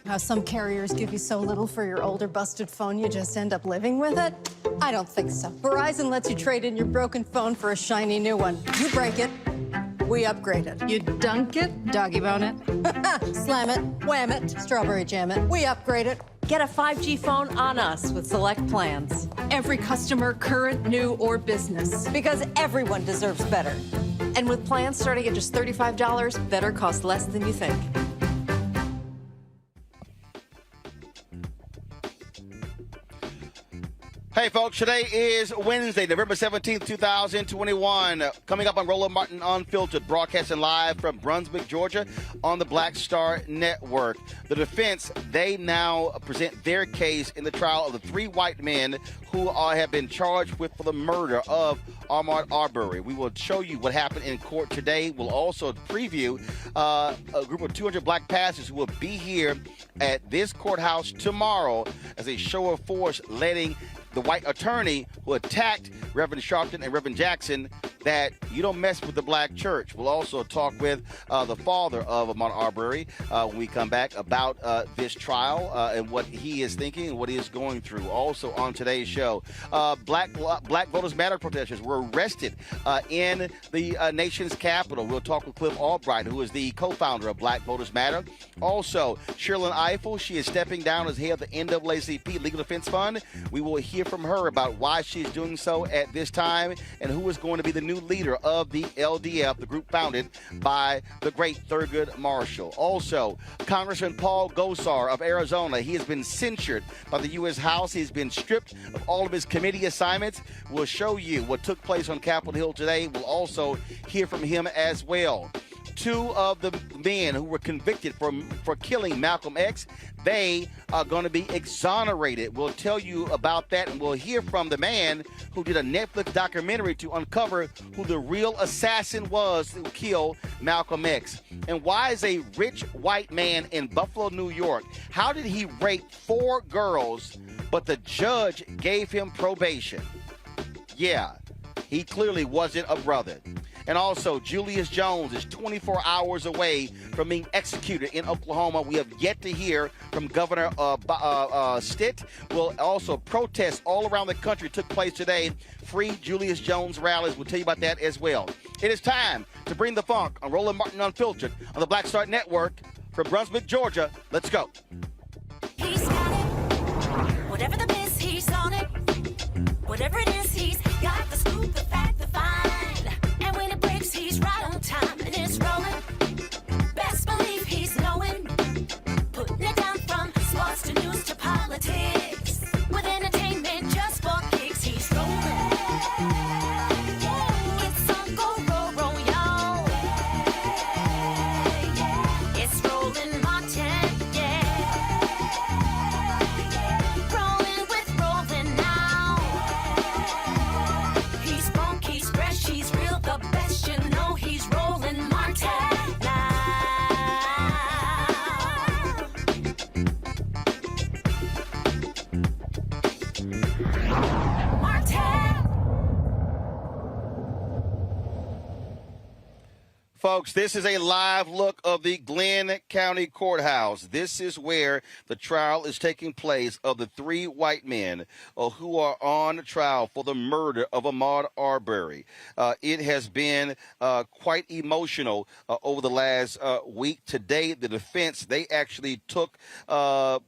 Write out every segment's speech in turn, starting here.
How some carriers give you so little for your older busted phone you just end up living with it? I don't think so. Verizon lets you trade in your broken phone for a shiny new one. You break it, We upgraded. You dunk it, doggy bone it. Slam it, wham it, strawberry jam it. We upgraded. Get a 5G phone on us with select plans. Every customer, current, new, or business. Because everyone deserves better. And with plans starting at just $35, better costs less than you think. Hey, folks, today is Wednesday, November 17th, 2021. Coming up on Roland Martin Unfiltered, broadcasting live from Brunswick, Georgia on the Black Star Network. The defense, they now present their case in the trial of the three white men who have been charged with for the murder of Ahmaud Arbery. We will show you what happened in court today. We'll also preview a group of 200 black pastors who will be here at this courthouse tomorrow as a show of force letting the white attorney who attacked Reverend Sharpton and Reverend Jackson that you don't mess with the black church. We'll also talk with the father of Ahmaud Arbery when we come back about this trial and what he is thinking and what he is going through. Also on today's show, Black Voters Matter protesters were arrested in the nation's capital. We'll talk with Cliff Albright, who is the co-founder of Black Voters Matter. Also, Sherrilyn Ifill, she is stepping down as head of the NAACP Legal Defense Fund. We will hear from her about why she's doing so at this time and who is going to be the new leader of the LDF, the group founded by the great Thurgood Marshall. Also, Congressman Paul Gosar of Arizona, he has been censured by the U.S. House. He's been stripped of all of his committee assignments. We'll show you what took place on Capitol Hill today. We'll also hear from him as well. Two of the men who were convicted for killing Malcolm X, they are going to be exonerated. We'll tell you about that, and we'll hear from the man who did a Netflix documentary to uncover who the real assassin was who killed Malcolm X. And why is a rich white man in Buffalo, New York, how did he rape 4 girls, but the judge gave him probation? Yeah, he clearly wasn't a brother. And also, Julius Jones is 24 hours away from being executed in Oklahoma. We have yet to hear from Governor Stitt. Will also protests all around the country took place today. Free Julius Jones rallies. We'll tell you about that as well. It is time to bring the funk on Roland Martin Unfiltered on the Black Star Network from Brunswick, Georgia. Let's go. He's got it. Whatever the miss, he's on it. Whatever it is, he's got the scoop, the fact, the find. And when it breaks, he's right on time and it's rolling. Best believe he's knowing. Putting it down from sports to news to politics. With entertainment just for kicks, he's rolling. It's on go, roll, y'all. It's Roland Martin, yeah. Rolling with Roland now. He's funk, he's fresh, he's real, the best, you know he's Roland Martin now. Folks, this is a live look of the Glenn County Courthouse. This is where the trial is taking place of the 3 white men who are on trial for the murder of Ahmaud Arbery. It has been quite emotional over the last week. Today, the defense, they actually took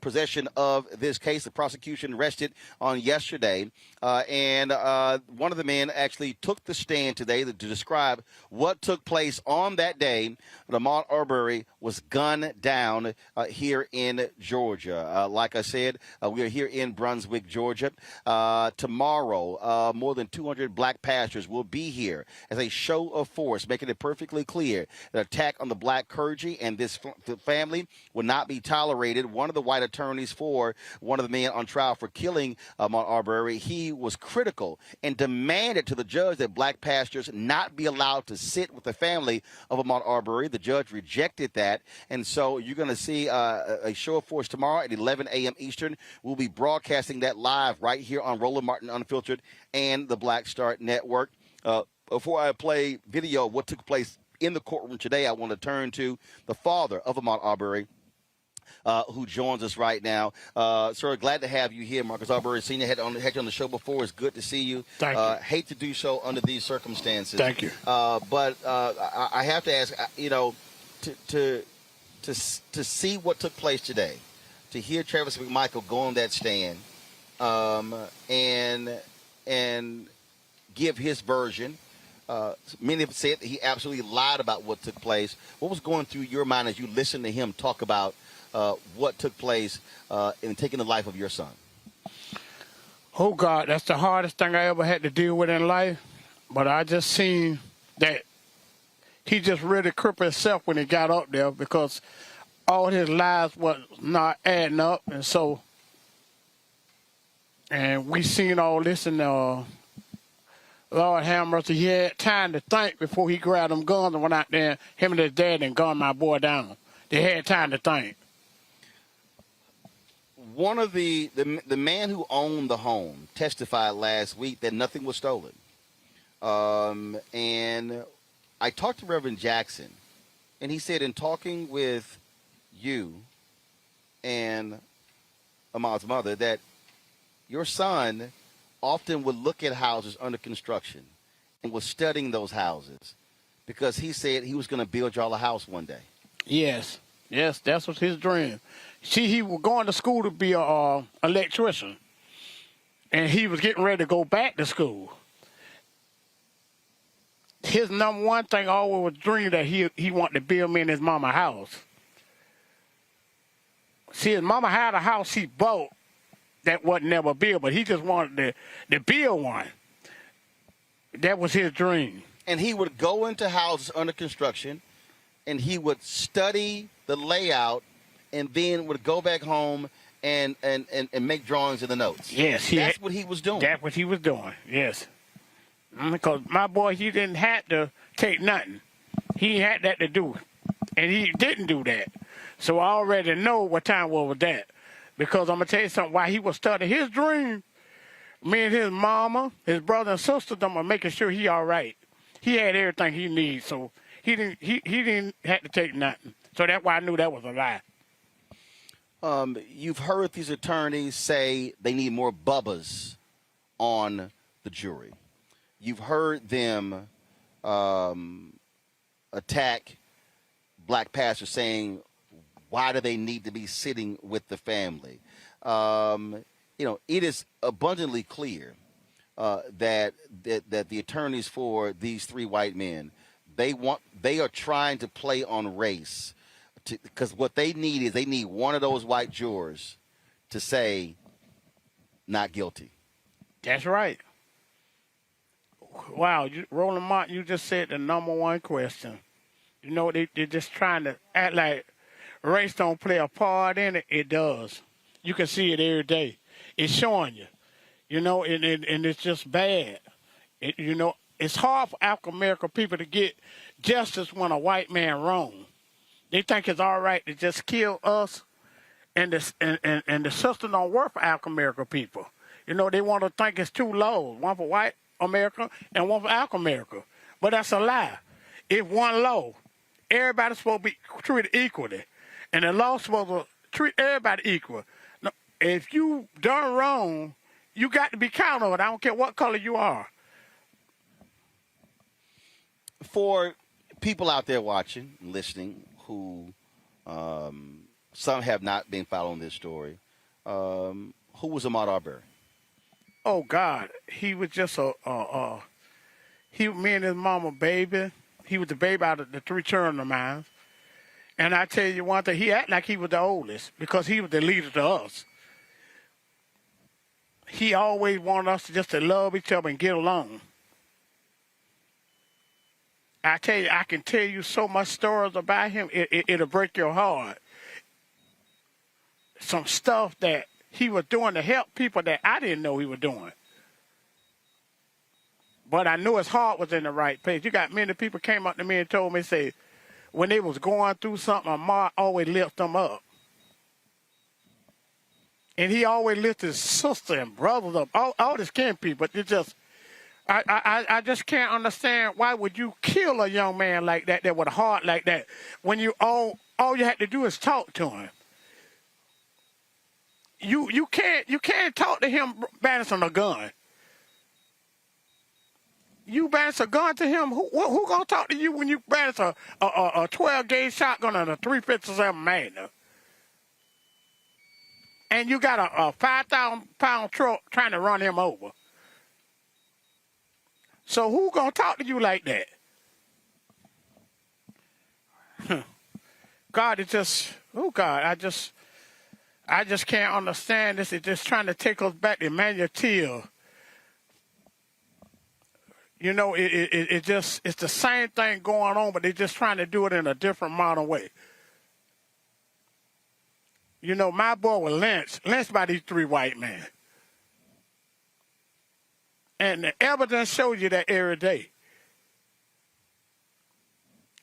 possession of this case. The prosecution rested on yesterday. And one of the men actually took the stand today to describe what took place on that day when Ahmaud Arbery was gunned down here in Georgia. Like I said, we are here in Brunswick, Georgia. Tomorrow, more than 200 black pastors will be here as a show of force, making it perfectly clear that attack on the black clergy and this family will not be tolerated. One of the white attorneys for one of the men on trial for killing Ahmaud Arbery, he was critical and demanded to the judge that black pastors not be allowed to sit with the family of Ahmaud Arbery. The judge rejected that, and so you're going to see a show of force tomorrow at 11 a.m. Eastern. We'll be broadcasting that live right here on Roland Martin Unfiltered and the Black Star Network. Before I play video of what took place in the courtroom today, I want to turn to the father of Ahmaud Arbery. who joins us right now. Sir, glad to have you here. Marcus Arbery Sr. had you on the show before. It's good to see you. Thank you. Hate to do so under these circumstances. Thank you. But I have to ask, to see what took place today, to hear Travis McMichael go on that stand and give his version. Many have said that he absolutely lied about what took place. What was going through your mind as you listened to him talk about what took place in taking the life of your son? Oh, God, that's the hardest thing I ever had to deal with in life. But I just seen that he just really crippled himself when he got up there because all his lies was not adding up. And we seen all this and Lord have mercy, he had time to think before he grabbed them guns and went out there, him and his dad, and gunned my boy down. They had time to think. One of the man who owned the home testified last week that nothing was stolen. And I talked to Reverend Jackson, and he said in talking with you and Ahmaud's mother that your son often would look at houses under construction and was studying those houses because he said he was going to build y'all a house one day. Yes, that was his dream. See, he was going to school to be a electrician, and he was getting ready to go back to school. His number one thing always was dream that he wanted to build me and his mama a house. See, his mama had a house he bought that wasn't never built, but he just wanted to build one. That was his dream. And he would go into houses under construction, and he would study the layout, and then would go back home and make drawings in the notes. Yes. That's what he was doing. That's what he was doing, yes. Because my boy, he didn't have to take nothing. He had that to do. And he didn't do that. So I already know what time was that. Because I'm going to tell you something, while he was studying his dream, me and his mama, his brother and sister, them were making sure he all right. He had everything he needs, so he didn't have to take nothing. So that's why I knew that was a lie. You've heard these attorneys say they need more Bubbas on the jury. You've heard them attack black pastors saying, why do they need to be sitting with the family? It is abundantly clear that the attorneys for these three white men, they are trying to play on race, because what they need is they need one of those white jurors to say not guilty. That's right. Wow, Roland Martin, you just said the number one question. You know, they're just trying to act like race don't play a part in it. It does. You can see it every day. It's showing you. You know, and it's just bad. It's hard for African American people to get justice when a white man wrong. They think it's all right to just kill us, and the system don't work for African American people. You know, they want to think it's two laws, one for white America and one for African America. But that's a lie. It's one law. Everybody's supposed to be treated equally. And the law's supposed to treat everybody equal. Now, if you done wrong, you got to be accountable. I don't care what color you are. For people out there watching, listening, who some have not been following this story, who was Ahmaud Arbery? Oh, God. He was just me and his mama baby. He was the baby out of the three children of mine. And I tell you one thing, he acted like he was the oldest because he was the leader to us. He always wanted us just to love each other and get along. I tell you, I can tell you so much stories about him, it'll break your heart. Some stuff that he was doing to help people that I didn't know he was doing. But I knew his heart was in the right place. You got many people came up to me and told me, say, when they was going through something, Ahmaud always lift them up. And he always lifted his sister and brothers up, all his kin people. It just, I just can't understand why would you kill a young man like that with a heart like that when you all you had to do is talk to him. you can't talk to him balancing a gun. You balance a gun to him. Who gonna talk to you when you balance a 12-gauge shotgun and a 357 Magnum? And you got a 5,000-pound truck trying to run him over. So who gonna talk to you like that? God, it just, oh God, I just can't understand this. It's just trying to take us back to Emmanuel Till. You know, it's the same thing going on, but they're just trying to do it in a different modern way. You know, my boy was lynched by these 3 white men. And the evidence shows you that every day.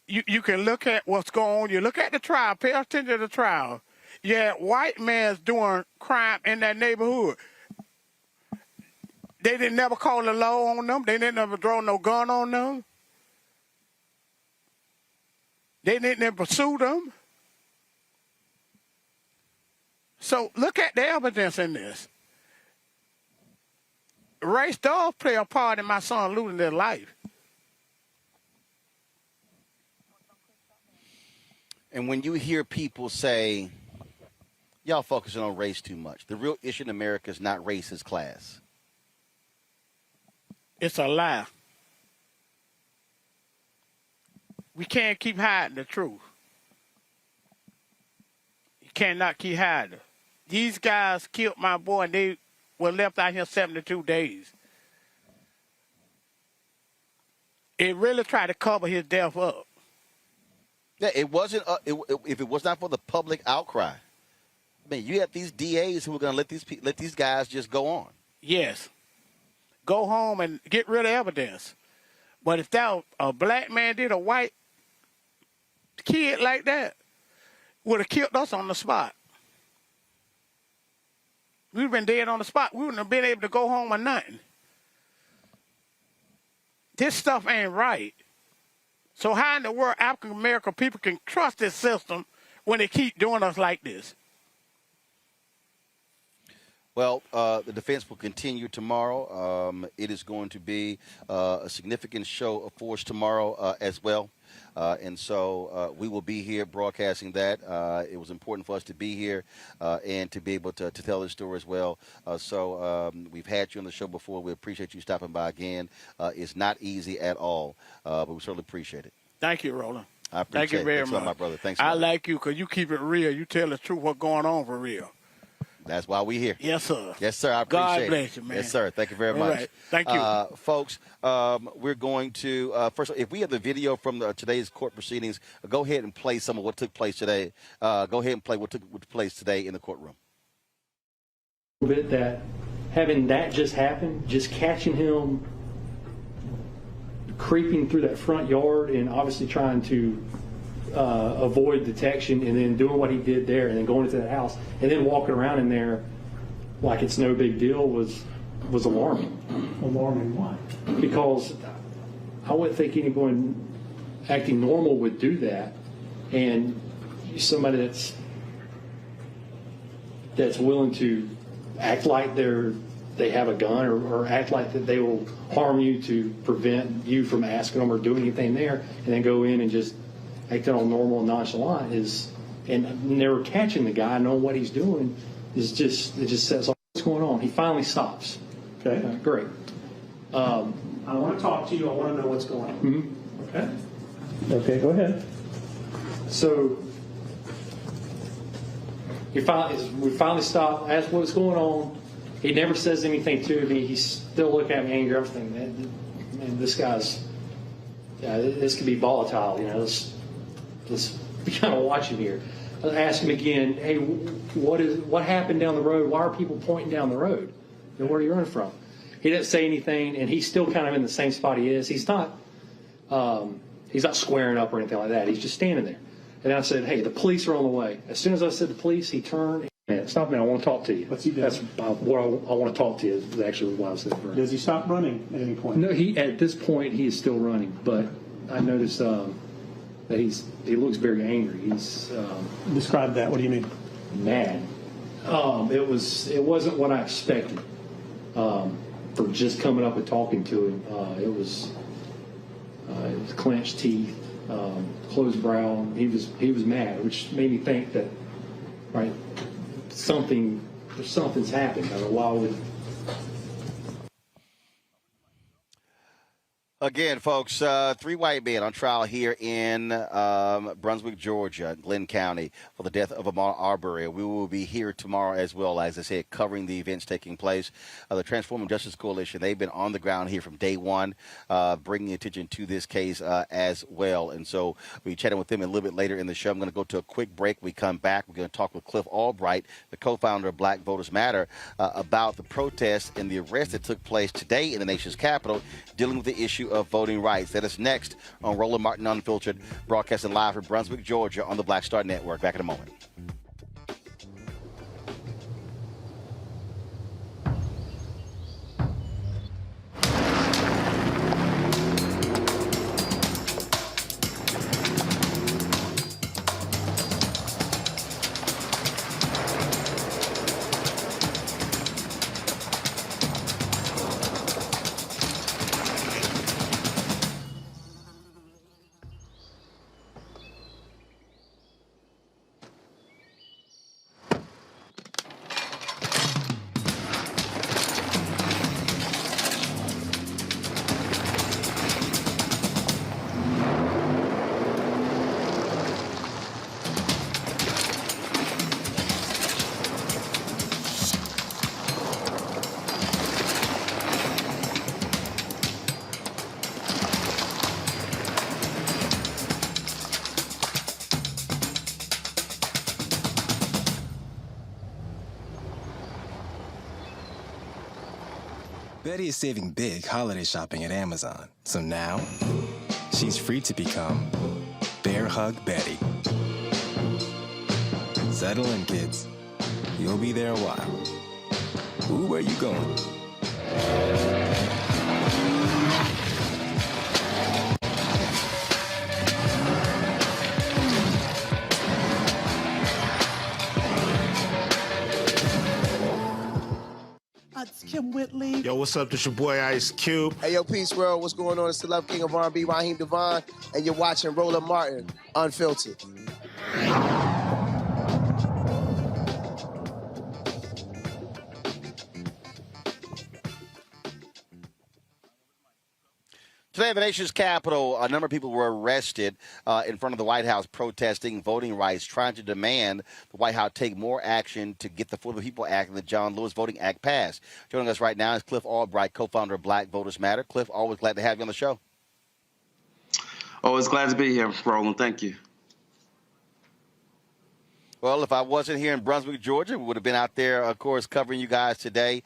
You can look at what's going on. You look at the trial. Pay attention to the trial. Yeah, white man's doing crime in that neighborhood. They didn't never call the law on them. They didn't ever draw no gun on them. They didn't ever pursue them. So look at the evidence in this. Race does play a part in my son losing his life. And when you hear people say, y'all focusing on race too much, the real issue in America is not race, it's class. It's a lie. We can't keep hiding the truth. You cannot keep hiding. These guys killed my boy and they were left out here 72 days. It really tried to cover his death up. Yeah, it wasn't. If it was not for the public outcry, I mean, you have these DAs who are going to let these guys just go on. Yes. Go home and get rid of evidence. But if that a black man did a white kid like that, would have killed us on the spot. We'd been dead on the spot. We wouldn't have been able to go home or nothing. This stuff ain't right. So how in the world African American people can trust this system when they keep doing us like this? Well, the defense will continue tomorrow. It is going to be a significant show of force tomorrow as well. And so we will be here broadcasting that. It was important for us to be here and to be able to tell this story as well. So we've had you on the show before. We appreciate you stopping by again. It's not easy at all, but we certainly appreciate it. Thank you, Roland. I appreciate it. Thank you very Thanks much. a lot, my brother. Thanks. I like you because you keep it real. You tell the truth what's going on for real. That's why we're here. Yes, sir. Yes, sir. I appreciate it. God bless you, man. Yes, sir. Thank you very much. Right. Thank you. Folks, we're going to, first of all, if we have the video from today's court proceedings, go ahead and play some of what took place today. Go ahead and play what took place today in the courtroom. A bit that having that just happen, just catching him creeping through that front yard and obviously trying to avoid detection and then doing what he did there and then going into that house and then walking around in there like it's no big deal was alarming. Alarming why? Because I wouldn't think anyone acting normal would do that, and somebody that's willing to act like they have a gun or act like that they will harm you to prevent you from asking them or doing anything there, and then go in and just acting all normal and nonchalant and never catching the guy, knowing what he's doing it just says, what's going on? He finally stops. Okay. Great. I want to talk to you. I want to know what's going on. Mm-hmm. Okay. Okay, go ahead. So we finally stopped, asked what's going on. He never says anything to me. He's still looking at me angry. I'm thinking, man, this guy's, this could be volatile, you know. Let's be kind of watching here. I asked him again, hey, what happened down the road? Why are people pointing down the road? And where are you running from? He didn't say anything, and he's still kind of in the same spot he is. He's not squaring up or anything like that. He's just standing there. And I said, hey, the police are on the way. As soon as I said the police, he turned. Man, stop me. I want to talk to you. What's he doing? That's what I want to talk to you is actually why I said it. Does he stop running at any point? No, at this point, he is still running. But I noticed that he looks very angry. He's Describe that. What do you mean? mad. It wasn't what I expected for just coming up and talking to him. It was clenched teeth, closed brow. He was mad, which made me think that something's happened. I don't know why would. Again, folks, 3 white men on trial here in Brunswick, Georgia, Glenn County, for the death of Ahmaud Arbery. We will be here tomorrow as well, as I said, covering the events taking place. The Transforming Justice Coalition, they've been on the ground here from day one, bringing attention to this case as well. And so we'll be chatting with them a little bit later in the show. I'm going to go to a quick break. We come back. We're going to talk with Cliff Albright, the co-founder of Black Voters Matter, about the protests and the arrest that took place today in the nation's capital, dealing with the issue of voting rights. That is next on Roland Martin Unfiltered, broadcasting live from Brunswick, Georgia on the Black Star Network. Back in a moment. Betty is saving big holiday shopping at Amazon. So now, she's free to become Bear Hug Betty. Settle in, kids. You'll be there a while. Ooh, where you going? Kim Whitley. Yo, what's up? This your boy Ice Cube. Hey, yo, Peace World. What's going on? It's the Love King of R&B, Raheem Devon, and you're watching Roland Martin Unfiltered. Today, in the nation's capital, a number of people were arrested in front of the White House protesting voting rights, trying to demand the White House take more action to get the For the People Act and the John Lewis Voting Act passed. Joining us right now is Cliff Albright, co-founder of Black Voters Matter. Cliff, always glad to have you on the show. Always glad to be here, Roland. Thank you. Well, if I wasn't here in Brunswick, Georgia, we would have been out there, of course, covering you guys today.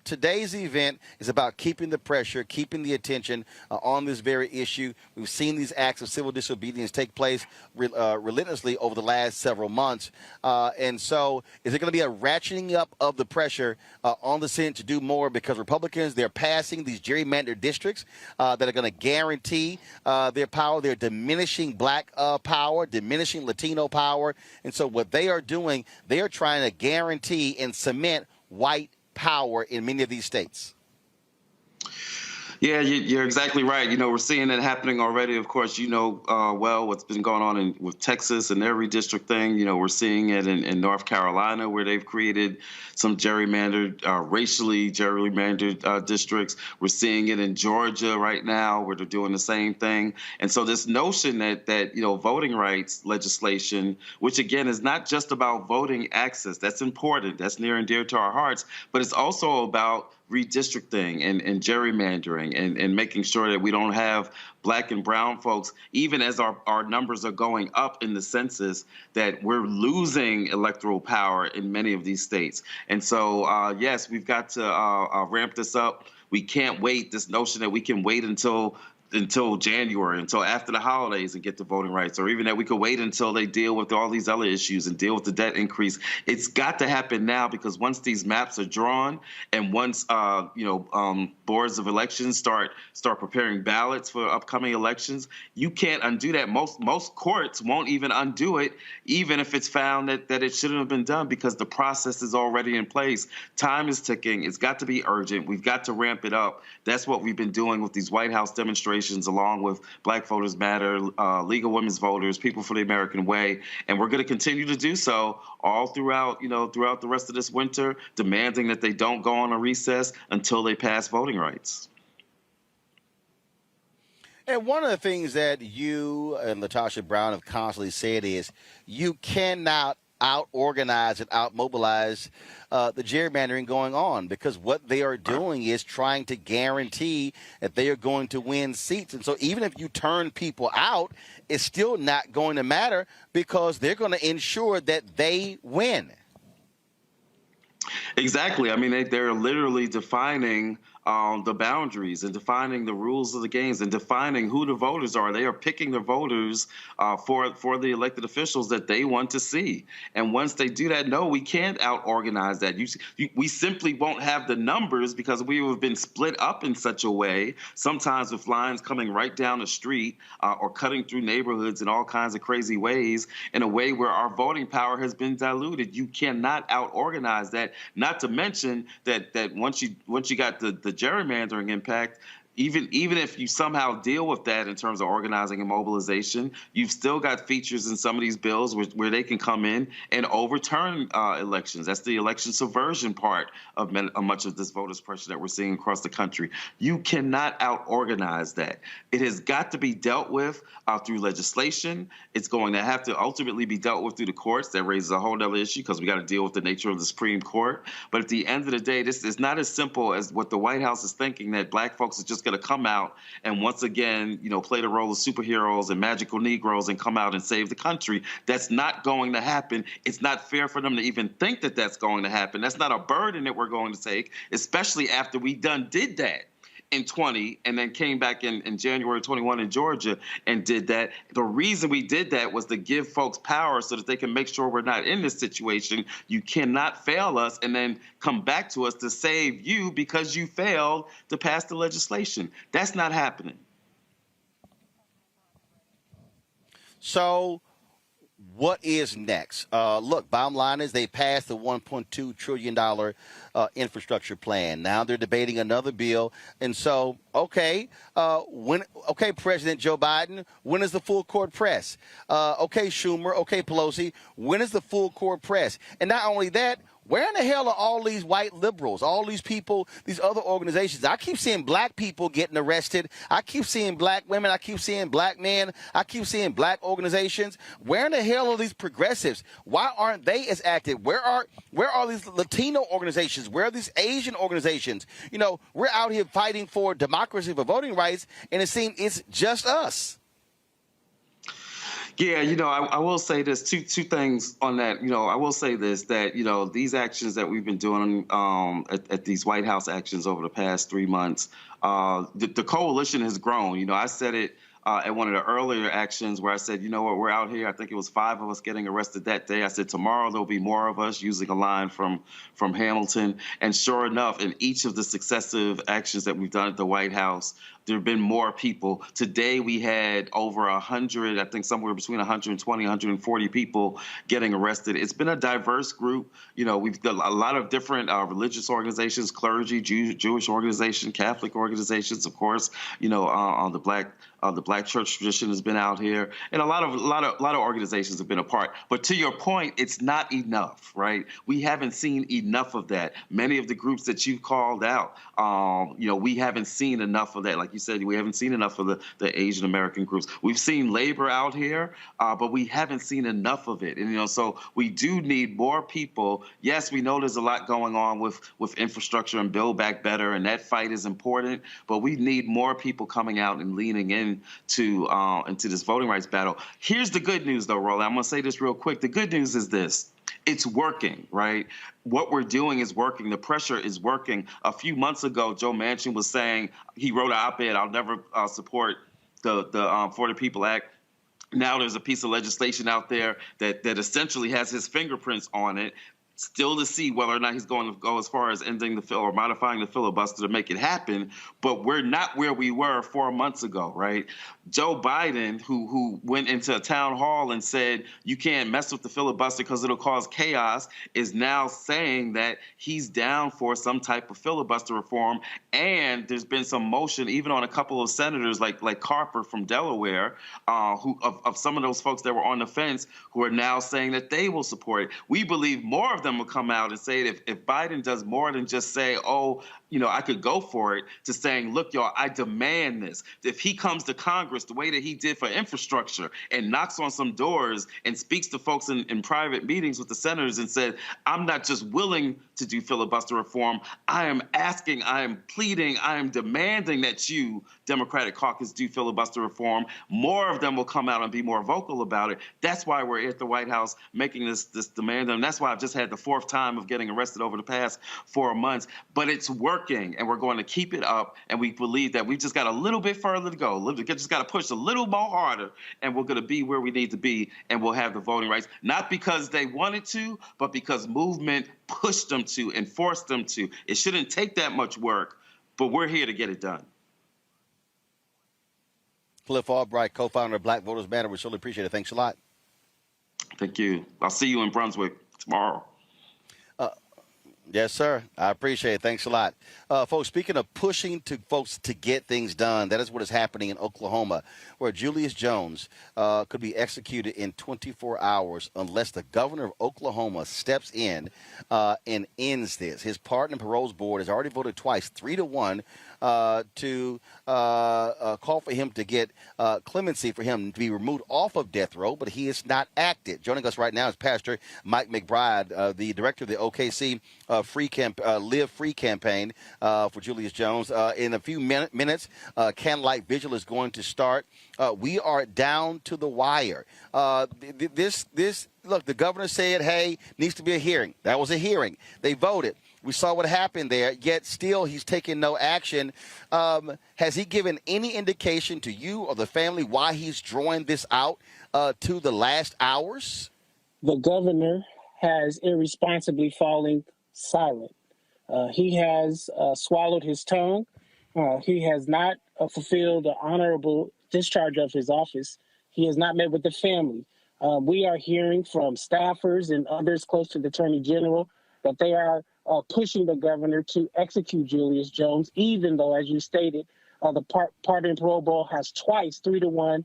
Today's event is about keeping the pressure, keeping the attention on this very issue. We've seen these acts of civil disobedience take place relentlessly over the last several months. And so is there going to be a ratcheting up of the pressure on the Senate to do more? Because Republicans, they're passing these gerrymandered districts that are going to guarantee their power. They're diminishing black power, diminishing Latino power. And so what they are doing, they are trying to guarantee and cement white power in many of these states. Yeah, you're exactly right. You know, we're seeing it happening already. Of course, you know well what's been going on with Texas and their redistricting. You know, we're seeing it in North Carolina, where they've created some gerrymandered, racially gerrymandered districts. We're seeing it in Georgia right now, where they're doing the same thing. And so this notion that you know, voting rights legislation, which again is not just about voting access, that's important, that's near and dear to our hearts, but it's also about redistricting and gerrymandering and making sure that we don't have black and brown folks, even as our numbers are going up in the census, that we're losing electoral power in many of these states. And so, yes, we've got to ramp this up. We can't wait. This notion that we can wait until January, until after the holidays and get the voting rights, or even that we could wait until they deal with all these other issues and deal with the debt increase. It's got to happen now, because once these maps are drawn and once boards of elections start preparing ballots for upcoming elections, you can't undo that. Most courts won't even undo it, even if it's found that it shouldn't have been done, because the process is already in place. Time is ticking. It's got to be urgent. We've got to ramp it up. That's what we've been doing with these White House demonstrations, along with Black Voters Matter, League of Women's Voters, People for the American Way, and we're going to continue to do so all throughout the rest of this winter, demanding that they don't go on a recess until they pass voting rights. And one of the things that you and LaTosha Brown have constantly said is you cannot out-organize and out-mobilize the gerrymandering going on, because what they are doing is trying to guarantee that they are going to win seats. And so even if you turn people out, it's still not going to matter, because they're going to ensure that they win. Exactly. I mean, they're literally defining the boundaries and defining the rules of the games and defining who the voters are. They are picking the voters for the elected officials that they want to see. And once they do that, no, we can't out-organize that. We simply won't have the numbers, because we have been split up in such a way, sometimes with lines coming right down the street or cutting through neighborhoods in all kinds of crazy ways, in a way where our voting power has been diluted. You cannot out-organize that, not to mention that once you got the gerrymandering impact, even if you somehow deal with that in terms of organizing and mobilization, you've still got features in some of these bills where they can come in and overturn elections. That's the election subversion part of much of this voters' pressure that we're seeing across the country. You cannot out-organize that. It has got to be dealt with through legislation. It's going to have to ultimately be dealt with through the courts. That raises a whole other issue, because we got to deal with the nature of the Supreme Court. But at the end of the day, this is not as simple as what the White House is thinking, that Black folks are just going to come out and once again, play the role of superheroes and magical Negroes and come out and save the country. That's not going to happen. It's not fair for them to even think that that's going to happen. That's not a burden that we're going to take, especially after we did that in 20 and then came back in January 21 in Georgia and did that. The reason we did that was to give folks power so that they can make sure we're not in this situation. You cannot fail us and then come back to us to save you because you failed to pass the legislation. That's not happening. So what is next? Look, bottom line is they passed the $1.2 trillion infrastructure plan. Now they're debating another bill. And so, okay, President Joe Biden, when is the full court press? Okay, Schumer, okay, Pelosi, when is the full court press? And not only that, where in the hell are all these white liberals, all these people, these other organizations? I keep seeing black people getting arrested. I keep seeing black women. I keep seeing black men. I keep seeing black organizations. Where in the hell are these progressives? Why aren't they as active? Where are these Latino organizations? Where are these Asian organizations? We're out here fighting for democracy, for voting rights, and it seems it's just us. Yeah, I will say this, two things on that. I will say this, that, these actions that we've been doing at these White House actions over the past 3 months, the coalition has grown. I said it at one of the earlier actions where I said, we're out here. I think it was 5 of us getting arrested that day. I said, tomorrow there'll be more of us, using a line from Hamilton. And sure enough, in each of the successive actions that we've done at the White House, there have been more people. Today we had over 100, I think somewhere between 120, 140 people getting arrested. It's been a diverse group. We've got a lot of different religious organizations, clergy, Jewish organizations, Catholic organizations, of course. On the Black church tradition has been out here, and a lot of organizations have been a part. But to your point, it's not enough, right? We haven't seen enough of that. Many of the groups that you called out, we haven't seen enough of that. Like you said, we haven't seen enough of the Asian American groups. We've seen labor out here, but we haven't seen enough of it. And so we do need more people. Yes, we know there's a lot going on with infrastructure and Build Back Better, and that fight is important. But we need more people coming out and leaning into this voting rights battle. Here's the good news, though, Roland. I'm going to say this real quick. The good news is this. it's working, right? What we're doing is working. The pressure is working. A few months ago, Joe Manchin was saying, he wrote an op-ed, I'll never support the For the People Act. Now there's a piece of legislation out there that essentially has his fingerprints on it. Still to see whether or not he's going to go as far as ending the or modifying the filibuster to make it happen. But we're not where we were 4 months ago, right? Joe Biden, who went into a town hall and said you can't mess with the filibuster because it'll cause chaos, is now saying that he's down for some type of filibuster reform. And there's been some motion, even on a couple of senators like Carper from Delaware, who of some of those folks that were on the fence, who are now saying that they will support it. We believe more of them will come out and say if Biden does more than just say, oh, you know, I could go for it, to saying, look, y'all, I demand this. If he comes to Congress the way that he did for infrastructure and knocks on some doors and speaks to folks in private meetings with the senators and said, I'm not just willing to do filibuster reform, I am asking, I am pleading, I am demanding that you, Democratic caucus, do filibuster reform, more of them will come out and be more vocal about it. That's why we're at the White House making this demand. And that's why I've just had the fourth time of getting arrested over the past 4 months. But it's working, and we're going to keep it up. And we believe that we've just got a little bit further to go. Just got to push a little more harder, and we're going to be where we need to be, and we'll have the voting rights. Not because they wanted to, but because movement pushed them to and forced them to. It shouldn't take that much work, but we're here to get it done. Cliff Albright, co-founder of Black Voters Matter. We surely appreciate it. Thanks a lot. Thank you. I'll see you in Brunswick tomorrow. Yes, sir. I appreciate it. Thanks a lot. Folks, speaking of pushing to folks to get things done, that is what is happening in Oklahoma, where Julius Jones could be executed in 24 hours unless the governor of Oklahoma steps in and ends this. His pardon and paroles board has already voted twice, 3-1, to call for him to get clemency for him to be removed off of death row, but he is not acted. Joining us right now is Pastor Mike McBride, the director of the OKC Live Free campaign for Julius Jones. In a few minutes, candlelight vigil is going to start. We are down to the wire. Look, the governor said, hey, needs to be a hearing. That was a hearing. They voted. We saw what happened there, yet still he's taking no action. Has he given any indication to you or the family why he's drawing this out to the last hours? The governor has irresponsibly fallen silent. He has swallowed his tongue. He has not fulfilled the honorable discharge of his office. He has not met with the family. We are hearing from staffers and others close to the Attorney General that they are pushing the governor to execute Julius Jones, even though, as you stated, the pardon and parole board has twice, 3-1,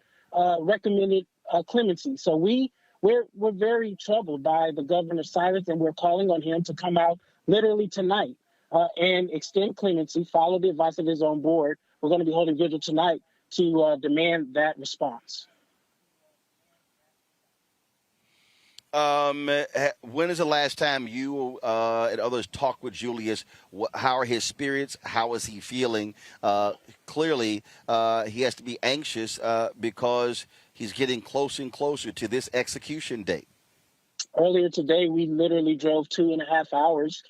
recommended clemency. So we're very troubled by the governor's silence, and we're calling on him to come out literally tonight and extend clemency, follow the advice of his own board. We're going to be holding vigil tonight to demand that response. When is the last time you and others talked with Julius? How are his spirits? How is he feeling? Clearly, he has to be anxious because he's getting closer and closer to this execution date. Earlier today, we literally drove 2.5 hours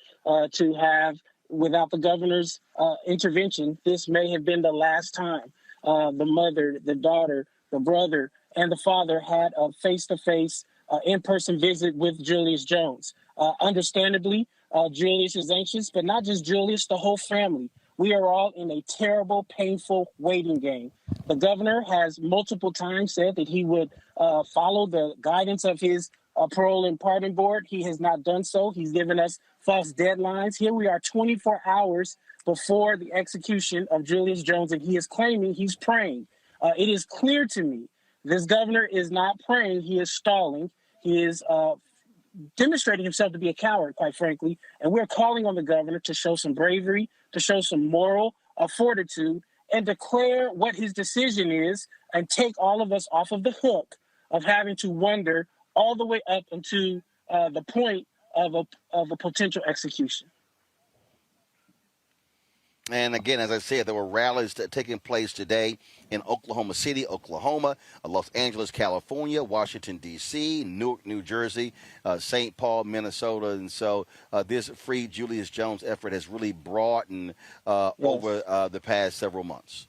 to have, without the governor's intervention, this may have been the last time the mother, the daughter, the brother, and the father had a face-to-face in-person visit with Julius Jones. Understandably, Julius is anxious, but not just Julius, the whole family. We are all in a terrible, painful waiting game. The governor has multiple times said that he would follow the guidance of his parole and pardon board. He has not done so. He's given us false deadlines. Here we are 24 hours before the execution of Julius Jones, and he is claiming he's praying. It is clear to me this governor is not praying. He is stalling. He is demonstrating himself to be a coward, quite frankly. And we're calling on the governor to show some bravery, to show some moral fortitude, and declare what his decision is and take all of us off of the hook of having to wonder all the way up into the point of a potential execution. And again, as I said, there were rallies taking place today in Oklahoma City, Oklahoma, Los Angeles, California, Washington, D.C., Newark, New Jersey, St. Paul, Minnesota. And so this Free Julius Jones effort has really broadened over the past several months.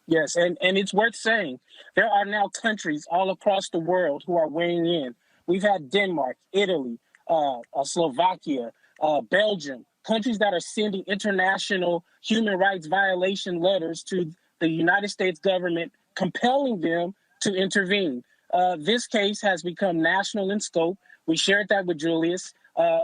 Yes, and it's worth saying there are now countries all across the world who are weighing in. We've had Denmark, Italy, Slovakia, Belgium, countries that are sending international human rights violation letters to the United States government, compelling them to intervene. This case has become national in scope. We shared that with Julius.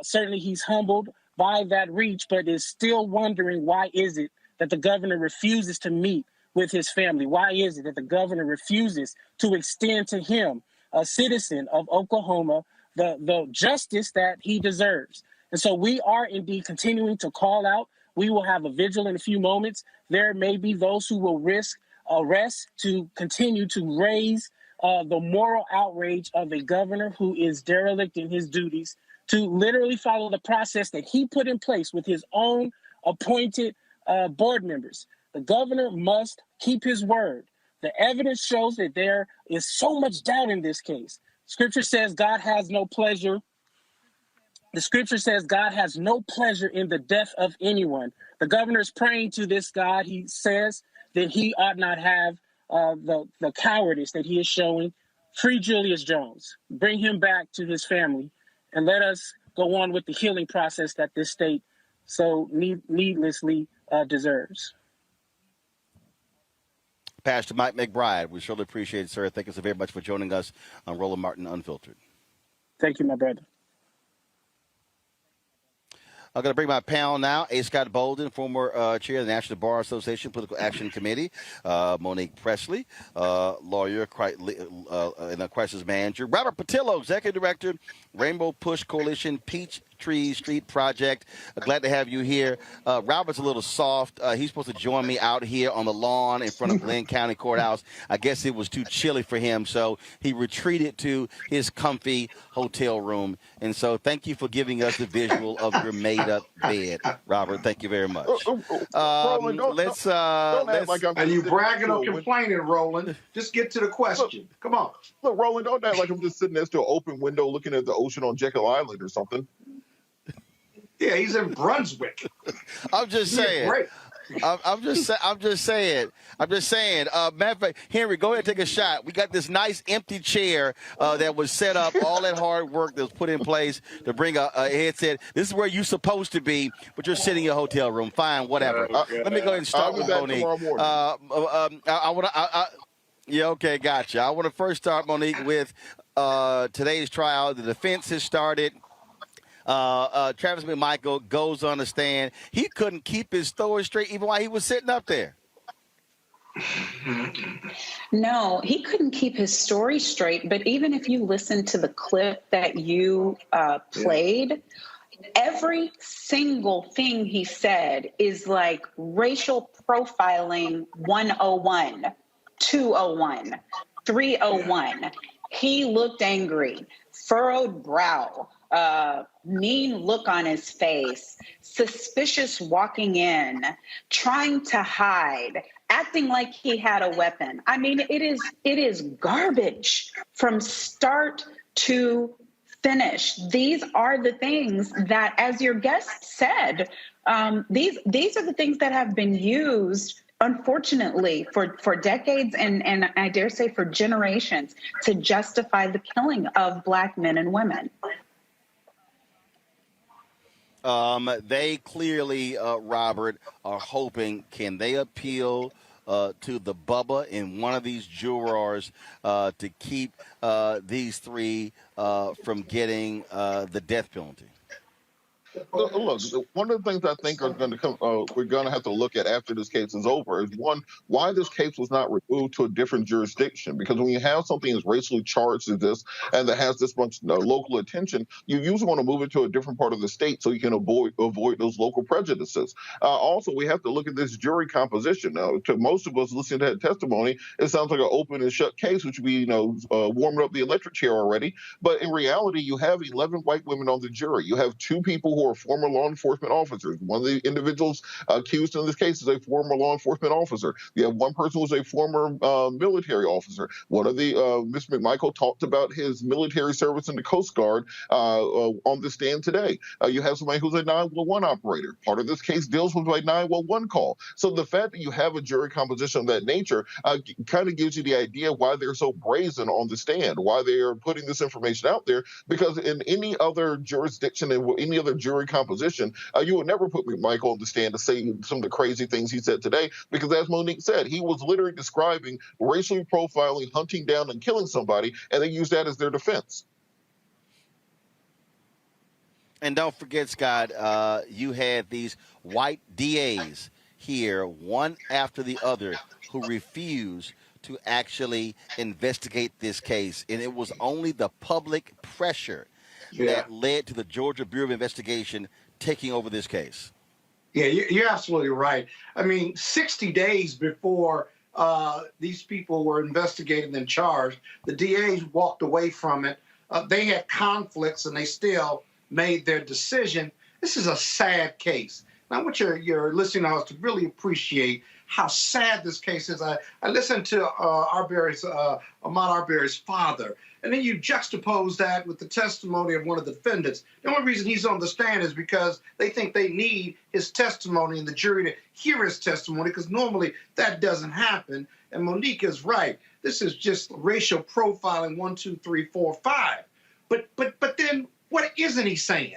Certainly he's humbled by that reach, but is still wondering why is it that the governor refuses to meet with his family? Why is it that the governor refuses to extend to him, a citizen of Oklahoma, the justice that he deserves? And so we are indeed continuing to call out. We will have a vigil in a few moments. There may be those who will risk arrest to continue to raise the moral outrage of a governor who is derelict in his duties, to literally follow the process that he put in place with his own appointed board members. The governor must keep his word. The evidence shows that there is so much doubt in this case. Scripture says God has no pleasure. The scripture says God has no pleasure in the death of anyone. The governor is praying to this God. He says that he ought not have the cowardice that he is showing. Free Julius Jones. Bring him back to his family, and let us go on with the healing process that this state so needlessly deserves. Pastor Mike McBride, we surely appreciate it, sir. Thank you so very much for joining us on Roland Martin Unfiltered. Thank you, my brother. I'm going to bring my panel now. A. Scott Bolden, former chair of the National Bar Association Political Action Committee. Monique Presley, lawyer and a crisis manager. Robert Patillo, executive director, Rainbow Push Coalition, Peachtree Street Project. Glad to have you here. Robert's a little soft. He's supposed to join me out here on the lawn in front of Glenn County Courthouse. I guess it was too chilly for him, so he retreated to his comfy hotel room. And so thank you for giving us the visual of your made-up bed, Robert. Thank you very much. Roland, don't act like I'm. Are you bragging or complaining, Roland? Just get to the question. Come on. Look, Roland, don't act like I'm just sitting next to an open window looking at the ocean on Jekyll Island or something. Yeah, he's in Brunswick. I'm just saying. I'm just saying. Matter of fact, Henry, go ahead and take a shot. We got this nice empty chair that was set up, all that hard work that was put in place to bring a headset. This is where you're supposed to be, but you're sitting in your hotel room. Fine, whatever. Let me go ahead and start with Monique. Yeah, okay, gotcha. I want to first start, Monique, with today's trial. The defense has started. Travis McMichael goes on the stand. He couldn't keep his story straight even while he was sitting up there. No, he couldn't keep his story straight. But even if you listen to the clip that you played, every single thing he said is like racial profiling 101, 201, 301. He looked angry, furrowed brow, mean look on his face, suspicious walking in, trying to hide, acting like he had a weapon. I mean, it is garbage from start to finish. These are the things that, as your guest said, these are the things that have been used, unfortunately, for decades and I dare say for generations to justify the killing of Black men and women. They clearly, Robert, are hoping, can they appeal to the Bubba in one of these jurors to keep these three from getting the death penalty? Look, one of the things I think are going to come, we're going to have to look at after this case is over is, one, why this case was not removed to a different jurisdiction. Because when you have something as racially charged as this and that has this much local attention, you usually want to move it to a different part of the state so you can avoid those local prejudices. Also, we have to look at this jury composition. To most of us listening to that testimony, it sounds like an open and shut case, which would be, warming up the electric chair already. But in reality, you have 11 white women on the jury. You have 2 people who who are former law enforcement officers. One of the individuals accused in this case is a former law enforcement officer. You have one person who's a former military officer. One of the Mr. McMichael talked about his military service in the Coast Guard on the stand today. You have somebody who's a 911 operator. Part of this case deals with a 911 call. So the fact that you have a jury composition of that nature kind of gives you the idea why they're so brazen on the stand, why they are putting this information out there, because in any other jurisdiction and any other jury composition, you would never put McMichael on the stand to say some of the crazy things he said today, because as Monique said, he was literally describing racially profiling, hunting down and killing somebody, and they used that as their defense. And don't forget, Scott, you had these white DAs here, one after the other, who refused to actually investigate this case. And it was only the public pressure that led to the Georgia Bureau of Investigation taking over this case. Yeah, you're absolutely right. I mean, 60 days before these people were investigated and charged, the DAs walked away from it. They had conflicts, and they still made their decision. This is a sad case. And I want your listening audience to really appreciate how sad this case is. I listened to Ahmaud Arbery's father, and then you juxtapose that with the testimony of one of the defendants. The only reason he's on the stand is because they think they need his testimony and the jury to hear his testimony, because normally that doesn't happen. And Monique is right. This is just racial profiling 1, 2, 3, 4, 5. But then what isn't he saying?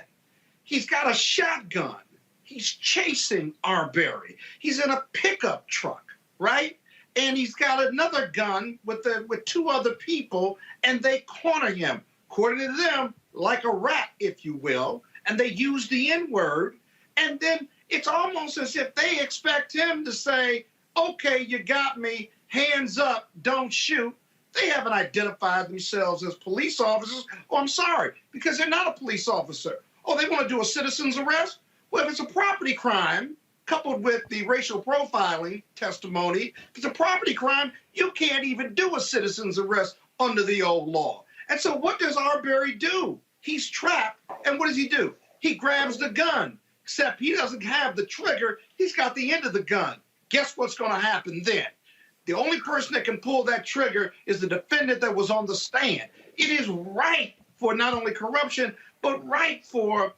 He's got a shotgun. He's chasing Arbery. He's in a pickup truck, right? And he's got another gun with 2 other people, and they corner him, according to them, like a rat, if you will. And they use the N-word. And then it's almost as if they expect him to say, okay, you got me, hands up, don't shoot. They haven't identified themselves as police officers. Oh, I'm sorry, because they're not a police officer. Oh, they want to do a citizen's arrest? Well, if it's a property crime, coupled with the racial profiling testimony, if it's a property crime, you can't even do a citizen's arrest under the old law. And so what does Arbery do? He's trapped, and what does he do? He grabs the gun, except he doesn't have the trigger. He's got the end of the gun. Guess what's going to happen then? The only person that can pull that trigger is the defendant that was on the stand. It is right for not only corruption, but right for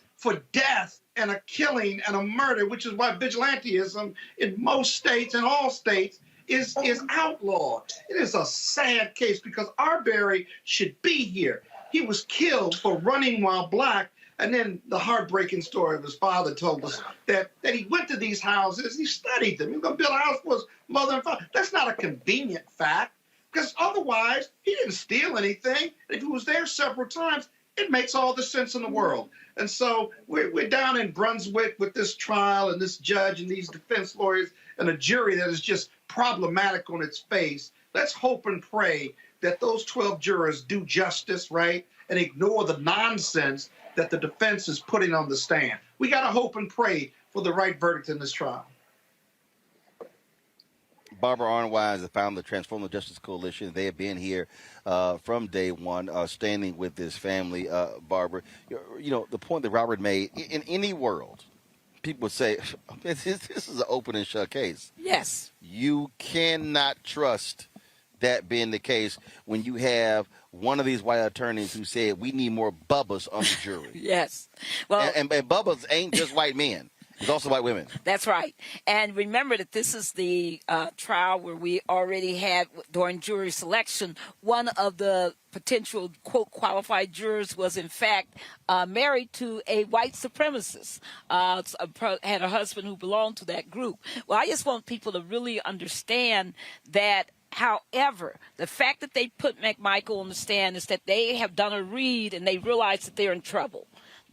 death and a killing and a murder, which is why vigilantism in most states and all states is outlawed. It is a sad case because Arbery should be here. He was killed for running while black. And then the heartbreaking story of his father told us that he went to these houses, he studied them. He was going to build a house for his mother and father. That's not a convenient fact, because otherwise he didn't steal anything. If he was there several times, it makes all the sense in the world. And so we're down in Brunswick with this trial and this judge and these defense lawyers and a jury that is just problematic on its face. Let's hope and pray that those 12 jurors do justice, right, and ignore the nonsense that the defense is putting on the stand. We got to hope and pray for the right verdict in this trial. Barbara Arnwise, the founder of the Transformative Justice Coalition. They have been here from day one, standing with this family. Barbara, you know, the point that Robert made, in any world, people would say, this is an open and shut case. Yes. You cannot trust that being the case when you have one of these white attorneys who said, we need more Bubbas on the jury. Yes. Well, and Bubbas ain't just white men. It's also white women. That's right. And remember that this is the trial where we already had, during jury selection, one of the potential, quote, qualified jurors was, in fact, married to a white supremacist, had a husband who belonged to that group. Well, I just want people to really understand that. However, the fact that they put McMichael on the stand is that they have done a read and they realize that they're in trouble.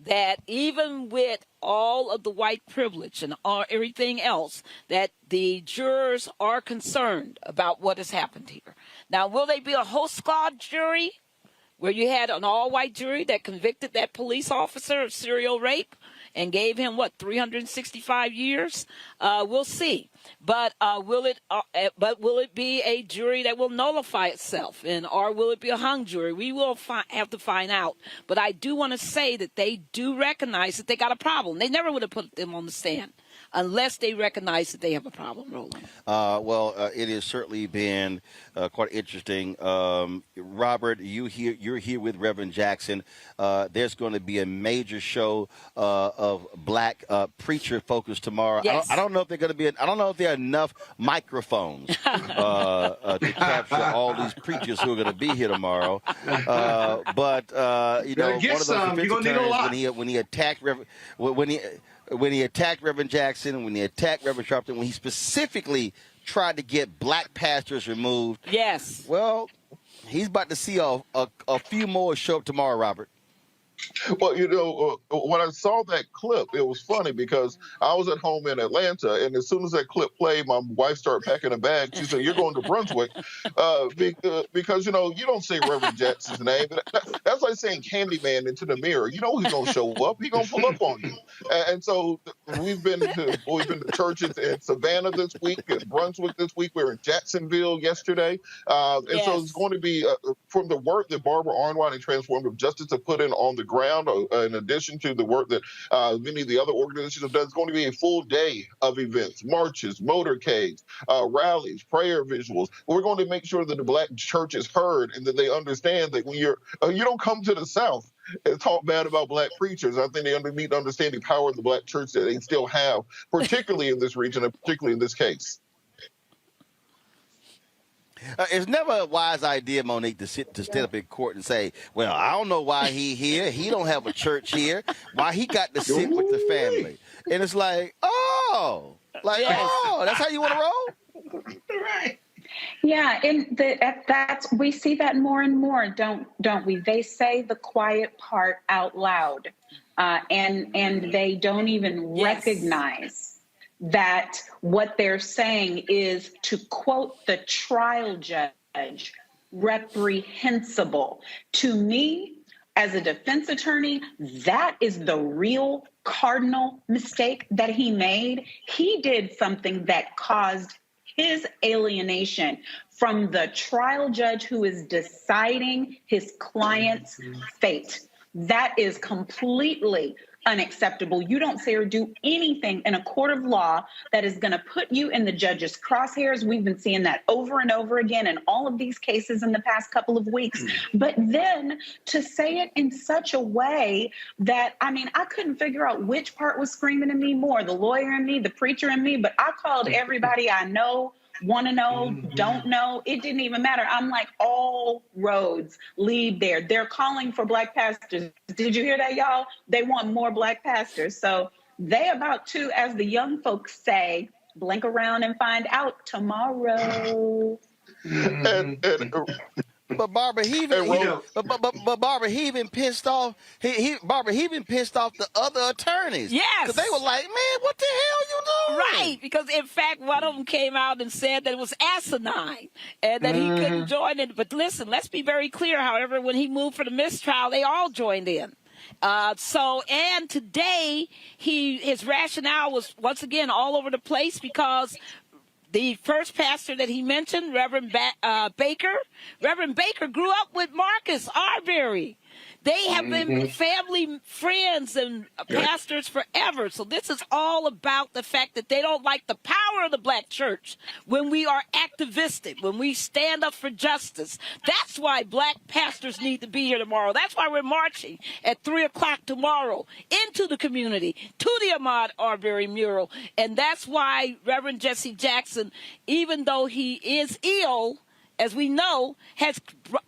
That even with all of the white privilege and everything else, that the jurors are concerned about what has happened here. Now, will they be a whole squad jury where you had an all-white jury that convicted that police officer of serial rape and gave him, 365 years? We'll see. But will it be a jury that will nullify itself, or will it be a hung jury? We will have to find out. But I do want to say that they do recognize that they got a problem. They never would have put them on the stand unless they recognize that they have a problem, Roland. It has certainly been quite interesting. Robert, you're here with Reverend Jackson. There's going to be a major show of black preacher focus tomorrow. Yes. I don't know if they're going to be. I don't know if there are enough microphones to capture all these preachers who are going to be here tomorrow. But one of those defense attorneys when he attacked Reverend Jackson, when he attacked Reverend Sharpton, when he specifically tried to get black pastors removed. Yes. Well, he's about to see a few more show up tomorrow, Robert. Well, when I saw that clip, it was funny because I was at home in Atlanta, and as soon as that clip played, my wife started packing a bag. She said, "You're going to Brunswick," because you don't say Reverend Jackson's name. That's like saying Candyman into the mirror. You know he's going to show up. He's going to pull up on you. And so we've been to churches in Savannah this week, in Brunswick this week. We were in Jacksonville yesterday, and so it's going to be from the work that Barbara Arnwine and Transformative Justice have put in on the ground, in addition to the work that many of the other organizations have done. It's going to be a full day of events, marches, motorcades, rallies, prayer visuals. We're going to make sure that the black church is heard and that they understand that when you don't come to the South and talk bad about black preachers. I think they need to understand the power of the black church that they still have, particularly in this region and particularly in this case. It's never a wise idea, Monique, to stand up in court and say, "Well, I don't know why he here. He don't have a church here. Why he got to sit with the family?" And it's like, that's how you want to roll? Right. Yeah, and we see that more and more, don't we? They say the quiet part out loud, and they don't even recognize that what they're saying is, to quote the trial judge, reprehensible. To me, as a defense attorney, that is the real cardinal mistake that he made. He did something that caused his alienation from the trial judge who is deciding his client's fate. That is completely unacceptable. You don't say or do anything in a court of law that is going to put you in the judge's crosshairs. We've been seeing that over and over again in all of these cases in the past couple of weeks. But then to say it in such a way that, I couldn't figure out which part was screaming at me more, the lawyer in me, the preacher in me, but I called everybody I know, want to know, don't know. It didn't even matter. I'm like, all roads lead there. They're calling for black pastors. Did you hear that, y'all? They want more black pastors. So they about to, as the young folks say, blink around and find out tomorrow. But Barbara, he even pissed off. He even pissed off the other attorneys. Yes, because they were like, "Man, what the hell you doing?" Right, because in fact, one of them came out and said that it was asinine and that he couldn't join it. But listen, let's be very clear. However, when he moved for the mistrial, they all joined in. And today his rationale was once again all over the place because the first pastor that he mentioned, Reverend Baker grew up with Marcus Arbery. They have been family friends and pastors forever. So this is all about the fact that they don't like the power of the black church when we are activistic, when we stand up for justice. That's why black pastors need to be here tomorrow. That's why we're marching at 3:00 tomorrow into the community to the Ahmaud Arbery mural. And that's why Reverend Jesse Jackson, even though he is ill, as we know, has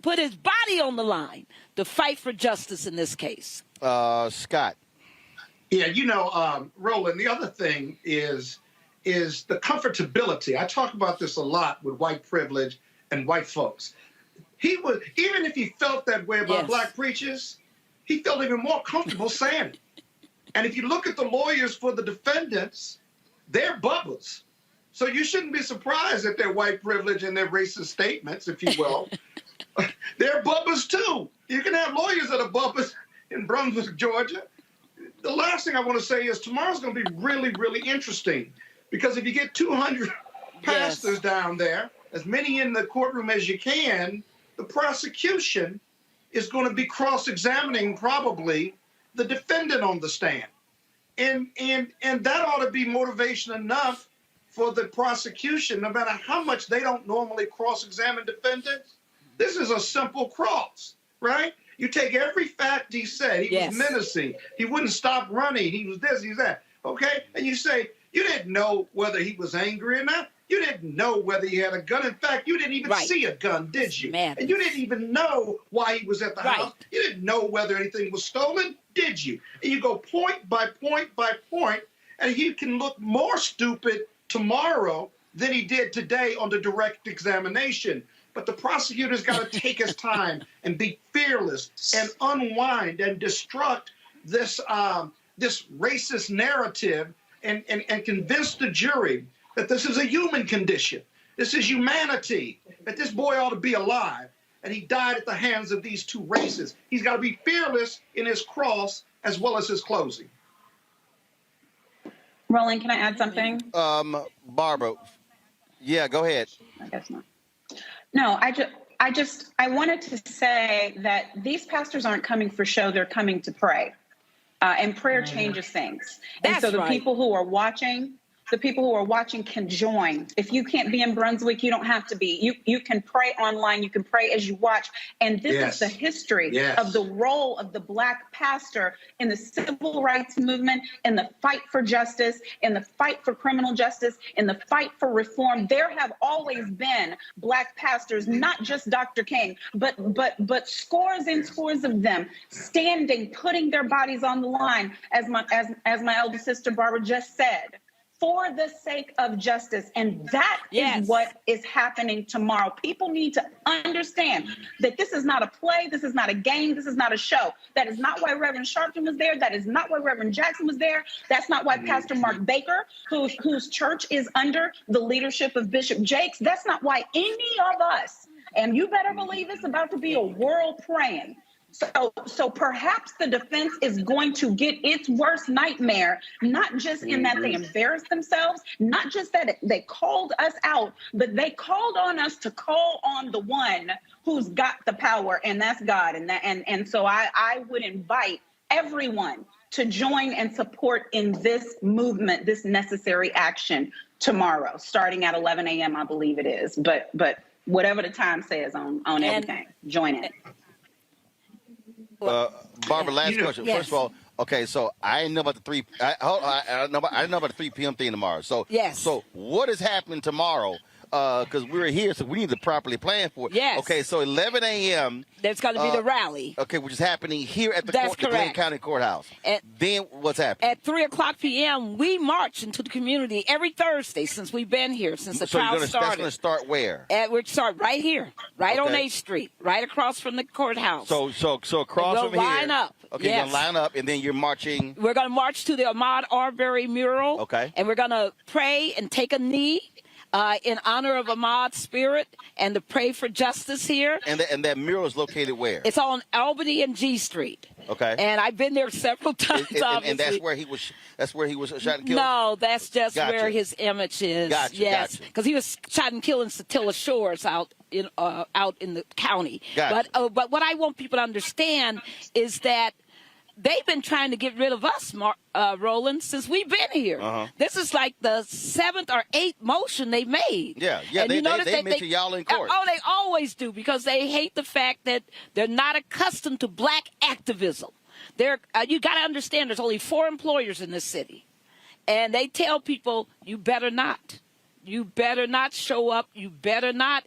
put his body on the line to fight for justice in this case. Scott. Yeah, Roland, the other thing is the comfortability. I talk about this a lot with white privilege and white folks. He was, even if he felt that way about black preachers, he felt even more comfortable saying it. And if you look at the lawyers for the defendants, they're bubbas. So you shouldn't be surprised at their white privilege and their racist statements, if you will. They're bubbas too. You can have lawyers that are bubbas in Brunswick, Georgia. the last thing I want to say is tomorrow's going to be really, really interesting, because if you get 200 pastors down there, as many in the courtroom as you can, the prosecution is going to be cross-examining probably the defendant on the stand. And that ought to be motivation enough for the prosecution, no matter how much they don't normally cross-examine defendants. This is a simple cross, right? You take every fact he said. He was menacing. He wouldn't stop running. He was this, he was that. Okay? And you say, you didn't know whether he was angry or not. You didn't know whether he had a gun. In fact, you didn't even see a gun, did you? And you didn't even know why he was at the house. You didn't know whether anything was stolen, did you? And you go point by point by point, and he can look more stupid tomorrow than he did today on the direct examination. But the prosecutor's got to take his time and be fearless and unwind and destruct this this racist narrative and convince the jury that this is a human condition. This is humanity, that this boy ought to be alive, and he died at the hands of these two races. He's got to be fearless in his cross as well as his closing. Roland, can I add something? Barbara, yeah, go ahead. I guess not. No, I wanted to say that these pastors aren't coming for show, they're coming to pray. And prayer changes things. And so the people who are watching, can join. If you can't be in Brunswick, you don't have to be. You can pray online. You can pray as you watch. And this is the history of the role of the Black pastor in the civil rights movement, in the fight for justice, in the fight for criminal justice, in the fight for reform. There have always been Black pastors, not just Dr. King, but scores and scores of them standing, putting their bodies on the line, as my elder sister Barbara just said, for the sake of justice. And that is what is happening tomorrow. People need to understand that this is not a play. This is not a game. This is not a show. That is not why Reverend Sharpton was there. That is not why Reverend Jackson was there. That's not why Pastor Mark Baker, whose church is under the leadership of Bishop Jakes, that's not why any of us, and you better believe it's about to be a world praying. So perhaps the defense is going to get its worst nightmare, not just in that they embarrassed themselves, not just that they called us out, but they called on us to call on the one who's got the power, and that's God. And so I would invite everyone to join and support in this movement, this necessary action tomorrow, starting at 11 a.m., I believe it is. But whatever the time says on everything, join it. Barbara, last question. First of all, okay, so I didn't know about the 3. I didn't know about the 3 p.m. thing tomorrow. So So what is happening tomorrow? Because we're here, so we need to properly plan for it. Yes. Okay, so 11 a.m. There's going to be the rally. Okay, which is happening here at the Glenn County Courthouse. Then what's happening? At 3 o'clock p.m., we march into the community every Thursday since we've been here, since the trial started. That's going to start where? We start right here, right on 8th Street, right across from the courthouse. So across from here. Line up. Okay, you're going to line up, and then you're marching. We're going to march to the Ahmaud Arbery mural. Okay. And we're going to pray and take a knee in honor of Ahmaud's spirit and to pray for justice here. And that mural is located where? It's on Albany and G Street. Okay. And I've been there several times. And that's where he was. That's where he was shot and killed. No, that's just where his image is. Gotcha. Because he was shot and killed in Satilla Shores out in the county. Gotcha. But what I want people to understand is that they've been trying to get rid of us, Roland, since we've been here. This is like the 7th or 8th motion they made. Yeah. And they mention y'all in court. Oh, they always do, because they hate the fact that they're not accustomed to Black activism. You got to understand, there's only 4 employers in this city, and they tell people, you better not. You better not show up. You better not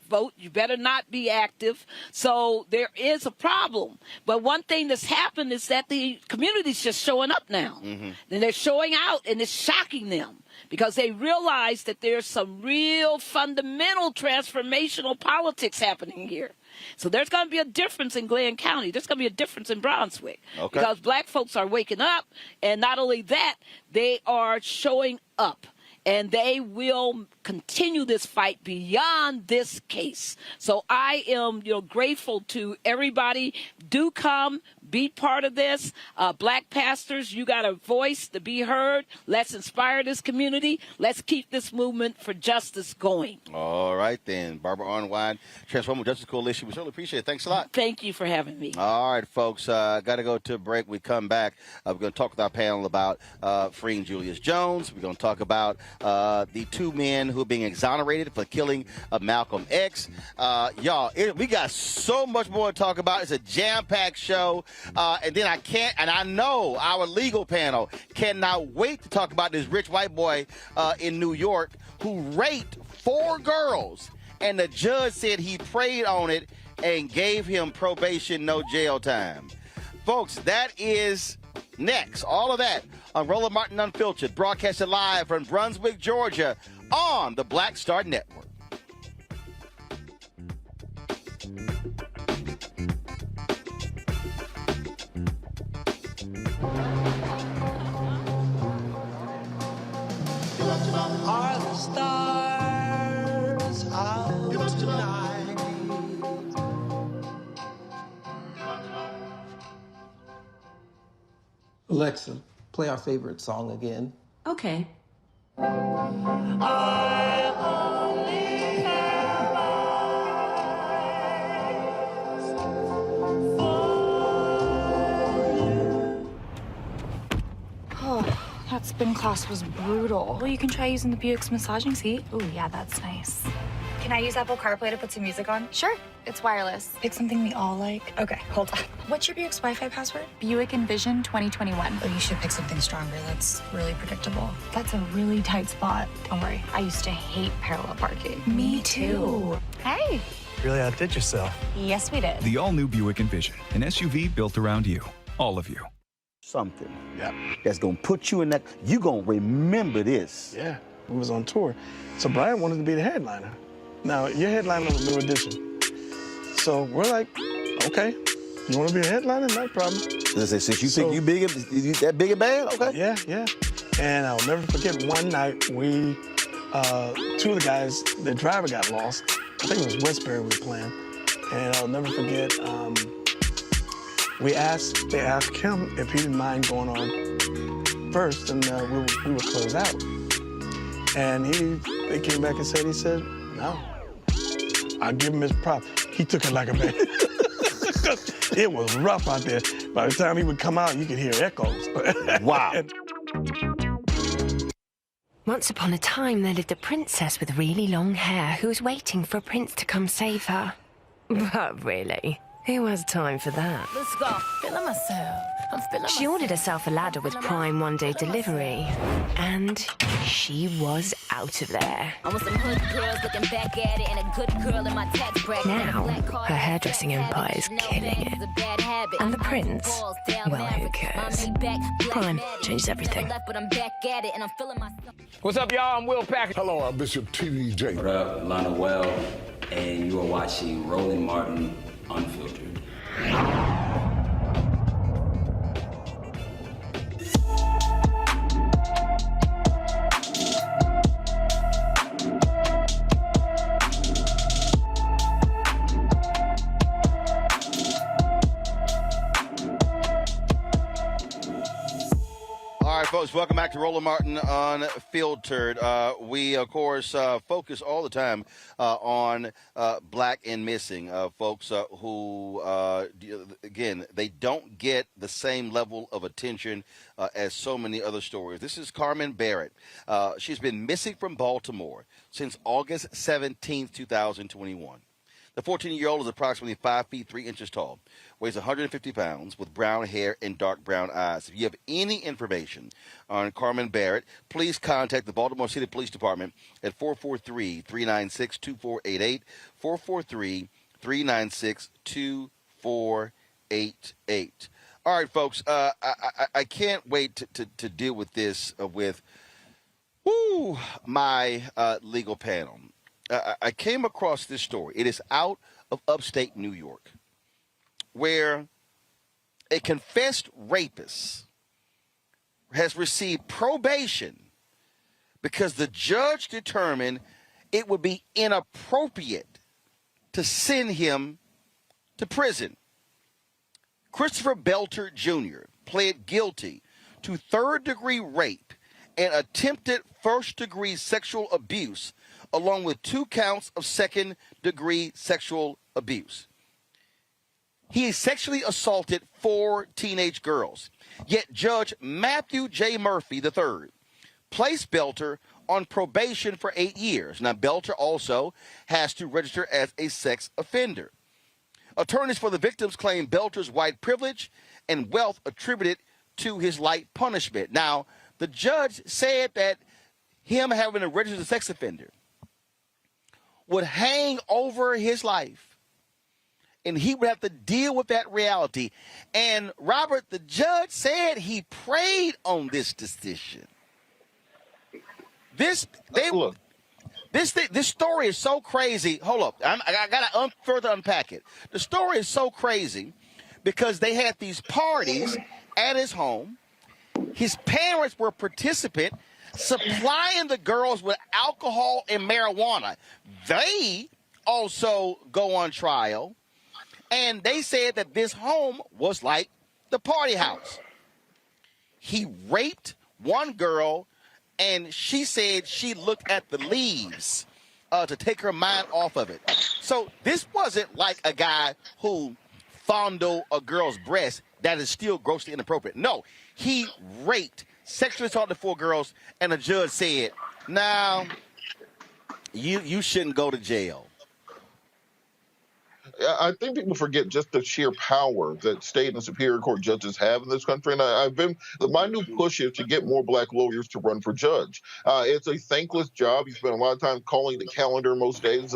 vote. You better not be active. So there is a problem. But one thing that's happened is that the community's just showing up now. And they're showing out, and it's shocking them, because they realize that there's some real fundamental transformational politics happening here. So there's going to be a difference in Glenn County. There's going to be a difference in Brunswick. Okay. Because Black folks are waking up, and not only that, they are showing up. and they will continue this fight beyond this case. So I am, grateful to everybody. Do come, be part of this. Black pastors, you got a voice to be heard. Let's inspire this community. Let's keep this movement for justice going. All right, then. Barbara Arnwine, Transformative Justice Coalition. We certainly appreciate it. Thanks a lot. Thank you for having me. All right, folks. Got to go to a break. We come back. We're going to talk with our panel about freeing Julius Jones. We're going to talk about the two men who are being exonerated for killing Malcolm X. Y'all, we got so much more to talk about. It's a jam-packed show. And then I know our legal panel cannot wait to talk about this rich white boy in New York who raped 4 girls. And the judge said he prayed on it and gave him probation, no jail time. Folks, that is next. All of that on Roland Martin Unfiltered, broadcasted live from Brunswick, Georgia, on the Black Star Network. Are the stars out tonight? Alexa, play our favorite song again. Okay. Oh, that spin class was brutal. Well, you can try using the Buick's massaging seat. Ooh, yeah, that's nice. Can I use Apple CarPlay to put some music on? Sure. It's wireless. Pick something we all like. Okay, hold on. What's your Buick's Wi-Fi password? Buick Envision 2021. Oh, you should pick something stronger. That's really predictable. That's a really tight spot. Don't worry. I used to hate parallel parking. Me too. Hey. Really outdid yourself. Yes, we did. The all-new Buick Envision, an SUV built around you, all of you. Something that's gonna put you in that. You gonna remember this. Yeah, we was on tour, so Brian wanted to be the headliner. Now your headliner was New Edition, so we're like, okay, you want to be a headliner? No problem. Since you think you big, you that big and bad, okay? Yeah. And I'll never forget one night we, 2 of the guys, the driver got lost. I think it was Westbury we were playing, and I'll never forget. They asked him if he didn't mind going on first, and we would close out. And they came back and he said, no. I'll give him his prop. He took it like a man. It was rough out there. By the time he would come out, you could hear echoes. Wow. Once upon a time, there lived a princess with really long hair who was waiting for a prince to come save her. But really, who has time for that? Let's go. Feeling myself. I'm feeling She ordered herself a ladder with Prime one-day delivery, and she was out of there. I want some hood girls looking back at it and a good girl in my tax bracket. Now, her hairdressing empire is killing it. And the prince? Well, who cares? Prime changes everything. What's up, y'all? I'm Will Packer. Hello, I'm Bishop TDJ. What up, Lana Well, and you are watching Roland Martin Unfiltered. All right, folks, welcome back to Roland Martin Unfiltered. We, of course, focus all the time on black and missing folks who, again, they don't get the same level of attention as so many other stories. This is Carmen Barrett. She's been missing from Baltimore since August 17th, 2021. The 14-year-old is approximately 5 feet 3 inches tall, weighs 150 pounds, with brown hair and dark brown eyes. If you have any information on Carmen Barrett, please contact the Baltimore City Police Department at 443-396-2488, 443-396-2488. All right, folks, I can't wait to deal with this with my legal panel. I came across this story. It is out of upstate New York, where a confessed rapist has received probation because the judge determined it would be inappropriate to send him to prison. Christopher Belter Jr. pled guilty to third-degree rape and attempted first-degree sexual abuse, along with 2 counts of second-degree sexual abuse. He sexually assaulted 4 teenage girls, yet Judge Matthew J. Murphy III placed Belter on probation for 8 years. Now, Belter also has to register as a sex offender. Attorneys for the victims claim Belter's white privilege and wealth attributed to his light punishment. Now, the judge said that him having a registered sex offender would hang over his life, and he would have to deal with that reality. And Robert, the judge said he prayed on this decision. This story is so crazy. Hold up, I gotta further unpack it. The story is so crazy because they had these parties at his home. His parents were participant, supplying the girls with alcohol and marijuana. They also go on trial, and they said that this home was like the party house. He raped one girl, and she said she looked at the leaves to take her mind off of it. So this wasn't like a guy who fondled a girl's breast. That is still grossly inappropriate. No, he raped, sexually assaulted 4 girls, and the judge said, "Now, you shouldn't go to jail." I think people forget just the sheer power that state and superior court judges have in this country. And my new push is to get more black lawyers to run for judge. It's a thankless job. You spend a lot of time calling the calendar most days,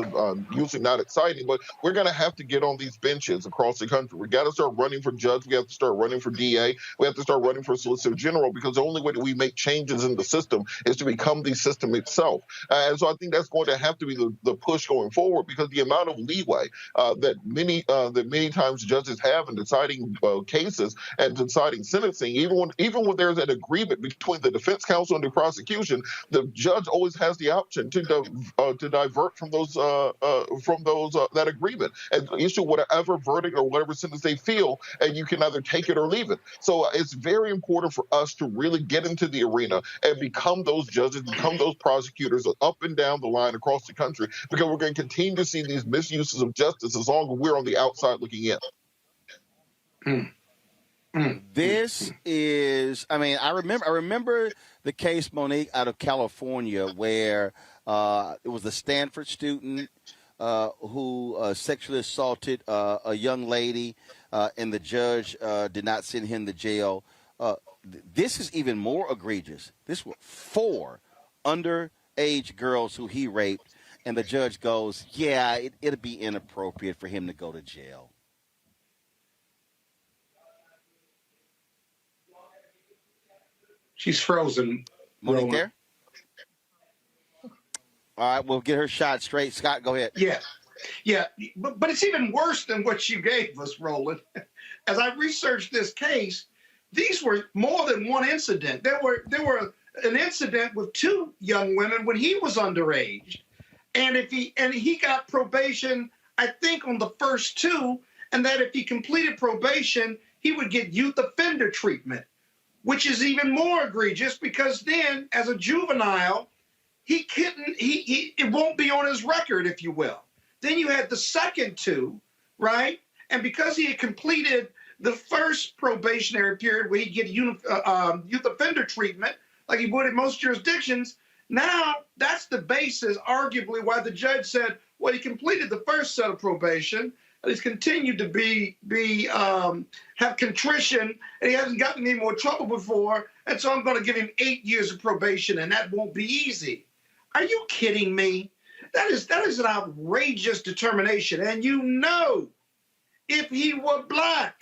usually not exciting, but we're going to have to get on these benches across the country. We got to start running for judge. We have to start running for DA. We have to start running for Solicitor General, because the only way that we make changes in the system is to become the system itself. And so I think that's going to have to be the push going forward, because the amount of leeway that many times judges have in deciding cases and deciding sentencing, even when there's an agreement between the defense counsel and the prosecution, the judge always has the option to divert from that agreement and issue whatever verdict or whatever sentence they feel, and you can either take it or leave it. So it's very important for us to really get into the arena and become those judges, become those prosecutors up and down the line across the country, because we're going to continue to see these misuses of justice as long as we're on the outside looking in. This is, I remember the case, Monique, out of California, where it was a Stanford student who sexually assaulted a young lady, and the judge did not send him to jail. This is even more egregious. This were 4 underage girls who he raped. And the judge goes, yeah, it'd be inappropriate for him to go to jail. She's frozen. Monique there? All right, we'll get her shot straight. Scott, go ahead. Yeah, but it's even worse than what you gave us, Roland. As I researched this case, these were more than one incident. There were an incident with 2 young women when he was underage. And he got probation, I think, on the first 2, and that if he completed probation, he would get youth offender treatment, which is even more egregious, because then, as a juvenile, it won't be on his record, if you will. Then you had the second 2, right? And because he had completed the first probationary period where he'd get youth offender treatment, like he would in most jurisdictions, now that's the basis, arguably, why the judge said, well, he completed the first set of probation, and he's continued to have contrition, and he hasn't gotten any more trouble before, and so I'm going to give him 8 years of probation, and that won't be easy. Are you kidding me? That is an outrageous determination. And if he were black,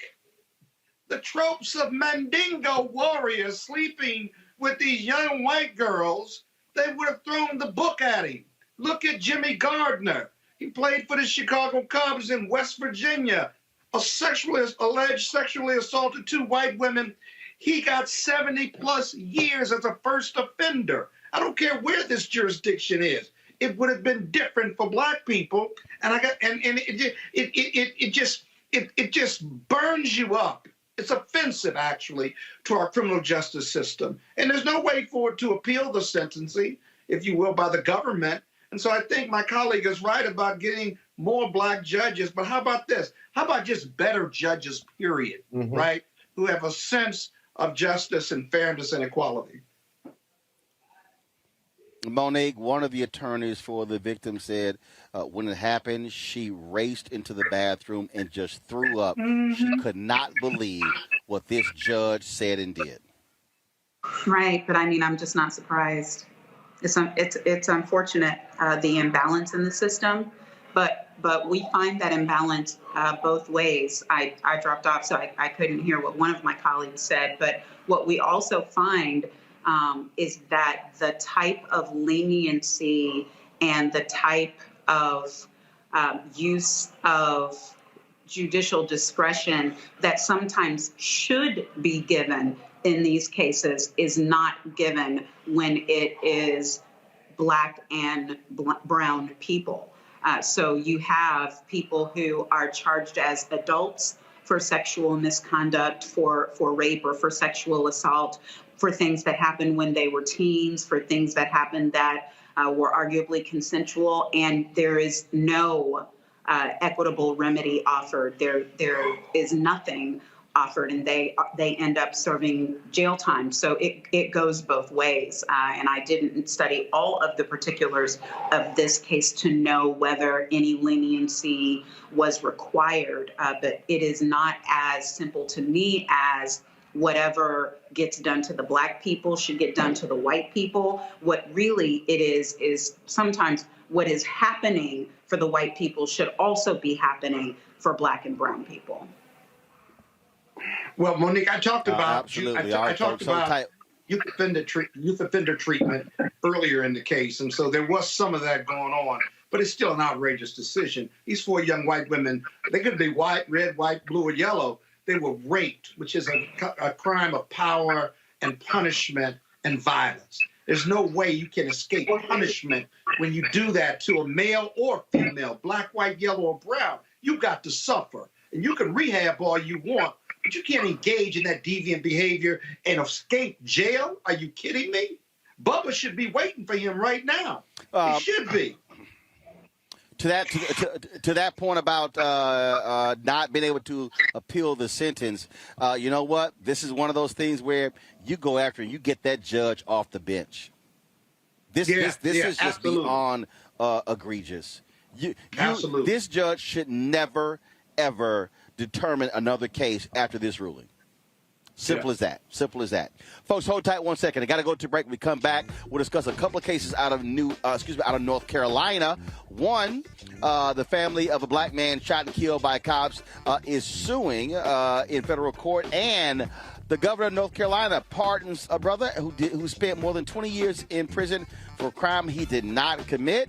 the tropes of Mandingo warriors sleeping with these young white girls, they would have thrown the book at him. Look at Jimmy Gardner. He played for the Chicago Cubs in West Virginia. Alleged sexually assaulted 2 white women. He got 70+ years as a first offender. I don't care where this jurisdiction is. It would have been different for black people, and it just burns you up. It's offensive, actually, to our criminal justice system. And there's no way for it to appeal the sentencing, if you will, by the government. And so I think my colleague is right about getting more black judges. But how about this? How about just better judges, period, right? Who have a sense of justice and fairness and equality. Monique, one of the attorneys for the victim, said when it happened, she raced into the bathroom and just threw up. She could not believe what this judge said and did. Right, but I mean, I'm just not surprised. It's unfortunate, the imbalance in the system, but we find that imbalance both ways. I dropped off, so I couldn't hear what one of my colleagues said, but what we also find is that the type of leniency and the type of use of judicial discretion that sometimes should be given in these cases is not given when it is black and brown people. So you have people who are charged as adults for sexual misconduct, for rape or for sexual assault, for things that happened when they were teens, for things that happened that were arguably consensual, and there is no equitable remedy offered. There is nothing offered, and they end up serving jail time. So it goes both ways. And I didn't study all of the particulars of this case to know whether any leniency was required, but it is not as simple to me as whatever gets done to the black people should get done to the white people. What really it is sometimes what is happening for the white people should also be happening for black and brown people. Well, Monique, I talked about I talked so about youth offender treatment earlier in the case, and so there was some of that going on. But it's still an outrageous decision. These 4 young white women, they could be white, red, white, blue, or yellow. They were raped, which is a crime of power and punishment and violence. There's no way you can escape punishment when you do that to a male or female, black, white, yellow, or brown. You got to suffer. And you can rehab all you want, but you can't engage in that deviant behavior and escape jail. Are you kidding me? Bubba should be waiting for him right now. He should be. To that point about not being able to appeal the sentence, you know what? This is one of those things where you go after and you get that judge off the bench. This is just absolutely beyond egregious. Absolutely. This judge should never, ever determine another case after this ruling. Simple as that. Simple as that. Folks, hold tight 1 second. I got to go to break. When we come back, we'll discuss a couple of cases out of North Carolina. One, the family of a black man shot and killed by cops is suing in federal court, and the governor of North Carolina pardons a brother who spent more than 20 years in prison for a crime he did not commit.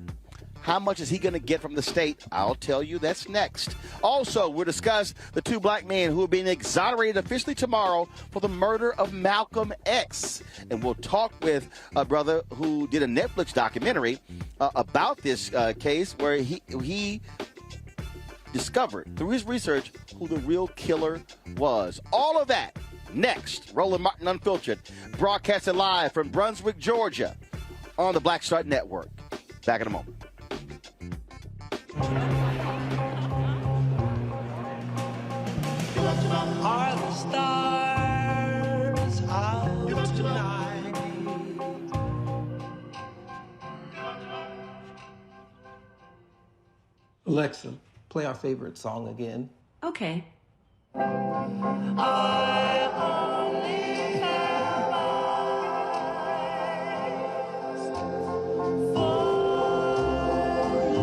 How much is he going to get from the state? I'll tell you. That's next. Also, we'll discuss the 2 black men who are being exonerated officially tomorrow for the murder of Malcolm X. And we'll talk with a brother who did a Netflix documentary about this case where he discovered through his research who the real killer was. All of that next. Roland Martin Unfiltered, broadcasted live from Brunswick, Georgia on the Black Star Network. Back in a moment. Are the stars out tonight? Alexa, play our favorite song again. Okay. I only have eyes for you.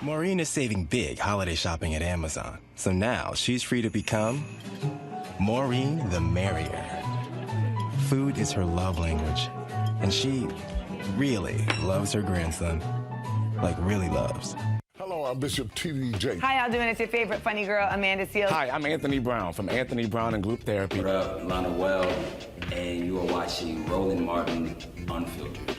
Maureen is saving big holiday shopping at Amazon, so now she's free to become Maureen the Merrier. Food is her love language, and she really loves her grandson. Like, really loves. Hello, I'm Bishop T.D.J. Hi, y'all doing? It's your favorite funny girl, Amanda Seals. Hi, I'm Anthony Brown from Anthony Brown and Group Therapy. What up, Lana Well, and you are watching Roland Martin Unfiltered.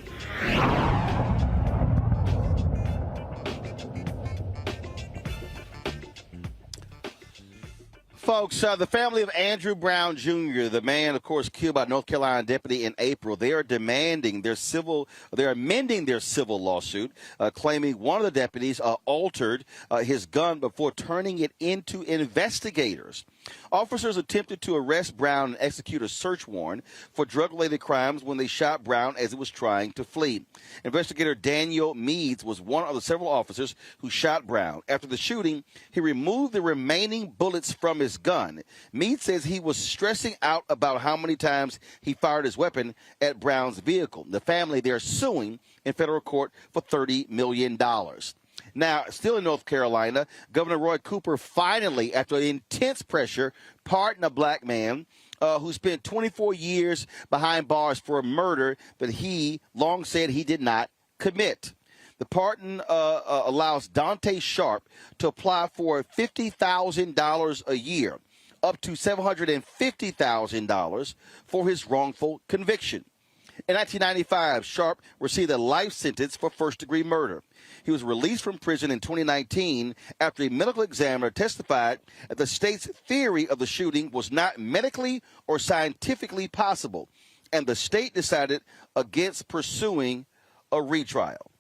Folks, the family of Andrew Brown Jr., the man, of course, killed by North Carolina deputy in April, they are amending their civil lawsuit, claiming one of the deputies altered his gun before turning it into investigators. Officers attempted to arrest Brown and execute a search warrant for drug-related crimes when they shot Brown as he was trying to flee. Investigator Daniel Meads was one of the several officers who shot Brown. After the shooting, he removed the remaining bullets from his gun. Meads says he was stressing out about how many times he fired his weapon at Brown's vehicle. The family, they're suing in federal court for $30 million. Now, still in North Carolina, Governor Roy Cooper finally, after intense pressure, pardoned a black man who spent 24 years behind bars for a murder that he long said he did not commit. The pardon allows Dante Sharp to apply for $50,000 a year, up to $750,000 for his wrongful conviction. In 1995, Sharp received a life sentence for first-degree murder. He was released from prison in 2019 after a medical examiner testified that the state's theory of the shooting was not medically or scientifically possible, and the state decided against pursuing a retrial.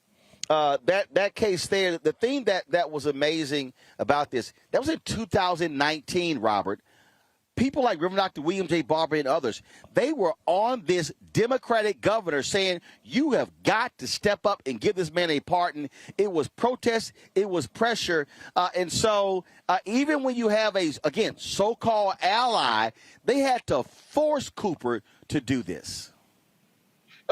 That case there, the thing that was amazing about this, that was in 2019, Robert. People like Reverend Dr. William J. Barber and others, they were on this Democratic governor saying, you have got to step up and give this man a pardon. It was protest. It was pressure. And so even when you have a, again, so-called ally, they had to force Cooper to do this.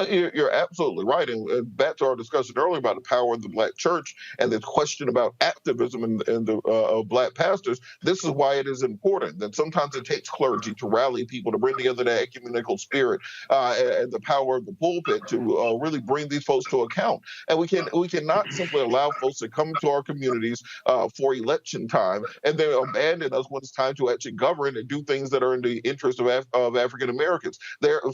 You're absolutely right. And back to our discussion earlier about the power of the black church and this question about activism and the black pastors, this is why it is important that sometimes it takes clergy to rally people, to bring together that ecumenical spirit and the power of the pulpit to really bring these folks to account. And we cannot simply allow folks to come to our communities for election time and then abandon us when it's time to actually govern and do things that are in the interest of African Americans.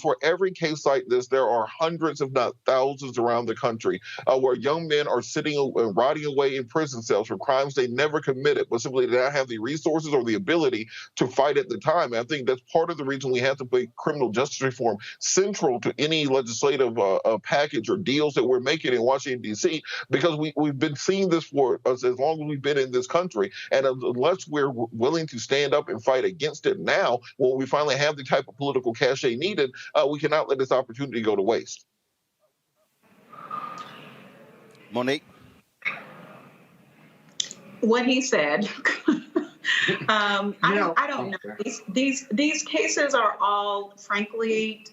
For every case like this, there are hundreds, if not thousands, around the country where young men are sitting and rotting away in prison cells for crimes they never committed, but simply did not have the resources or the ability to fight at the time. And I think that's part of the reason we have to make criminal justice reform central to any legislative package or deals that we're making in Washington, D.C., because we've been seeing this for as long as we've been in this country. And unless we're willing to stand up and fight against it now, when we finally have the type of political cachet needed, we cannot let this opportunity go to waste. Monique? What he said. I don't know. These cases are all, frankly,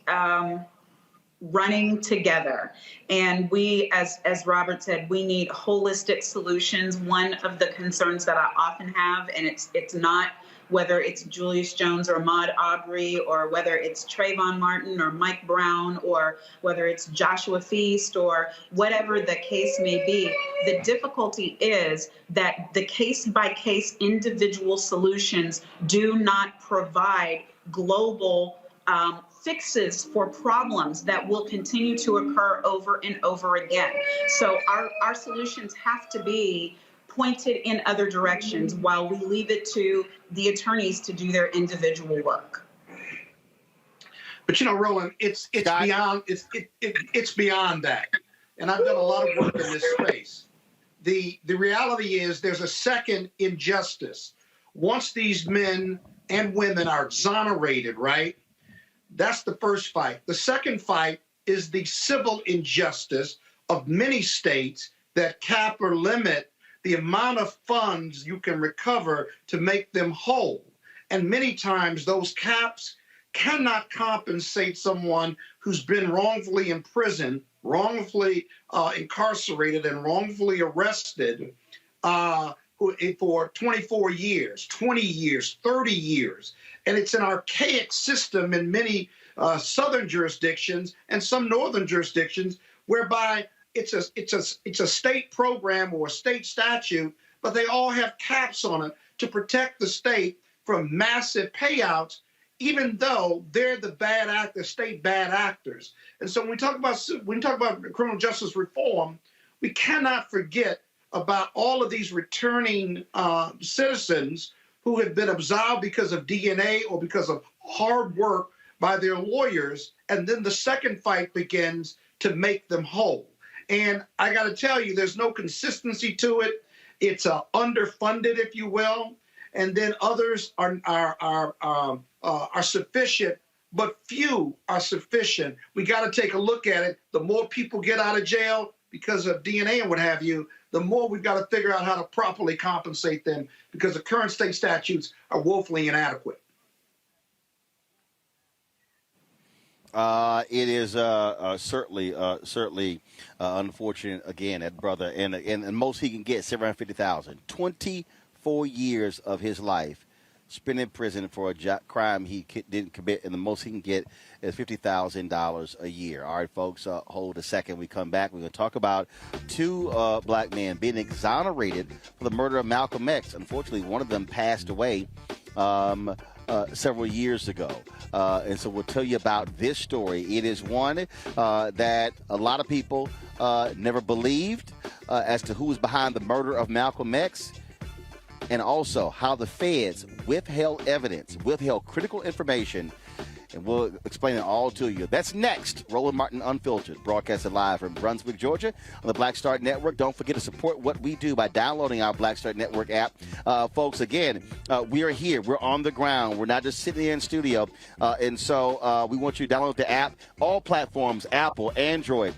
running together. And we, as Robert said, we need holistic solutions. One of the concerns that I often have, and it's not whether it's Julius Jones or Ahmaud Arbery, or whether it's Trayvon Martin or Mike Brown, or whether it's Joshua Feast, or whatever the case may be. The difficulty is that the case-by-case individual solutions do not provide global fixes for problems that will continue to occur over and over again. So our solutions have to be pointed in other directions while we leave it to the attorneys to do their individual work. But Roland, it's beyond that. And I've done a lot of work in this space. The reality is there's a second injustice. Once these men and women are exonerated, right? That's the first fight. The second fight is the civil injustice of many states that cap or limit the amount of funds you can recover to make them whole. And many times those caps cannot compensate someone who's been wrongfully imprisoned, wrongfully incarcerated, and wrongfully arrested for 24 years, 20 years, 30 years. And it's an archaic system in many southern jurisdictions and some northern jurisdictions, whereby it's a state program or a state statute, but they all have caps on it to protect the state from massive payouts, even though they're the state bad actors. And so when we talk about criminal justice reform, we cannot forget about all of these returning citizens who have been absolved because of DNA or because of hard work by their lawyers, and then the second fight begins to make them whole. And I got to tell you, there's no consistency to it. It's underfunded, if you will, and then others are sufficient, but few are sufficient. We got to take a look at it. The more people get out of jail because of DNA and what have you, the more we've got to figure out how to properly compensate them, because the current state statutes are woefully inadequate. It is certainly unfortunate. Again, that brother, and most he can get $750,000. 24 years of his life spent in prison for a crime he didn't commit, and the most he can get is $50,000 a year. All right, folks, hold a second. We come back. We're going to talk about two black men being exonerated for the murder of Malcolm X. Unfortunately, one of them passed away several years ago. And so we'll tell you about this story. It is one that a lot of people never believed as to who was behind the murder of Malcolm X, and also how the feds withheld evidence, withheld critical information, and we'll explain it all to you. That's next. Roland Martin Unfiltered, broadcasted live from Brunswick, Georgia on the Black Star Network. Don't forget to support what we do by downloading our Black Star Network app. Folks, again, we are here. We're on the ground. We're not just sitting in studio. And so we want you to download the app. All platforms, Apple, Android,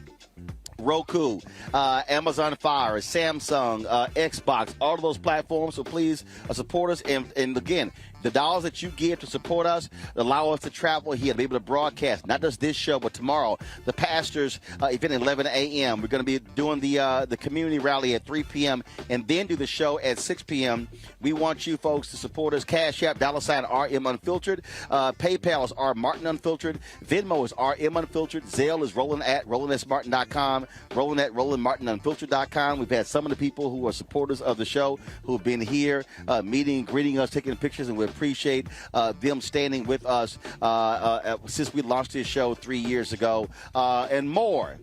Roku, Amazon Fire, Samsung, Xbox, all of those platforms. So please support us. And again, the dollars that you give to support us allow us to travel here, to be able to broadcast not just this show, but tomorrow, the pastors' event at 11 a.m. We're going to be doing the community rally at 3 p.m. and then do the show at 6 p.m. We want you folks to support us. Cash App, $RM Unfiltered. PayPal is R Martin Unfiltered. Venmo is RM Unfiltered. Zelle is Roland at RolandSMartin.com. Roland at RolandMartinUnfiltered.com. We've had some of the people who are supporters of the show who have been here, meeting, greeting us, taking pictures, and we appreciate them standing with us since we launched this show 3 years ago. And more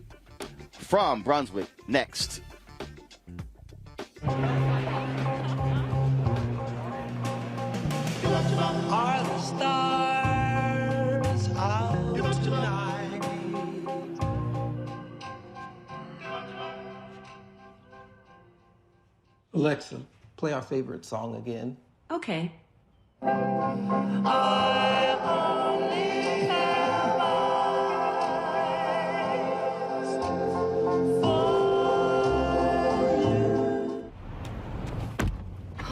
from Brunswick next. Are the stars out tonight? Alexa, play our favorite song again. Okay. I only have eyes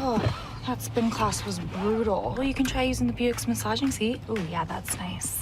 Oh, that spin class was brutal. Well, you can try using the Buick's massaging seat. Ooh, yeah, that's nice.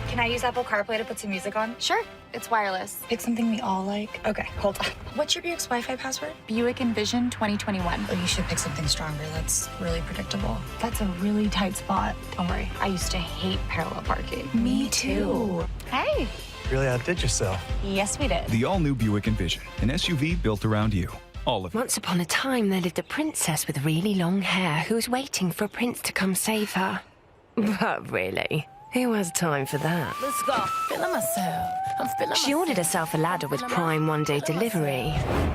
Can I use Apple CarPlay to put some music on? Sure. It's wireless. Pick something we all like. Okay, hold on. What's your Buick's Wi-Fi password? Buick Envision 2021. Oh, you should pick something stronger. That's really predictable. That's a really tight spot. Don't worry. I used to hate parallel parking. Me too. Hey. Really outdid yourself. Yes, we did. The all-new Buick Envision, an SUV built around you. All of it. Once upon a time, there lived a princess with really long hair who was waiting for a prince to come save her. But really, who has time for that? Let's go. Feeling myself. I'm feeling She ordered herself a ladder with Prime one-day delivery,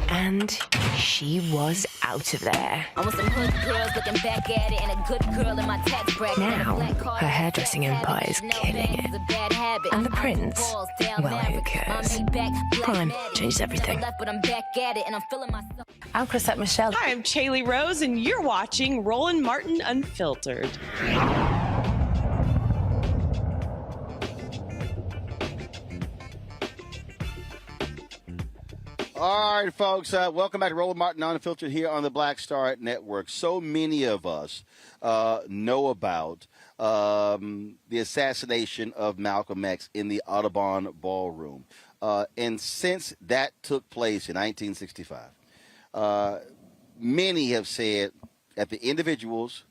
and she was out of there. I want some hood girls looking back at it, and a good girl in my tax bracket. Now, her hairdressing empire is killing it. And the prince, well, who cares? Prime changed everything. I'm Chrisette Michelle. Hi, I'm Chaley Rose, and you're watching Roland Martin Unfiltered. All right, folks, welcome back to Roland Martin Unfiltered here on the Black Star Network. So many of us know about the assassination of Malcolm X in the Audubon Ballroom. And since that took place in 1965, many have said that the individuals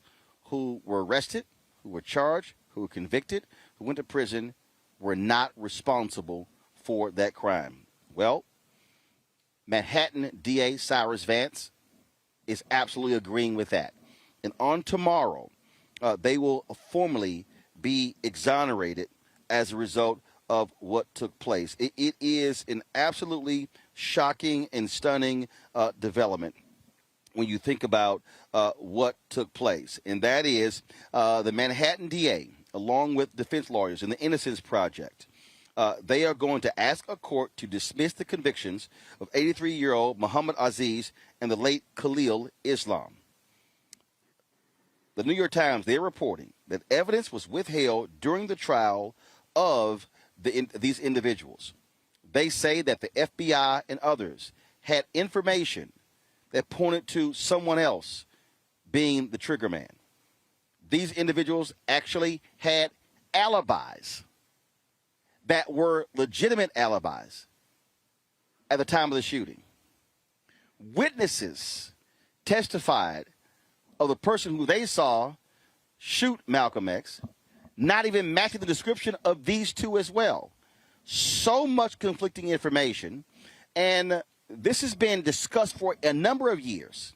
who were arrested, who were charged, who were convicted, who went to prison, were not responsible for that crime. Well, Manhattan DA Cyrus Vance is absolutely agreeing with that. And on tomorrow, they will formally be exonerated as a result of what took place. It is an absolutely shocking and stunning development when you think about what took place. And that is the Manhattan DA, along with defense lawyers and the Innocence Project, they are going to ask a court to dismiss the convictions of 83-year-old Muhammad Aziz and the late Khalil Islam. The New York Times, they're reporting that evidence was withheld during the trial of these individuals. They say that the FBI and others had information that pointed to someone else being the trigger man. These individuals actually had alibis that were legitimate alibis at the time of the shooting. Witnesses testified of the person who they saw shoot Malcolm X, not even matching the description of these two as well. So much conflicting information, and this has been discussed for a number of years.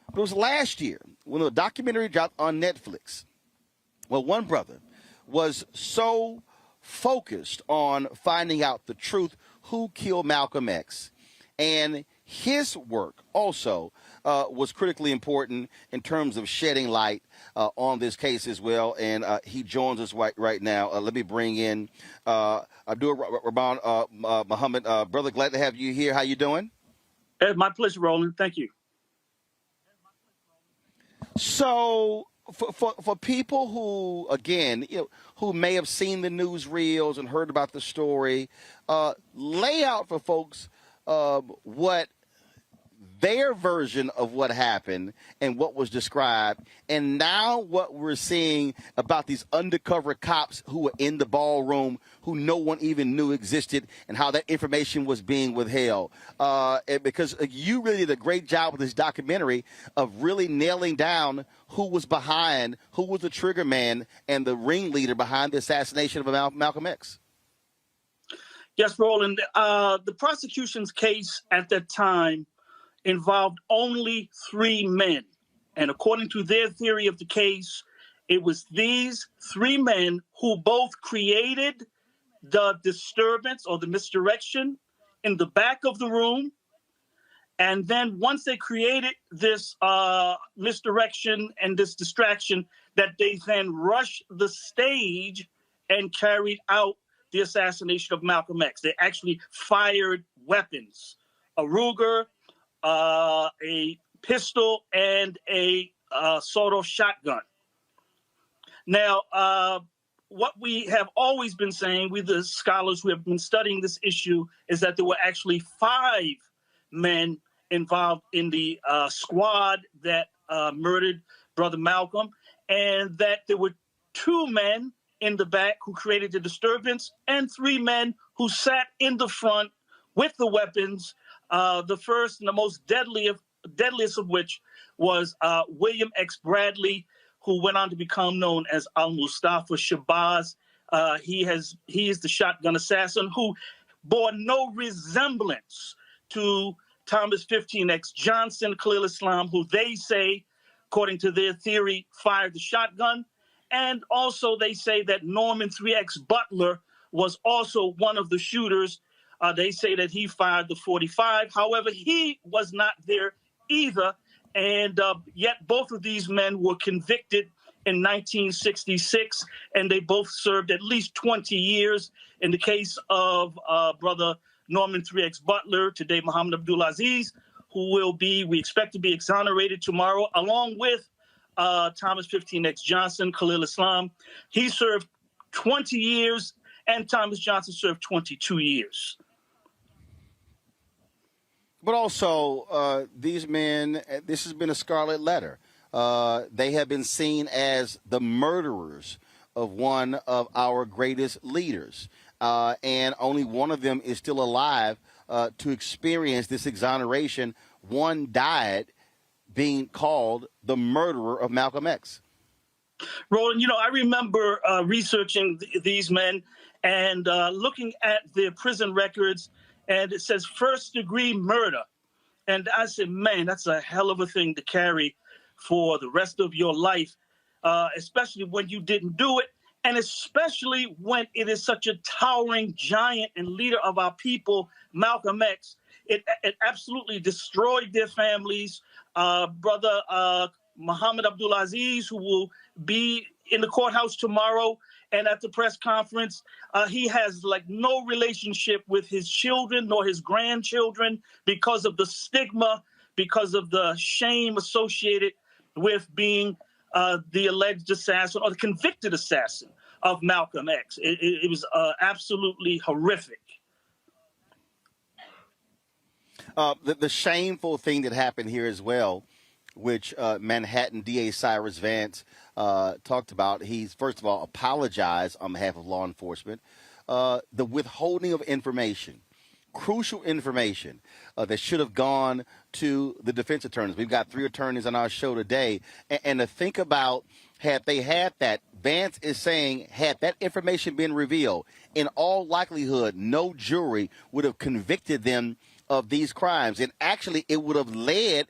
But it was last year when the documentary dropped on Netflix. Well, one brother was so focused on finding out the truth, who killed Malcolm X, and his work also was critically important in terms of shedding light on this case as well. And he joins us right now. Let me bring in Abdul Rahman Muhammad. Brother, glad to have you here. How you doing? It's my pleasure, Roland. Thank you. So for people who, again, who may have seen the newsreels and heard about the story, lay out for folks what their version of what happened and what was described, and now what we're seeing about these undercover cops who were in the ballroom who no one even knew existed, and how that information was being withheld. Because you really did a great job with this documentary of really nailing down who was behind, who was the trigger man and the ringleader behind the assassination of Malcolm X. Yes, Roland. The prosecution's case at that time involved only 3 men. And according to their theory of the case, it was these 3 men who both created the disturbance or the misdirection in the back of the room. And then once they created this misdirection and this distraction, that they then rushed the stage and carried out the assassination of Malcolm X. They actually fired weapons, a Ruger, a pistol, and a sawed-off shotgun. Now, what we have always been saying, we the scholars who have been studying this issue, is that there were actually 5 men involved in the squad that murdered Brother Malcolm, and that there were 2 men in the back who created the disturbance, and 3 men who sat in the front with the weapons. The first and the most deadliest of which was William X. Bradley, who went on to become known as Al-Mustafa Shabazz. He is the shotgun assassin who bore no resemblance to Thomas 15X Johnson, Khalil Islam, who they say, according to their theory, fired the shotgun. And also they say that Norman 3X Butler was also one of the shooters. They say that he fired the .45. However, he was not there either. And yet both of these men were convicted in 1966, and they both served at least 20 years. In the case of Brother Norman 3X Butler, today Muhammad Abdulaziz, who will be, we expect to be exonerated tomorrow, along with Thomas 15X Johnson, Khalil Islam. He served 20 years, and Thomas Johnson served 22 years. But also, these men, this has been a scarlet letter. They have been seen as the murderers of one of our greatest leaders. And only one of them is still alive to experience this exoneration. One died being called the murderer of Malcolm X? Roland, I remember researching these men and looking at their prison records, and it says first-degree murder. And I said, man, that's a hell of a thing to carry for the rest of your life, especially when you didn't do it, and especially when it is such a towering giant and leader of our people, Malcolm X. It absolutely destroyed their families. Brother Muhammad Abdulaziz, who will be in the courthouse tomorrow and at the press conference, he has no relationship with his children nor his grandchildren because of the stigma, because of the shame associated with being the alleged assassin or the convicted assassin of Malcolm X. It was absolutely horrific. The shameful thing that happened here as well, which Manhattan DA Cyrus Vance talked about. He's, first of all, apologized on behalf of law enforcement. The withholding of information, crucial information that should have gone to the defense attorneys. We've got 3 attorneys on our show today. And to think about, had they had that, Vance is saying, had that information been revealed, in all likelihood, no jury would have convicted them of these crimes. And actually, it would have led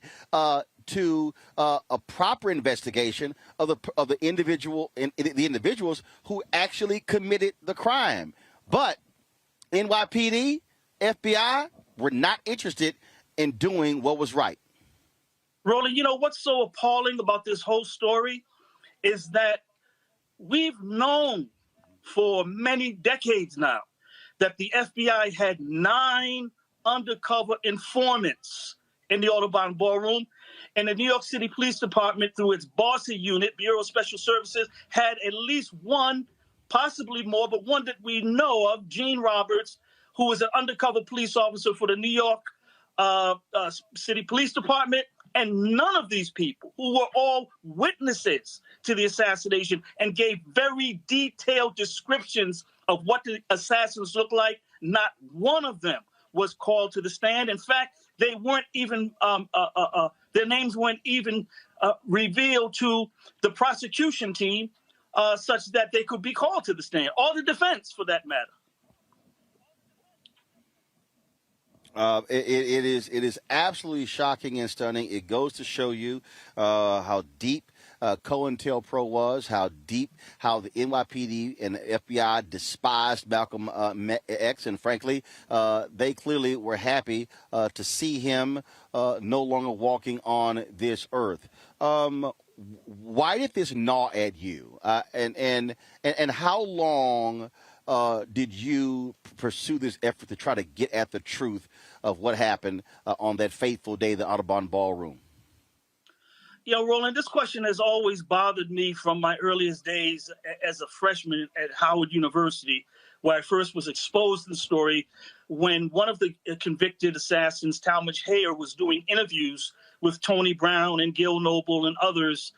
to a proper investigation of the individuals who actually committed the crime. But NYPD, FBI were not interested in doing what was right. Roland, what's so appalling about this whole story is that we've known for many decades now that the FBI had 9 undercover informants in the Audubon Ballroom. And the New York City Police Department, through its Bossy unit, Bureau of Special Services, had at least one, possibly more, but one that we know of, Gene Roberts, who was an undercover police officer for the New York City Police Department. And none of these people, who were all witnesses to the assassination and gave very detailed descriptions of what the assassins looked like, not one of them was called to the stand. In fact, they weren't even their names weren't even revealed to the prosecution team such that they could be called to the stand, or the defense for that matter. It is absolutely shocking and stunning. It goes to show you how deep COINTELPRO was, how the NYPD and the FBI despised Malcolm X, and frankly, they clearly were happy to see him no longer walking on this earth. Why did this gnaw at you? And how long did you pursue this effort to try to get at the truth of what happened on that fateful day, the Audubon Ballroom? Roland, this question has always bothered me from my earliest days as a freshman at Howard University, where I first was exposed to the story when one of the convicted assassins, Talmadge Hayer, was doing interviews with Tony Brown and Gil Noble and others,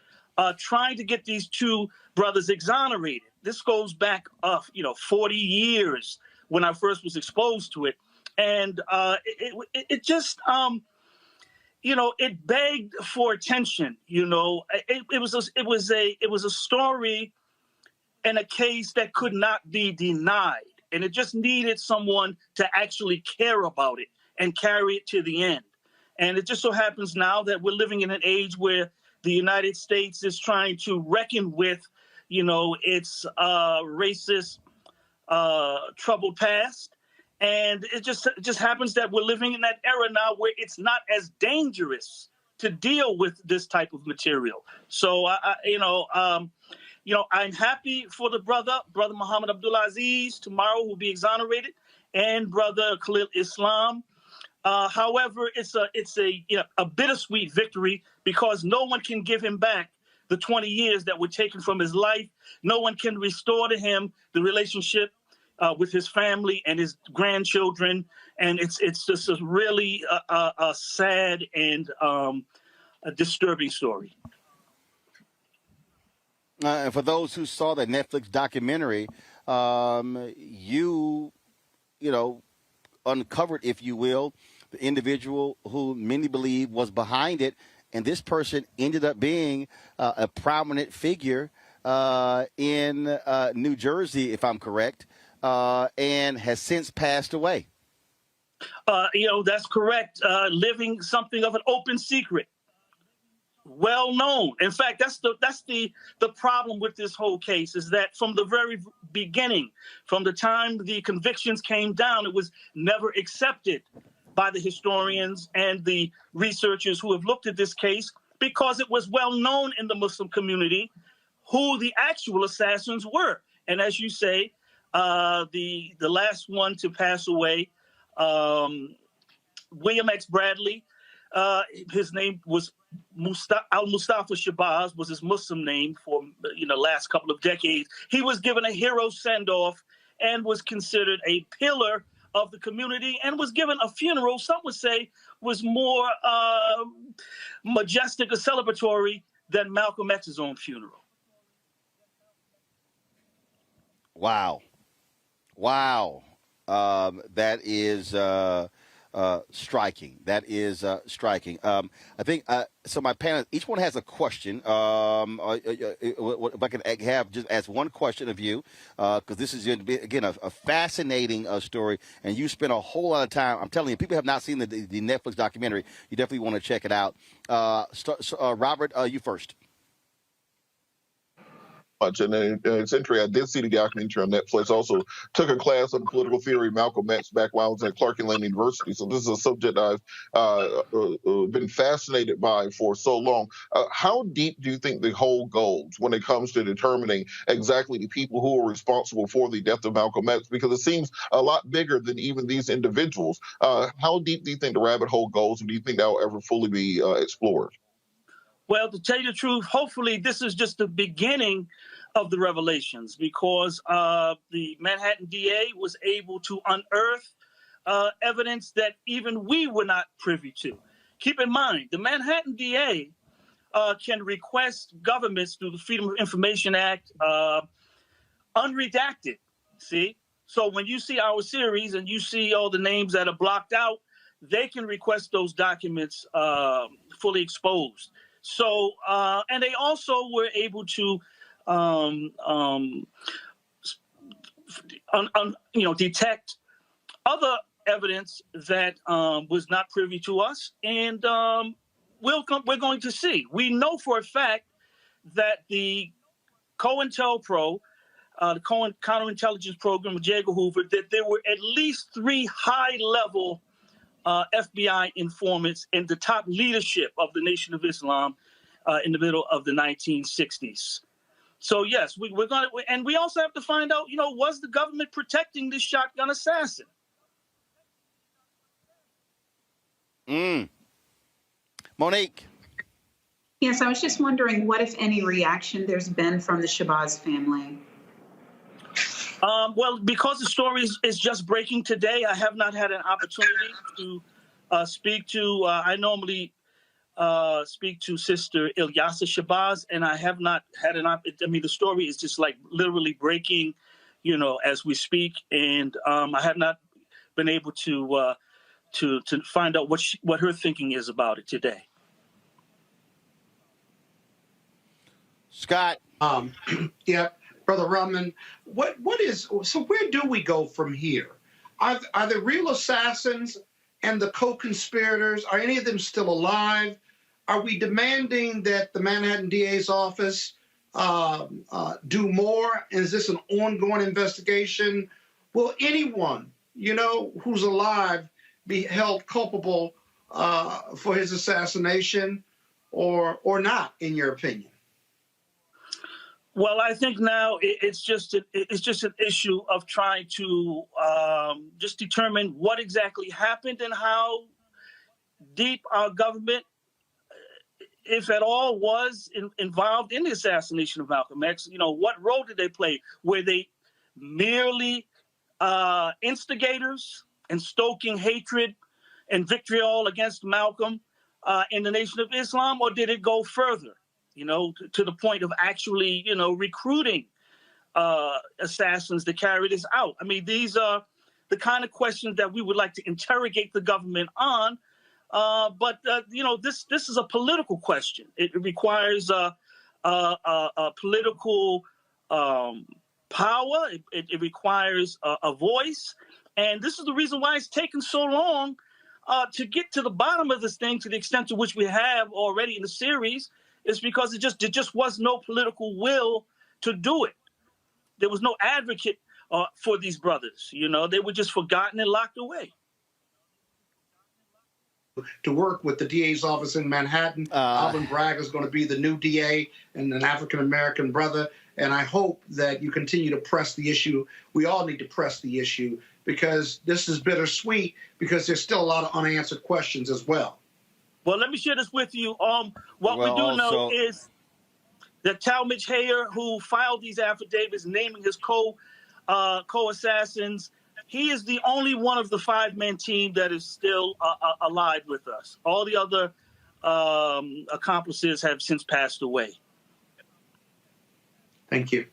trying to get these 2 brothers exonerated. This goes back, 40 years when I first was exposed to it. And it just, it begged for attention. It was a story and a case that could not be denied. And it just needed someone to actually care about it and carry it to the end. And it just so happens now that we're living in an age where the United States is trying to reckon with, its racist, troubled past. And it just happens that we're living in that era now where it's not as dangerous to deal with this type of material. So, I'm happy for the brother Muhammad Abdulaziz tomorrow, who will be exonerated, and brother Khalil Islam. However, it's a bittersweet victory because no one can give him back the 20 years that were taken from his life. No one can restore to him the relationship with his family and his grandchildren. And it's just a really a sad and a disturbing story. And for those who saw the Netflix documentary, you uncovered, if you will, the individual who many believe was behind it. and this person ended up being a prominent figure in New Jersey, if I'm correct, and has since passed away. That's correct. Living something of an open secret. Well known. In fact, that's the problem with this whole case, is that from the very beginning, from the time the convictions came down, it was never accepted by the historians and the researchers who have looked at this case, because it was well known in the Muslim community who the actual assassins were. And as you say, the last one to pass away, William X. Bradley, his name was Al-Mustafa Shabazz, was his Muslim name for last couple of decades. He was given a hero send-off and was considered a pillar of the community, and was given a funeral some would say was more majestic or celebratory than Malcolm X's own funeral. Wow. That is striking. That is striking. I think so. My panel, each one has a question. If I could just ask one question of you, because this is going to be, again, a fascinating story, and you spent a whole lot of time. I'm telling you, people have not seen the Netflix documentary. You definitely want to check it out. Robert, you first. And it's interesting. I did see the documentary on Netflix. Also took a class on political theory, Malcolm X, back when I was at Clark and Lane University. So this is a subject I've been fascinated by for so long. How deep do you think the hole goes when it comes to determining exactly the people who are responsible for the death of Malcolm X? Because it seems a lot bigger than even these individuals. How deep do you think the rabbit hole goes, and do you think that will ever fully be explored? Well, to tell you the truth, hopefully this is just the beginning of the revelations, because the Manhattan DA was able to unearth evidence that even we were not privy to. Keep in mind, the Manhattan DA can request governments through the Freedom of Information Act unredacted, see? So when you see our series and you see all the names that are blocked out, they can request those documents fully exposed. So, and they also were able to, detect other evidence that was not privy to us, and we're going to see. We know for a fact that the COINTELPRO, the counterintelligence program of J. Edgar Hoover, that there were at least 3 high-level FBI informants in the top leadership of the Nation of Islam in the middle of the 1960s. So yes, we're going to, and we also have to find out, was the government protecting this shotgun assassin? Monique. Yes, I was just wondering what, if any, reaction there's been from the Shabazz family. Well, because the story is just breaking today, I have not had an opportunity to speak to. I normally speak to Sister Ilyasa Shabazz, and I have not had an opportunity. I mean, the story is just like literally breaking, as we speak, and I have not been able to find out what her thinking is about it today. Scott. Yeah. Brother Rahman, where do we go from here? Are the real assassins and the co-conspirators, are any of them still alive? Are we demanding that the Manhattan DA's office do more? Is this an ongoing investigation? Will anyone, who's alive be held culpable for his assassination or not, in your opinion? Well, I think now it's just an issue of trying to just determine what exactly happened and how deep our government, if at all, was involved in the assassination of Malcolm X. What role did they play? Were they merely instigators and stoking hatred and vitriol against Malcolm in the Nation of Islam, or did it go further? To the point of actually, recruiting assassins to carry this out. I mean, these are the kind of questions that we would like to interrogate the government on, But this is a political question. It requires political power. It requires a voice, and this is the reason why it's taken so long to get to the bottom of this thing. To the extent to which we have already in the series, is because there just was no political will to do it. There was no advocate for these brothers. They were just forgotten and locked away. To work with the DA's office in Manhattan. Alvin Bragg is going to be the new DA and an African-American brother. And I hope that you continue to press the issue. We all need to press the issue because this is bittersweet because there's still a lot of unanswered questions as well. Well, let me share this with you. What we do know is that Talmadge Hayer, who filed these affidavits naming his co-assassins, he is the only one of the 5-man team that is still alive with us. All the other accomplices have since passed away. Thank you.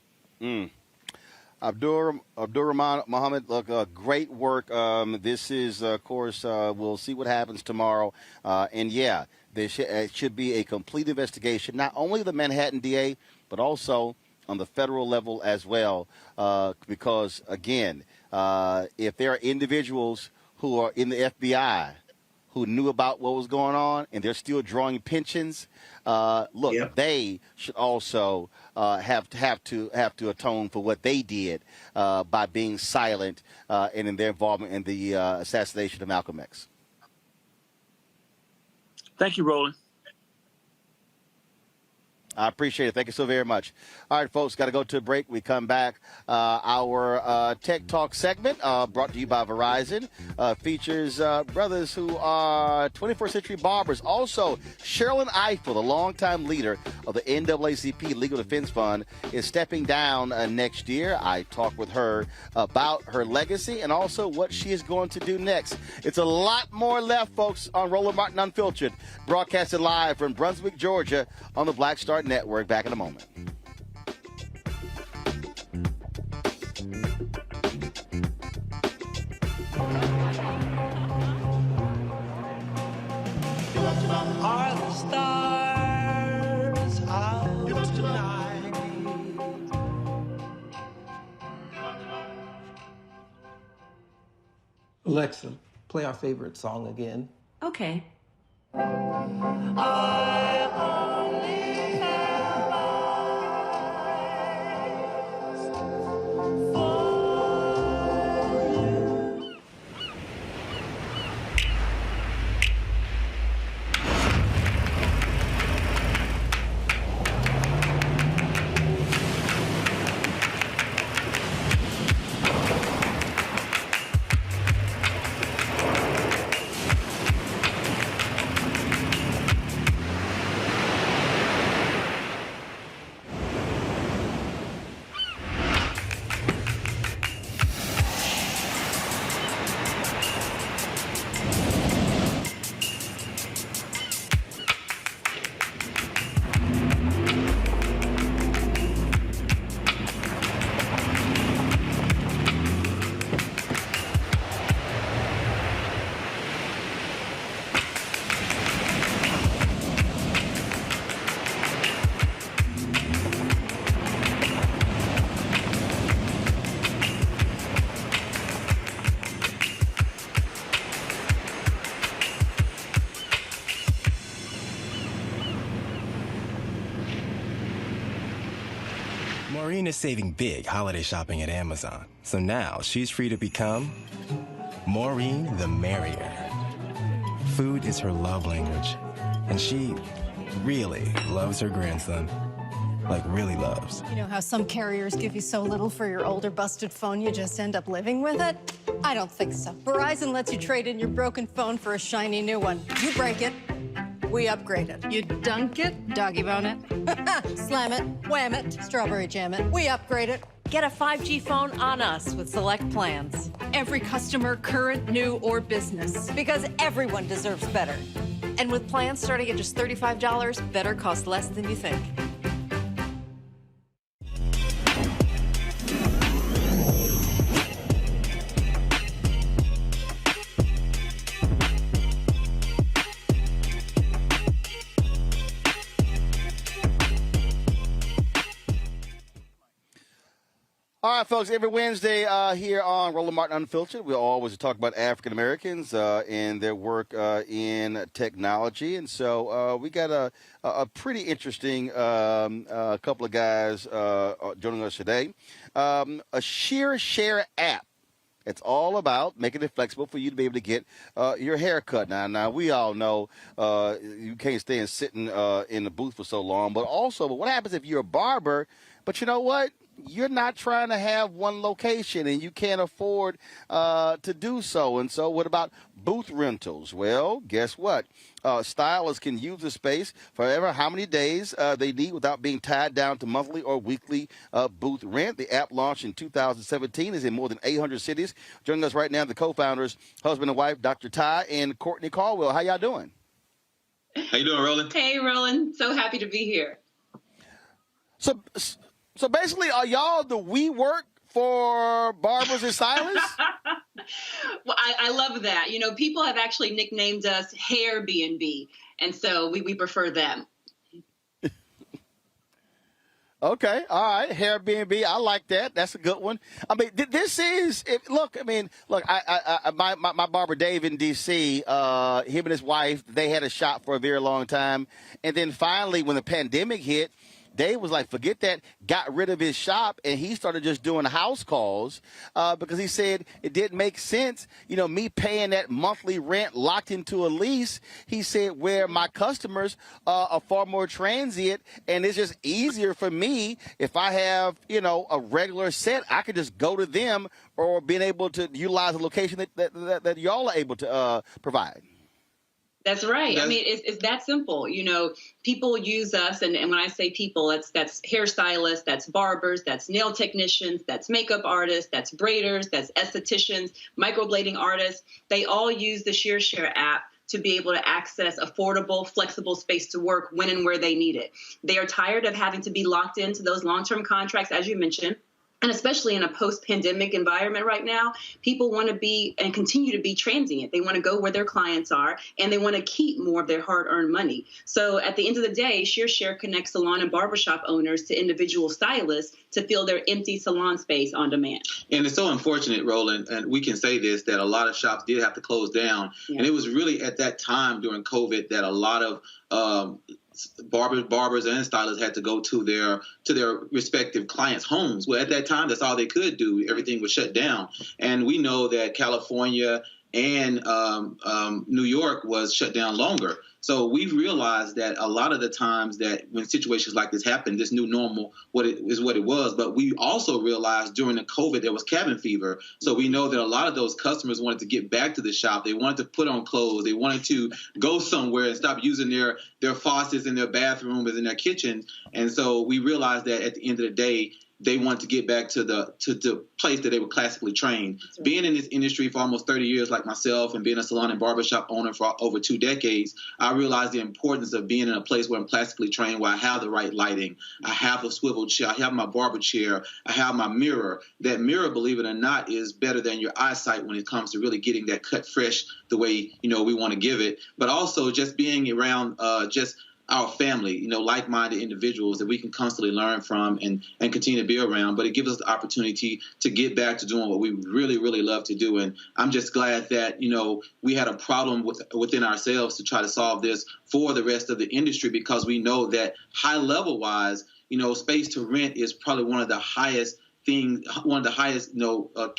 Abdur Rahman Muhammad, look, great work. This is, of course, we'll see what happens tomorrow. And yeah, there should be a complete investigation, not only the Manhattan DA, but also on the federal level as well. Because, again, if there are individuals who are in the FBI who knew about what was going on and they're still drawing pensions, they should also have to atone for what they did by being silent and in their involvement in the assassination of Malcolm X. Thank you, Roland. I appreciate it. Thank you so very much. All right, folks, got to go to a break. We come back. Our Tech Talk segment, brought to you by Verizon, features brothers who are 21st century barbers. Also, Sherrilyn Ifill, the longtime leader of the NAACP Legal Defense Fund, is stepping down next year. I talked with her about her legacy and also what she is going to do next. It's a lot more left, folks, on Roland Martin Unfiltered, broadcasted live from Brunswick, Georgia, on the Black Star Network. Back in a moment. Are the stars out tonight? Alexa, play our favorite song again. Okay. Maureen is saving big holiday shopping at Amazon. So now she's free to become Maureen the Merrier. Food is her love language, and she really loves her grandson. Like, really loves. You know how some carriers give you so little for your older busted phone you just end up living with it? I don't think so. Verizon lets you trade in your broken phone for a shiny new one. You break it, we upgrade it. You dunk it, doggy bone it, slam it, wham it, strawberry jam it, we upgrade it. Get a 5G phone on us with select plans. Every customer, current, new, or business. Because everyone deserves better. And with plans starting at just $35, better costs less than you think. All right, folks, every Wednesday here on Roland Martin Unfiltered, we always talk about African Americans and their work in technology. And so we got a pretty interesting couple of guys joining us today. A Share app. It's all about making it flexible for you to be able to get your hair cut. Now we all know you can't stay sitting in the booth for so long. But what happens if you're a barber, but you know what? You're not trying to have one location and you can't afford to do so. And so what about booth rentals? Well, guess what? Stylists can use the space for how many days they need without being tied down to monthly or weekly booth rent. The app launched in 2017 is in more than 800 cities. Joining us right now, the co-founders, husband and wife, Dr. Ty and Courtney Caldwell. How y'all doing? How you doing, Roland? Hey, Roland. So happy to be here. So basically, are y'all the WeWork for barbers and stylists? Well, I love that. You know, people have actually nicknamed us Hair B&B, and so we prefer them. Okay, all right, Hair B&B. I like that. That's a good one. I mean, this is look. My barber Dave in D.C. Him and his wife, they had a shop for a very long time, and then finally, when the pandemic hit, Dave was like, forget that, got rid of his shop, and he started just doing house calls because he said it didn't make sense, me paying that monthly rent locked into a lease. He said where my customers are far more transient, and it's just easier for me if I have, a regular set. I could just go to them or being able to utilize a location that y'all are able to provide. That's right. I mean, it's that simple. People use us, and when I say people, that's hairstylists, that's barbers, that's nail technicians, that's makeup artists, that's braiders, that's estheticians, microblading artists. They all use the Share app to be able to access affordable, flexible space to work when and where they need it. They are tired of having to be locked into those long-term contracts, as you mentioned. And especially in a post-pandemic environment right now, people want to be and continue to be transient. They want to go where their clients are, and they want to keep more of their hard-earned money. So at the end of the day, Share connects salon and barbershop owners to individual stylists to fill their empty salon space on demand. And it's so unfortunate, Roland, and we can say this, that a lot of shops did have to close down. Yeah. And it was really at that time during COVID that a lot of barbers and stylists had to go to their respective clients' homes. Well, at that time, that's all they could do. Everything was shut down. And we know that California and New York was shut down longer. So we've realized that a lot of the times that when situations like this happen, this new normal is what it was. But we also realized during the COVID, there was cabin fever. So we know that a lot of those customers wanted to get back to the shop. They wanted to put on clothes. They wanted to go somewhere and stop using their faucets in their bathroom as in their kitchen. And so we realized that at the end of the day, they want to get back to the place that they were classically trained. Right. Being in this industry for almost 30 years like myself and being a salon and barbershop owner for over 2 decades, I realized the importance of being in a place where I'm classically trained, where I have the right lighting, I have a swivel chair, I have my barber chair, I have my mirror. That mirror, believe it or not, is better than your eyesight when it comes to really getting that cut fresh the way we want to give it. But also just being around just our family, like-minded individuals that we can constantly learn from and continue to be around. But it gives us the opportunity to get back to doing what we really, really love to do. And I'm just glad that, we had a problem within ourselves to try to solve this for the rest of the industry, because we know that high level wise, space to rent is probably one of the highest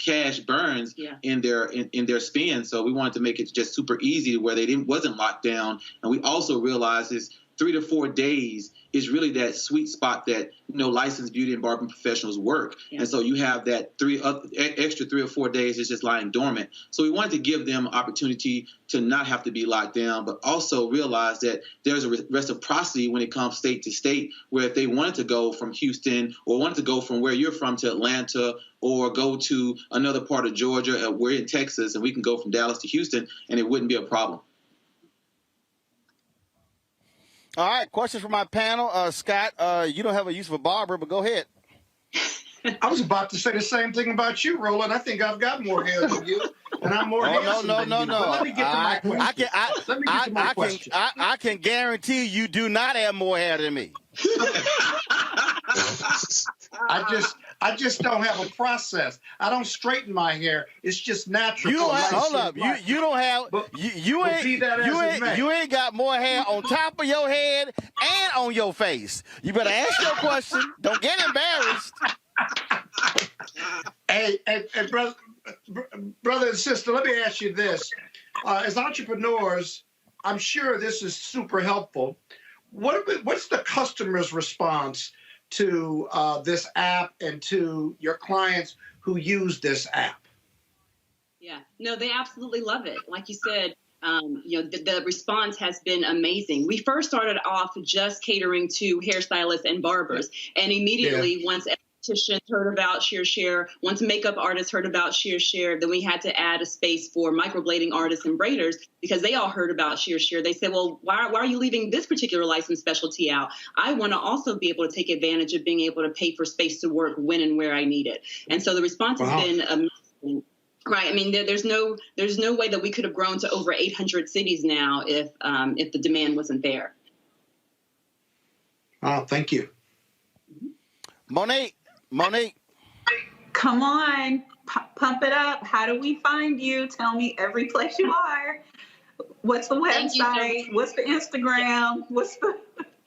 cash burns in their spend. So we wanted to make it just super easy where wasn't locked down. And we also realized is 3 to 4 days is really that sweet spot that licensed beauty and barbering professionals work. Yeah. And so you have that extra 3 or 4 days is just lying dormant. So we wanted to give them opportunity to not have to be locked down, but also realize that there's a reciprocity when it comes state to state, where if they wanted to go from Houston or wanted to go from where you're from to Atlanta or go to another part of Georgia, we're in Texas and we can go from Dallas to Houston and it wouldn't be a problem. All right, questions from my panel. Scott, you don't have a use of a barber, but go ahead. I was about to say the same thing about you, Roland. I think I've got more hair than you, and I'm more handsome than you. But let me get to my question. I can guarantee you do not have more hair than me. I just don't have a process. I don't straighten my hair. It's just natural. You don't have, hold up. You don't have, you ain't got more hair on top of your head and on your face. You better ask your question. Don't get embarrassed. Hey, brother and sister, let me ask you this. As entrepreneurs, I'm sure this is super helpful. What's the customer's response to this app and to your clients who use this app? Yeah, no, they absolutely love it. Like you said, the response has been amazing. We first started off just catering to hairstylists and barbers, and immediately once estheticians heard about Share, once makeup artists heard about Share, then we had to add a space for microblading artists and braiders because they all heard about Share. They said, well, why are you leaving this particular licensed specialty out? I want to also be able to take advantage of being able to pay for space to work when and where I need it. And so the response has been amazing. Right. I mean, there's no way that we could have grown to over 800 cities now if the demand wasn't there. Oh, thank you. Monique. Come on, pump it up. How do we find you? Tell me every place you are. What's the website? What's the Instagram?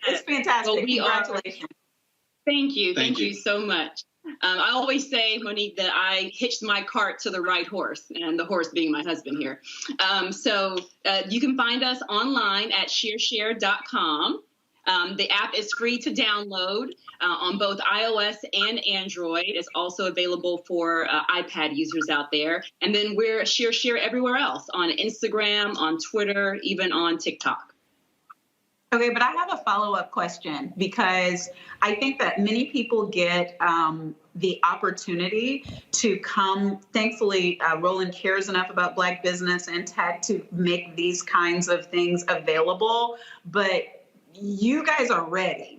It's fantastic. Well, Congratulations. Thank you so much. I always say, Monique, that I hitched my cart to the right horse, and the horse being my husband here. So you can find us online at shareshare.com. The app is free to download on both iOS and Android. It's also available for iPad users out there. And then we're Share everywhere else, on Instagram, on Twitter, even on TikTok. Okay, but I have a follow-up question because I think that many people get the opportunity to come. Thankfully, Roland cares enough about Black business and tech to make these kinds of things available. But you guys are ready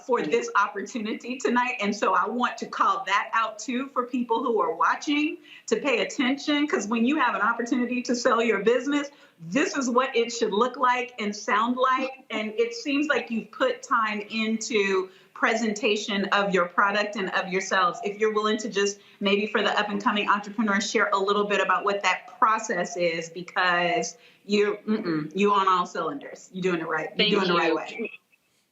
for this opportunity tonight. And so I want to call that out too for people who are watching to pay attention, because when you have an opportunity to sell your business, this is what it should look like and sound like. And it seems like you've put time into presentation of your product and of yourselves. If you're willing to just maybe for the up and coming entrepreneurs, share a little bit about what that process is, because you on all cylinders. You're doing it right. You're doing it the right way.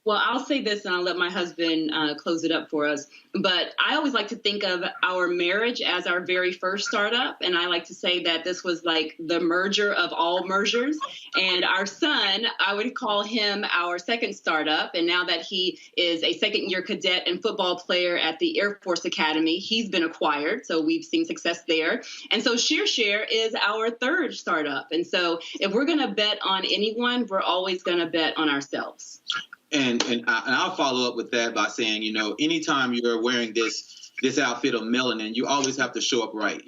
Well, I'll say this, and I'll let my husband close it up for us. But I always like to think of our marriage as our very first startup. And I like to say that this was like the merger of all mergers. And our son, I would call him our second startup. And now that he is a second-year cadet and football player at the Air Force Academy, he's been acquired. So we've seen success there. And so Share is our third startup. And so if we're going to bet on anyone, we're always going to bet on ourselves. And I'll follow up with that by saying, anytime you're wearing this outfit of melanin, you always have to show up right.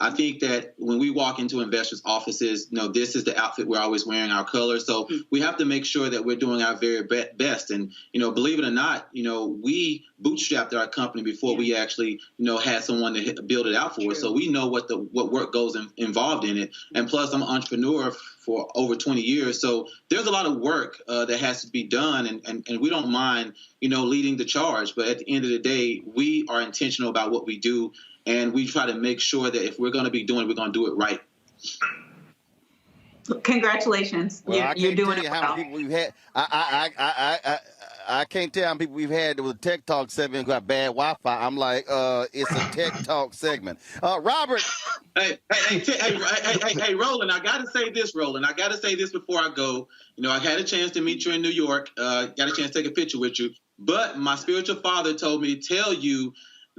I think that when we walk into investors' offices, this is the outfit we're always wearing, our color. So we have to make sure that we're doing our very best. And, believe it or not, we bootstrapped our company before we actually, had someone to build it out for us. So we know what work goes involved in it. And plus, I'm an entrepreneur for over 20 years. So there's a lot of work that has to be done. And we don't mind, leading the charge. But at the end of the day, we are intentional about what we do. And we try to make sure that if we're going to be doing it, we're going to do it right. Congratulations. Well, you're doing it how many well. people we've had. I can't tell how many people we've had with a Tech Talk segment who got bad Wi-Fi. I'm like, it's a Tech Talk segment. Robert. Hey, Roland, I got to say this, Roland. I got to say this before I go. I had a chance to meet you in New York, got a chance to take a picture with you. But my spiritual father told me to tell you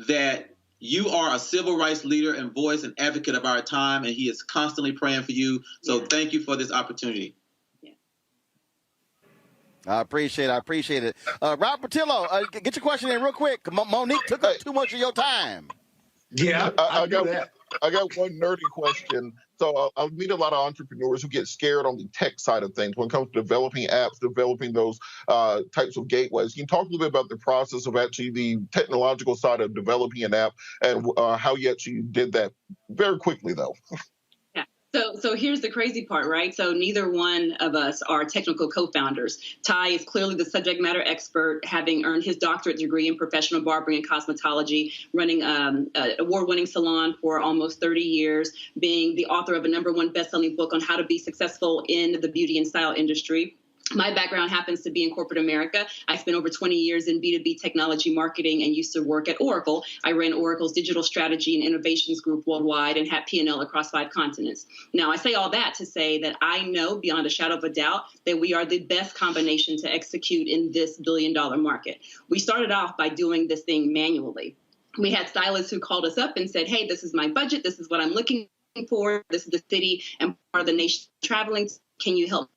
that you are a civil rights leader and voice and advocate of our time, and he is constantly praying for you. So thank you for this opportunity. I appreciate it. Rob Patillo, get your question in real quick. Monique took up too much of your time. Yeah, I got one nerdy question. So I meet a lot of entrepreneurs who get scared on the tech side of things when it comes to developing apps, developing those types of gateways. Can you talk a little bit about the process of actually the technological side of developing an app and how you actually did that very quickly, though? So here's the crazy part, right? So neither one of us are technical co-founders. Ty is clearly the subject matter expert, having earned his doctorate degree in professional barbering and cosmetology, running an award-winning salon for almost 30 years, being the author of a #1 best-selling book on how to be successful in the beauty and style industry. My background happens to be in corporate America. I spent over 20 years in B2B technology marketing and used to work at Oracle. I ran Oracle's digital strategy and innovations group worldwide and had P&L across 5 continents. Now, I say all that to say that I know beyond a shadow of a doubt that we are the best combination to execute in this billion-dollar market. We started off by doing this thing manually. We had stylists who called us up and said, hey, this is my budget. This is what I'm looking for. This is the city and part of the nation traveling. Can you help?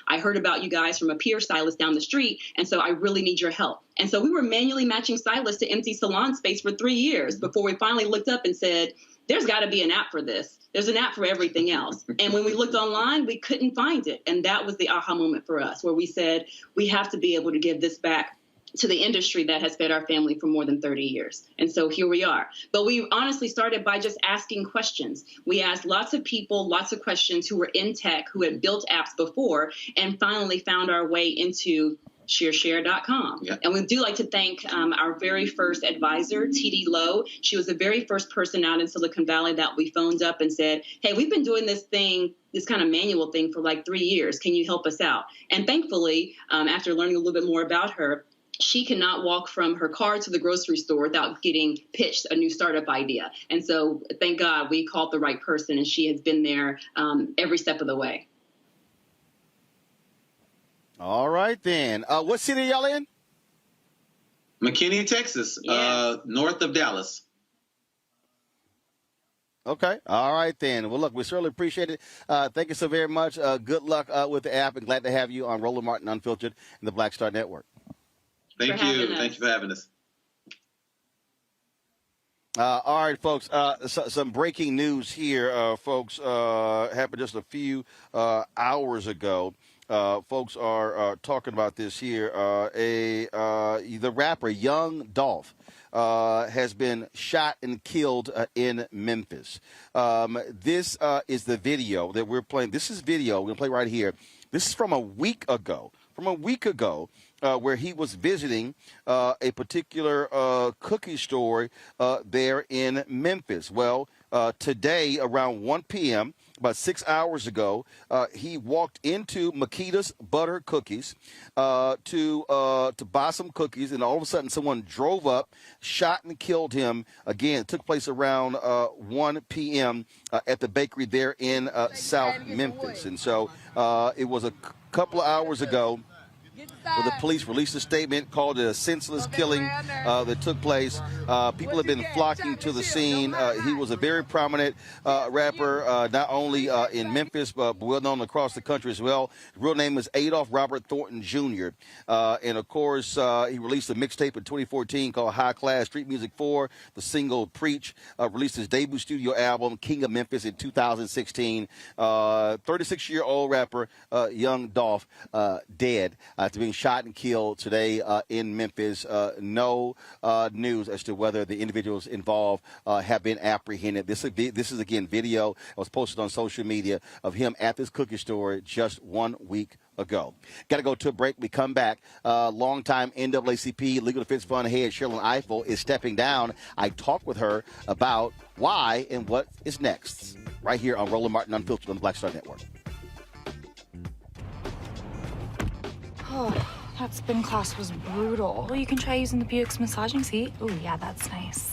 I heard about you guys from a peer stylist down the street, and so I really need your help. And so we were manually matching stylists to empty salon space for 3 years before we finally looked up and said, there's got to be an app for this. There's an app for everything else. And when we looked online, we couldn't find it. And that was the aha moment for us, where we said, we have to be able to give this back to the industry that has fed our family for more than 30 years. And so here we are. But we honestly started by just asking questions. We asked lots of people, lots of questions who were in tech, who had built apps before, and finally found our way into ShareShare.com. Yep. And we do like to thank our very first advisor, TD Lowe. She was the very first person out in Silicon Valley that we phoned up and said, hey, we've been doing this thing, this kind of manual thing for like 3 years. Can you help us out? And thankfully, after learning a little bit more about her, she cannot walk from her car to the grocery store without getting pitched a new startup idea. And so thank God we called the right person, and she has been there every step of the way. All right, then. What city are y'all in? McKinney, Texas, Yes. North of Dallas. Okay. All right, then. Well, look, we certainly appreciate it. Thank you so very much. Good luck with the app, and glad to have you on Roland Martin Unfiltered and the Black Star Network. Thank you. Thank you for having us. All right, folks. Some breaking news here, folks. Happened just a few hours ago. Folks are talking about this here. The rapper Young Dolph has been shot and killed in Memphis. This is the video that we're playing. This is video we're going to play right here. This is from a week ago. Where he was visiting a particular cookie store there in Memphis. Well, today around 1 p.m., about 6 hours ago, he walked into Makita's Butter Cookies to buy some cookies, and all of a sudden someone drove up, shot and killed him. Again, it took place around 1 p.m. At the bakery there in South Memphis. And so it was a couple of hours ago. Well, the police released a statement, called it a senseless killing that took place. People have been flocking to the scene. He was a very prominent rapper, not only in Memphis, but well known across the country as well. His real name is Adolph Robert Thornton Jr. And, of course, he released a mixtape in 2014 called High Class Street Music 4. The single Preach released his debut studio album, King of Memphis, in 2016. 36-year-old rapper Young Dolph dead after being shot and killed today in Memphis. No news as to whether the individuals involved have been apprehended. This is, again, video that was posted on social media of him at this cookie store just 1 week ago. Got to go to a break. We come back. Longtime NAACP Legal Defense Fund head Sherrilyn Ifill is stepping down. I talked with her about why and what is next right here on Roland Martin Unfiltered on the Black Star Network. Oh, that spin class was brutal. Well, you can try using the Buick's massaging seat. Ooh, yeah, that's nice.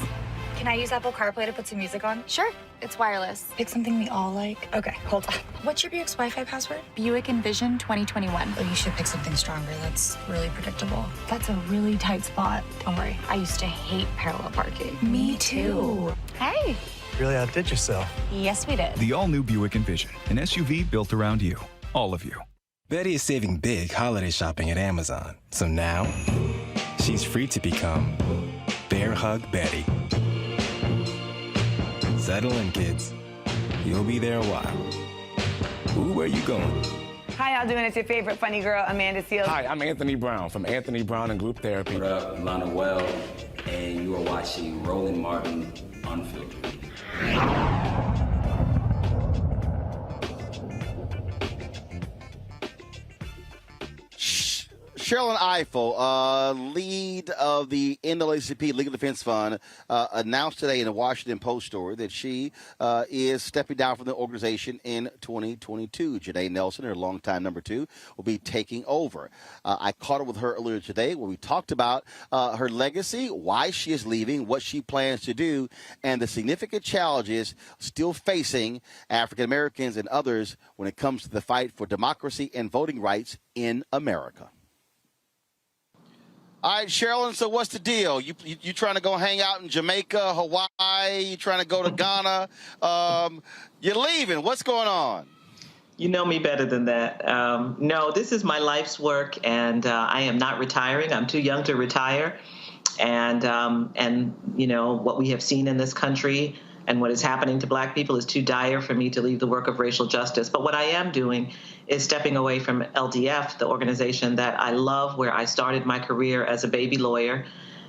Can I use Apple CarPlay to put some music on? Sure, it's wireless. Pick something we all like. Okay, hold on. What's your Buick's Wi-Fi password? Buick Envision 2021. Oh, you should pick something stronger. That's really predictable. That's a really tight spot. Don't worry, I used to hate parallel parking. Me too. Hey. Really outdid yourself. Yes, we did. The all-new Buick Envision, an SUV built around you, all of you. Betty is saving big holiday shopping at Amazon. So now, she's free to become Bear Hug Betty. Settle in, kids. You'll be there a while. Ooh, where you going? Hi, y'all doing? It's your favorite funny girl, Amanda Seals. Hi, I'm Anthony Brown from Anthony Brown and Group Therapy. What up, Lana Well, and you are watching Roland Martin Unfiltered. Sherrilyn Ifill, lead of the NAACP Legal Defense Fund, announced today in the Washington Post story that she is stepping down from the organization in 2022. Janae Nelson, her longtime number 2, will be taking over. I caught up with her earlier today where we talked about her legacy, why she is leaving, what she plans to do, and the significant challenges still facing African Americans and others when it comes to the fight for democracy and voting rights in America. All right, Sherrilyn, so what's the deal? You trying to go hang out in Jamaica, Hawaii? You trying to go to Ghana? You're leaving. What's going on? You know me better than that. No, this is my life's work, and I am not retiring. I'm too young to retire. And you know, what we have seen in this country and what is happening to Black people is too dire for me to leave the work of racial justice. But what I am doing is stepping away from LDF, the organization that I love, where I started my career as a baby lawyer.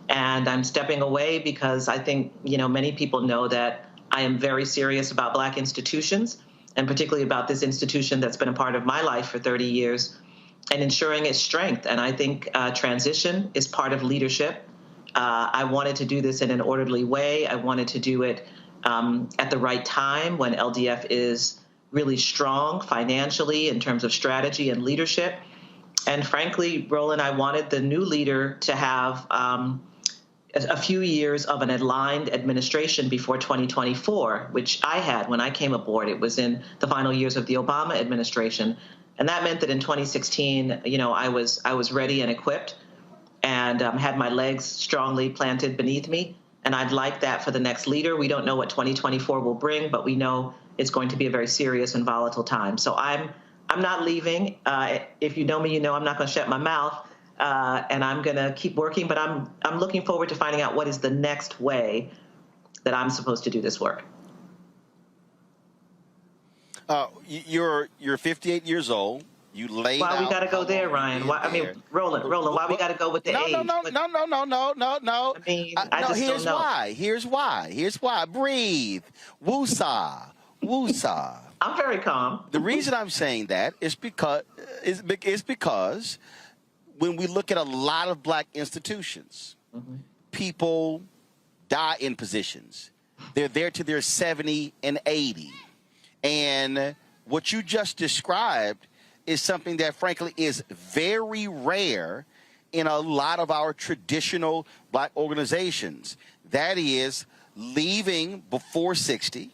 And I'm stepping away because I think, you know, many people know that I am very serious about Black institutions, and particularly about this institution that's been a part of my life for 30 years, and ensuring its strength. And I think transition is part of leadership. I wanted to do this in an orderly way. I wanted to do it at the right time when LDF is really strong financially in terms of strategy and leadership. And frankly, Roland, I wanted the new leader to have a few years of an aligned administration before 2024, which I had when I came aboard. It was in the final years of the Obama administration. And that meant that in 2016, you know, I was ready and equipped and had my legs strongly planted beneath me. And I'd like that for the next leader. We don't know what 2024 will bring, but we know it's going to be a very serious and volatile time. So I'm not leaving. If you know me, you know I'm not going to shut my mouth, and I'm going to keep working. But I'm looking forward to finding out what is the next way that I'm supposed to do this work. You're 58 years old. You laid out. Why we got to go there, Ryan? Why, I mean, Roland, why we got to go with the age? No. I mean, I just here's don't know. Here's why. Breathe. Woosah. I'm very calm. The reason I'm saying that is because when we look at a lot of Black institutions, people die in positions. They're there till they're 70 and 80. And what you just described is something that, frankly, is very rare in a lot of our traditional Black organizations. That is leaving before 60,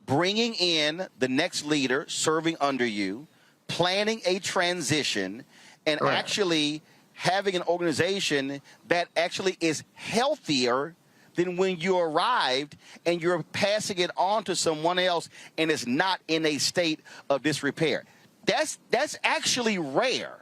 bringing in the next leader serving under you, planning a transition, and actually having an organization that actually is healthier than when you arrived, and you're passing it on to someone else and it's not in a state of disrepair. That's actually rare.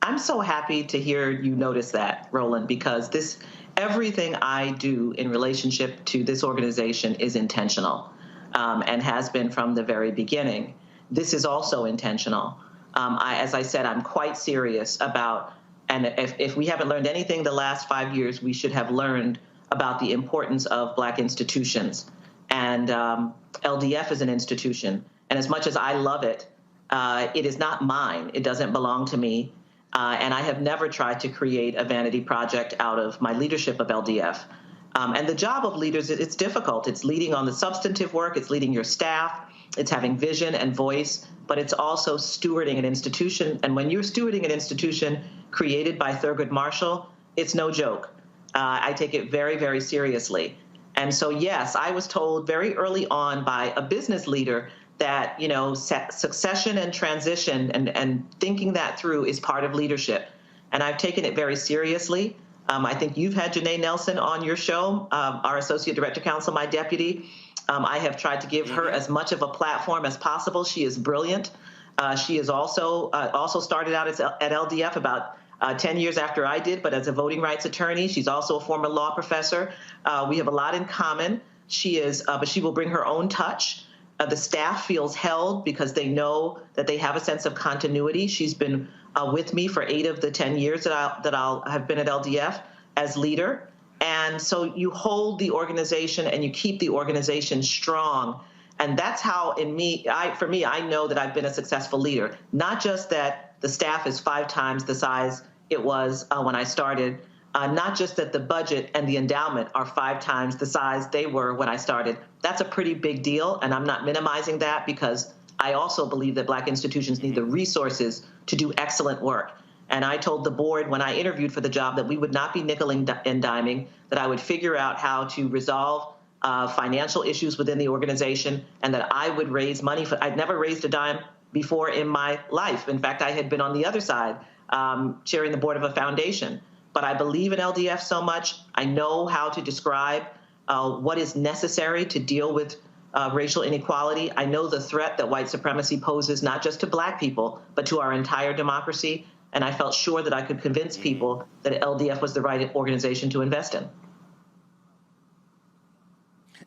I'm so happy to hear you notice that, Roland, because everything I do in relationship to this organization is intentional, and has been from the very beginning. This is also intentional. As I said, I'm quite serious about, and if we haven't learned anything the last 5 years, we should have learned about the importance of Black institutions. And LDF is an institution. And as much as I love it, it is not mine. It doesn't belong to me. And I have never tried to create a vanity project out of my leadership of LDF. And the job of leaders, it's difficult. It's leading on the substantive work. It's leading your staff. It's having vision and voice. But it's also stewarding an institution. And when you're stewarding an institution created by Thurgood Marshall, it's no joke. I take it very, very seriously. And so, yes, I was told very early on by a business leader that, you know, succession and transition and thinking that through is part of leadership. And I've taken it very seriously. I think you've had Janae Nelson on your show, our Associate Director Counsel, my deputy. I have tried to give her as much of a platform as possible. She is brilliant. She is also started out at LDF about 10 years after I did, but as a voting rights attorney. She's also a former law professor. We have a lot in common. She is, but she will bring her own touch. The staff feels held because they know that they have a sense of continuity. She's been with me for 8 of the 10 years that I'll have been at LDF as leader. And so you hold the organization and you keep the organization strong. And that's how, for me, I know that I've been a successful leader. Not just that the staff is 5 times the size it was when I started. Not just that the budget and the endowment are 5 times the size they were when I started. That's a pretty big deal, and I'm not minimizing that because I also believe that Black institutions need the resources to do excellent work. And I told the board when I interviewed for the job that we would not be nickeling and diming, that I would figure out how to resolve financial issues within the organization, and that I would raise money for. I'd never raised a dime before in my life. In fact, I had been on the other side, chairing the board of a foundation. But I believe in LDF so much. I know how to describe what is necessary to deal with racial inequality. I know the threat that white supremacy poses, not just to Black people, but to our entire democracy. And I felt sure that I could convince people that LDF was the right organization to invest in.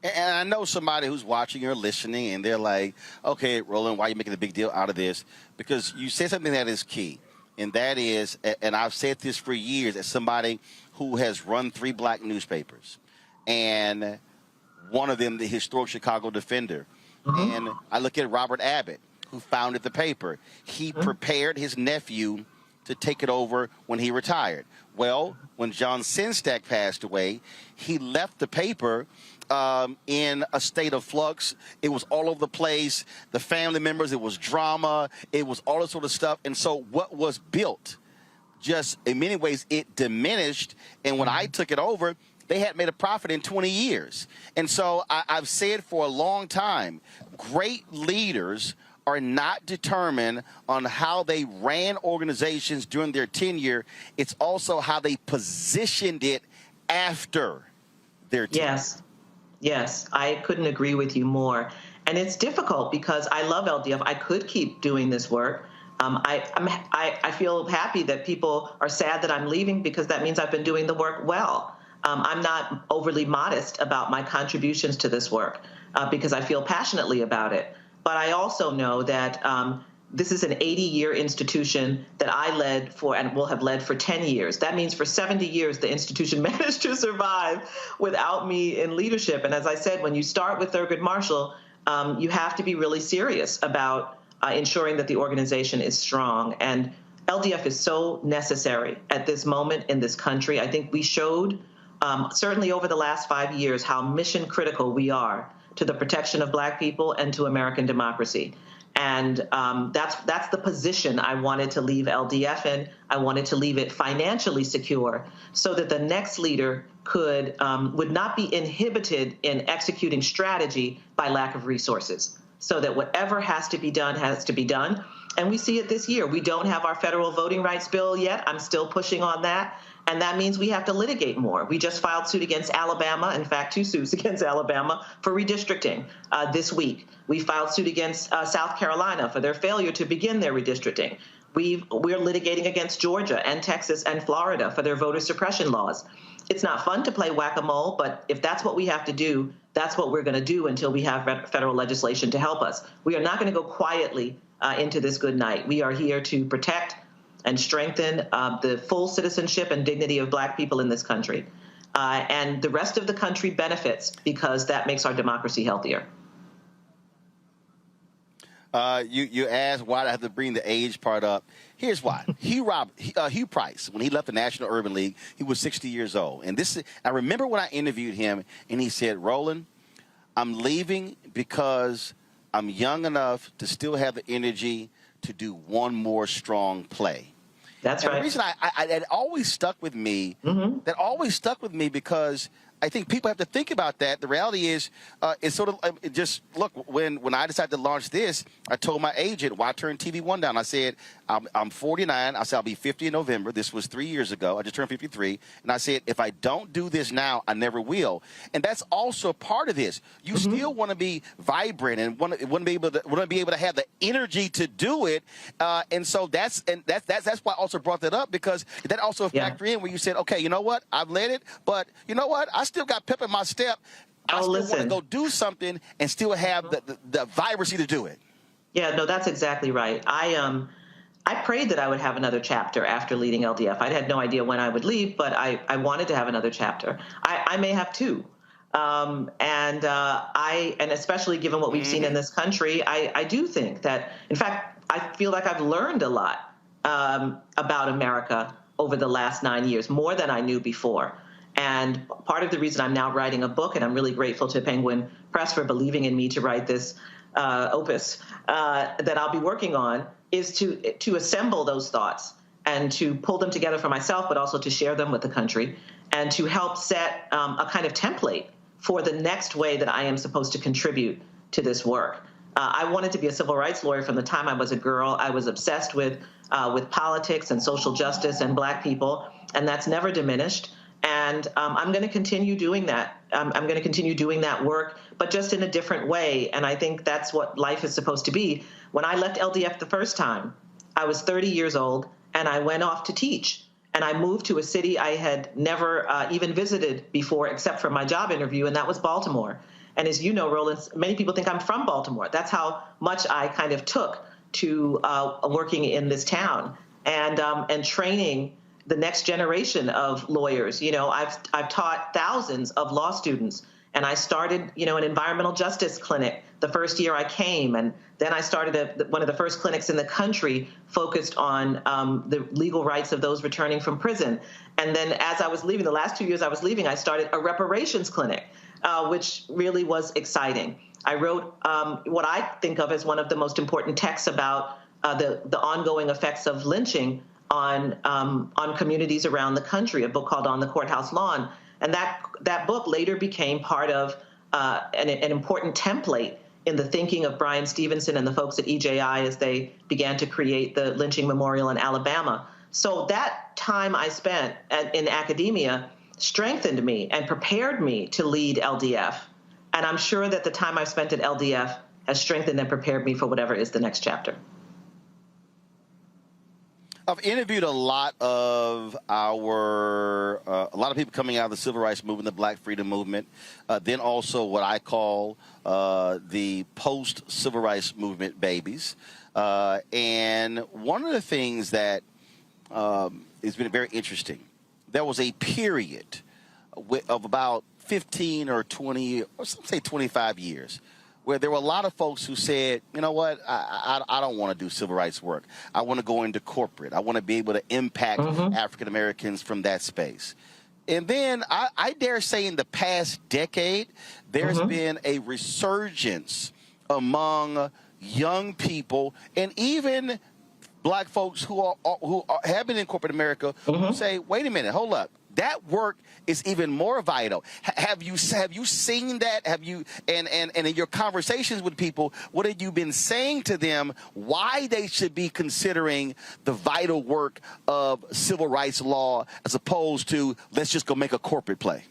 And I know somebody who's watching or listening, and they're like, okay, Roland, why are you making a big deal out of this? Because you said something that is key, and that is, and I've said this for years as somebody who has run 3 Black newspapers, and one of them, the historic Chicago Defender. And I look at Robert Abbott, who founded the paper. He prepared his nephew to take it over when he retired. Well, when John Sinstack passed away, he left the paper in a state of flux. It was all over the place. The family members, it was drama. It was all this sort of stuff. And so what was built, just in many ways, it diminished. And when I took it over, they had made a profit in 20 years. And so I've said for a long time, great leaders are not determined on how they ran organizations during their tenure. It's also how they positioned it after their tenure. Yes, I couldn't agree with you more. And it's difficult because I love LDF. I could keep doing this work. I feel happy that people are sad that I'm leaving because that means I've been doing the work well. I'm not overly modest about my contributions to this work because I feel passionately about it. But I also know that this is an 80-year institution that I led for and will have led for 10 years. That means for 70 years, the institution managed to survive without me in leadership. And as I said, when you start with Thurgood Marshall, you have to be really serious about ensuring that the organization is strong. And LDF is so necessary at this moment in this country. I think we showed, certainly over the last 5 years, how mission critical we are to the protection of Black people and to American democracy. And that's the position I wanted to leave LDF in. I wanted to leave it financially secure so that the next leader would not be inhibited in executing strategy by lack of resources, so that whatever has to be done has to be done. And we see it this year. We don't have our federal voting rights bill yet. I'm still pushing on that. And that means we have to litigate more. We just filed suit against Alabama, in fact, 2 suits against Alabama for redistricting this week. We filed suit against South Carolina for their failure to begin their redistricting. We're litigating against Georgia and Texas and Florida for their voter suppression laws. It's not fun to play whack-a-mole, but if that's what we have to do, that's what we're going to do until we have federal legislation to help us. We are not going to go quietly into this good night. We are here to protect and strengthen the full citizenship and dignity of Black people in this country. And the rest of the country benefits because that makes our democracy healthier. You asked why I have to bring the age part up. Here's why. Hugh Price, when he left the National Urban League, he was 60 years old. And I remember when I interviewed him, and he said, Roland, I'm leaving because I'm young enough to still have the energy to do one more strong play. That's right. The reason that always stuck with me, that always stuck with me because I think people have to think about that. The reality is, it's sort of just look. When I decided to launch this, I told my agent, "Why turn TV One down?" I said, "I'm 49. I said I'll be 50 in November. This was 3 years ago. I just turned 53, and I said if I don't do this now, I never will." And that's also part of this. You still want to be vibrant and want to be able to have the energy to do it. And so that's why I also brought that up because that also factor in where you said, "Okay, you know what? I've led it, but you know what? I still got pep in my step. I still want to go do something and still have the vibrancy to do it." Yeah, no, that's exactly right. I prayed that I would have another chapter after leading LDF. I had no idea when I would leave, but I wanted to have another chapter. I may have 2. And especially given what we've seen in this country, I do think that, in fact, I feel like I've learned a lot about America over the last 9 years, more than I knew before. And part of the reason I'm now writing a book, and I'm really grateful to Penguin Press for believing in me to write this opus that I'll be working on, is to assemble those thoughts and to pull them together for myself, but also to share them with the country and to help set a kind of template for the next way that I am supposed to contribute to this work. I wanted to be a civil rights lawyer from the time I was a girl. I was obsessed with politics and social justice and Black people, and that's never diminished. And I'm going to continue doing that. I'm going to continue doing that work, but just in a different way. And I think that's what life is supposed to be. When I left LDF the first time, I was 30 years old, and I went off to teach. And I moved to a city I had never even visited before, except for my job interview, and that was Baltimore. And as you know, Roland, many people think I'm from Baltimore. That's how much I kind of took to working in this town and training the next generation of lawyers. You know, I've taught thousands of law students, and I started, you know, an environmental justice clinic the first year I came, and then I started one of the first clinics in the country focused on the legal rights of those returning from prison. And then as I was leaving, the last 2 years I was leaving, I started a reparations clinic, which really was exciting. I wrote what I think of as one of the most important texts about the ongoing effects of lynching on communities around the country, a book called On the Courthouse Lawn. And that book later became part of an important template in the thinking of Brian Stevenson and the folks at EJI as they began to create the lynching memorial in Alabama. So that time I spent in academia strengthened me and prepared me to lead LDF. And I'm sure that the time I've spent at LDF has strengthened and prepared me for whatever is the next chapter. I've interviewed a lot of people coming out of the civil rights movement, the Black freedom movement, then also what I call the post-civil rights movement babies. And one of the things that has been very interesting, there was a period of about 15 or 20, or some say 25 years, where there were a lot of folks who said, you know what, I don't want to do civil rights work. I want to go into corporate. I want to be able to impact African Americans from that space. And then I dare say in the past decade, there's been a resurgence among young people and even Black folks who have been in corporate America who say, wait a minute, hold up. That work is even more vital. Have you seen that? Have you and in your conversations with people, what have you been saying to them why they should be considering the vital work of civil rights law as opposed to let's just go make a corporate play?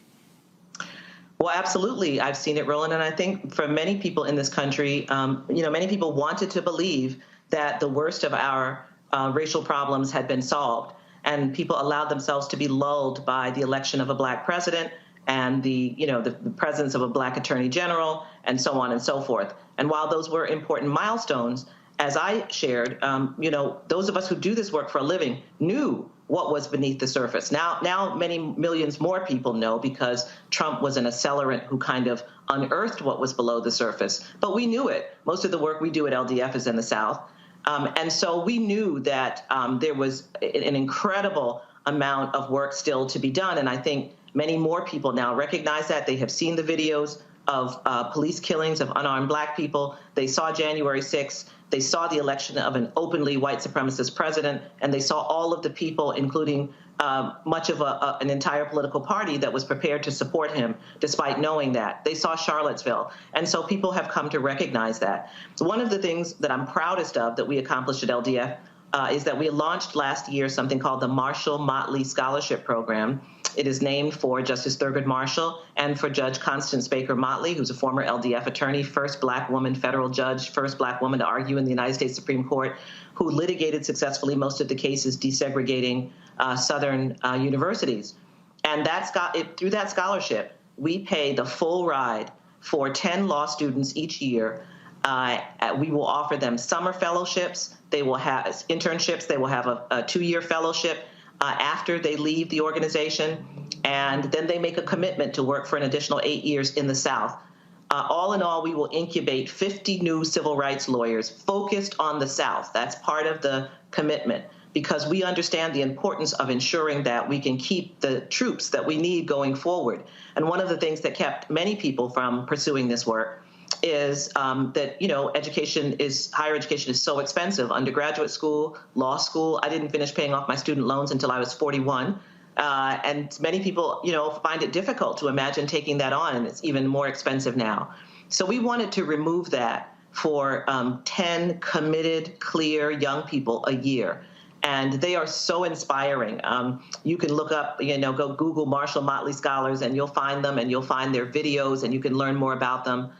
Well, absolutely. I've seen it, Roland. And I think for many people in this country, many people wanted to believe that the worst of our racial problems had been solved. And people allowed themselves to be lulled by the election of a Black president and the presence of a Black attorney general and so on and so forth. And while those were important milestones, as I shared, those of us who do this work for a living knew what was beneath the surface. Now many millions more people know because Trump was an accelerant who kind of unearthed what was below the surface. But we knew it. Most of the work we do at LDF is in the South. And so we knew that there was an incredible amount of work still to be done. And I think many more people now recognize that. They have seen the videos of police killings of unarmed Black people. They saw January 6th. They saw the election of an openly white supremacist president. And they saw all of the people, including much of an entire political party that was prepared to support him, despite knowing that. They saw Charlottesville. And so people have come to recognize that. So one of the things that I'm proudest of that we accomplished at LDF is that we launched last year something called the Marshall Motley Scholarship Program. It is named for Justice Thurgood Marshall and for Judge Constance Baker Motley, who's a former LDF attorney, first Black woman federal judge, first Black woman to argue in the United States Supreme Court, who litigated successfully most of the cases desegregating Southern universities. And through that scholarship, we pay the full ride for 10 law students each year. We will offer them summer fellowships. They will have internships. They will have a 2-year fellowship after they leave the organization. And then they make a commitment to work for an additional 8 years in the South. All in all, we will incubate 50 new civil rights lawyers focused on the South. That's part of the commitment because we understand the importance of ensuring that we can keep the troops that we need going forward. And one of the things that kept many people from pursuing this work is that, higher education is so expensive. Undergraduate school, law school, I didn't finish paying off my student loans until I was 41. And many people, find it difficult to imagine taking that on, and it's even more expensive now. So we wanted to remove that for 10 committed, clear young people a year. And they are so inspiring. You can look up, go Google Marshall Motley Scholars, and you'll find them, and you'll find their videos, and you can learn more about them.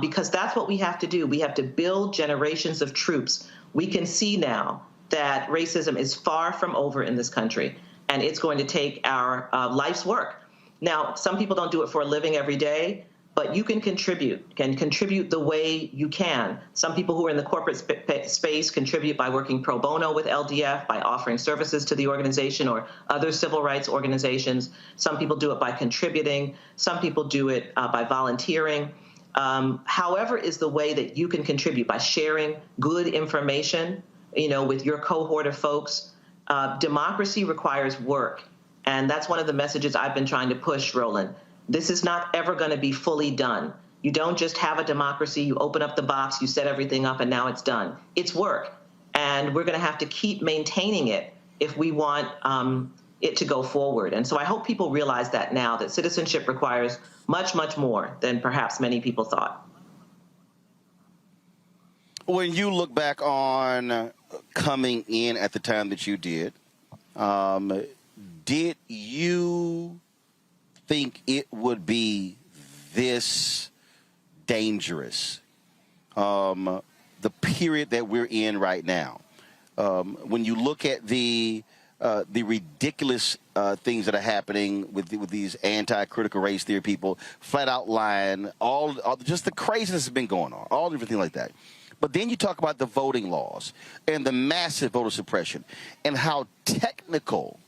Because that's what we have to do. We have to build generations of troops. We can see now that racism is far from over in this country, and it's going to take our life's work. Now, some people don't do it for a living every day, but you can contribute the way you can. Some people who are in the corporate space contribute by working pro bono with LDF, by offering services to the organization or other civil rights organizations. Some people do it by contributing. Some people do it by volunteering. However is the way that you can contribute, by sharing good information, with your cohort of folks. Democracy requires work. And that's one of the messages I've been trying to push, Roland. This is not ever going to be fully done. You don't just have a democracy, you open up the box, you set everything up, and now it's done. It's work. And we're going to have to keep maintaining it if we want it to go forward. And so I hope people realize that now, that citizenship requires much, much more than perhaps many people thought. When you look back on coming in at the time that you did you think it would be this dangerous, the period that we're in right now? When you look at the ridiculous things that are happening with these anti-critical race theory people, flat out lying, all just the craziness has been going on, all everything like that. But then you talk about the voting laws and the massive voter suppression and how technical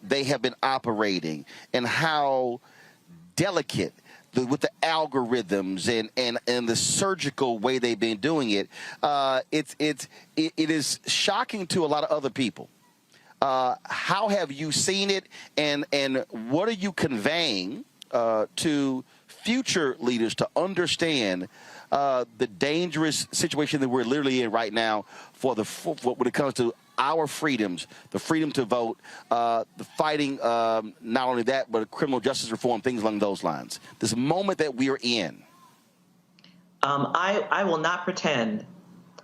they have been operating, and how delicate with the algorithms and the surgical way they've been doing it. It is shocking to a lot of other people. How have you seen it, and what are you conveying to future leaders to understand the dangerous situation that we're literally in right now when it comes to our freedoms, the freedom to vote, the fighting, not only that, but criminal justice reform, things along those lines. This moment that we are in. I will not pretend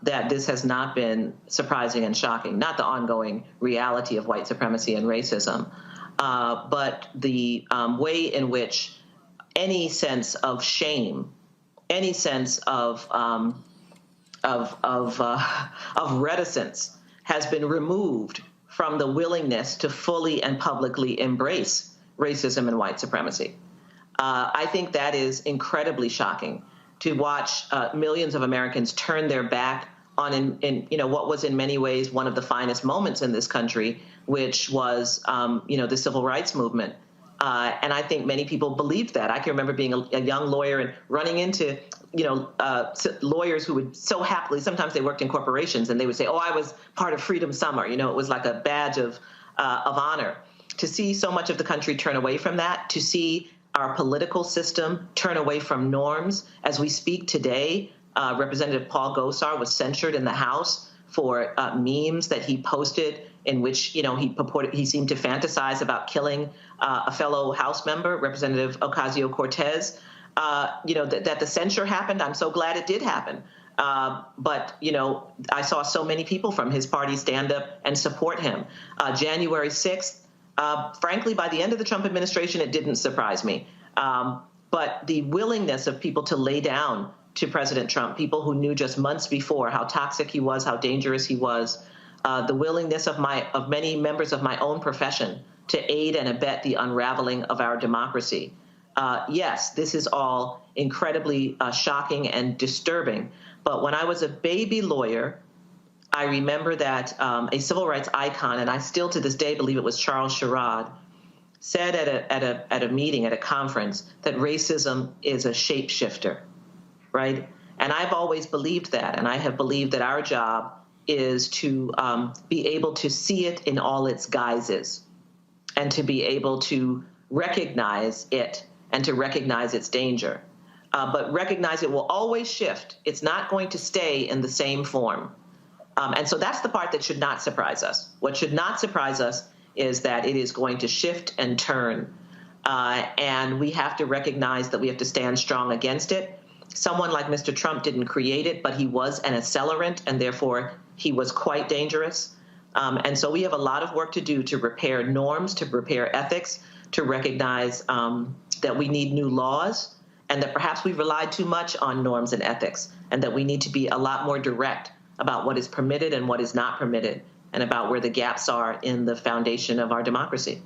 that this has not been surprising and shocking, not the ongoing reality of white supremacy and racism, but the way in which any sense of shame, any sense of reticence has been removed from the willingness to fully and publicly embrace racism and white supremacy. I think that is incredibly shocking, to watch millions of Americans turn their back on what was in many ways one of the finest moments in this country, which was the civil rights movement. And I think many people believed that. I can remember being a young lawyer and running into lawyers who would so happily, sometimes they worked in corporations, and they would say, oh, I was part of Freedom Summer. It was like a badge of honor. To see so much of the country turn away from that, to see our political system turn away from norms. As we speak today, Representative Paul Gosar was censured in the House for memes that he posted in which, he seemed to fantasize about killing a fellow House member, Representative Ocasio-Cortez. That the censure happened. I'm so glad it did happen. But I saw so many people from his party stand up and support him. January 6th, frankly, by the end of the Trump administration, it didn't surprise me. But the willingness of people to lay down to President Trump, people who knew just months before how toxic he was, how dangerous he was, the willingness of many members of my own profession to aid and abet the unraveling of our democracy. Yes, this is all incredibly shocking and disturbing. But when I was a baby lawyer, I remember that a civil rights icon, and I still to this day believe it was Charles Sherrod, said at a meeting, at a conference, that racism is a shapeshifter, right? And I've always believed that, and I have believed that our job is to be able to see it in all its guises and to be able to recognize it and to recognize its danger. But recognize it will always shift. It's not going to stay in the same form. And so that's the part that should not surprise us. What should not surprise us is that it is going to shift and turn. And we have to recognize that we have to stand strong against it. Someone like Mr. Trump didn't create it, but he was an accelerant, and therefore he was quite dangerous. And so we have a lot of work to do to repair norms, to repair ethics, to recognize that we need new laws, and that perhaps we've relied too much on norms and ethics, and that we need to be a lot more direct about what is permitted and what is not permitted, and about where the gaps are in the foundation of our democracy.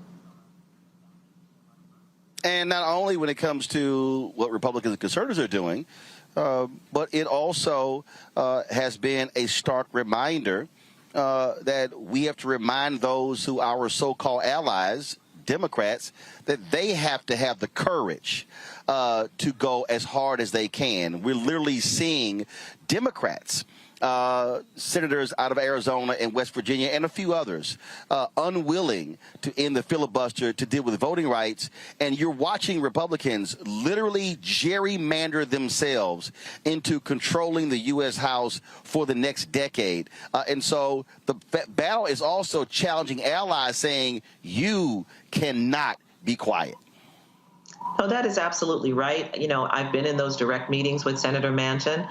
And not only when it comes to what Republicans and conservatives are doing, but it also has been a stark reminder that we have to remind those who are our so-called allies, Democrats, that they have to have the courage to go as hard as they can. We're literally seeing Democrats, senators out of Arizona and West Virginia and a few others, unwilling to end the filibuster to deal with voting rights. And you're watching Republicans literally gerrymander themselves into controlling the U.S. House for the next decade. And so the battle is also challenging allies, saying you cannot be quiet. Oh, that is absolutely right. You know, I've been in those direct meetings with Senator Manchin.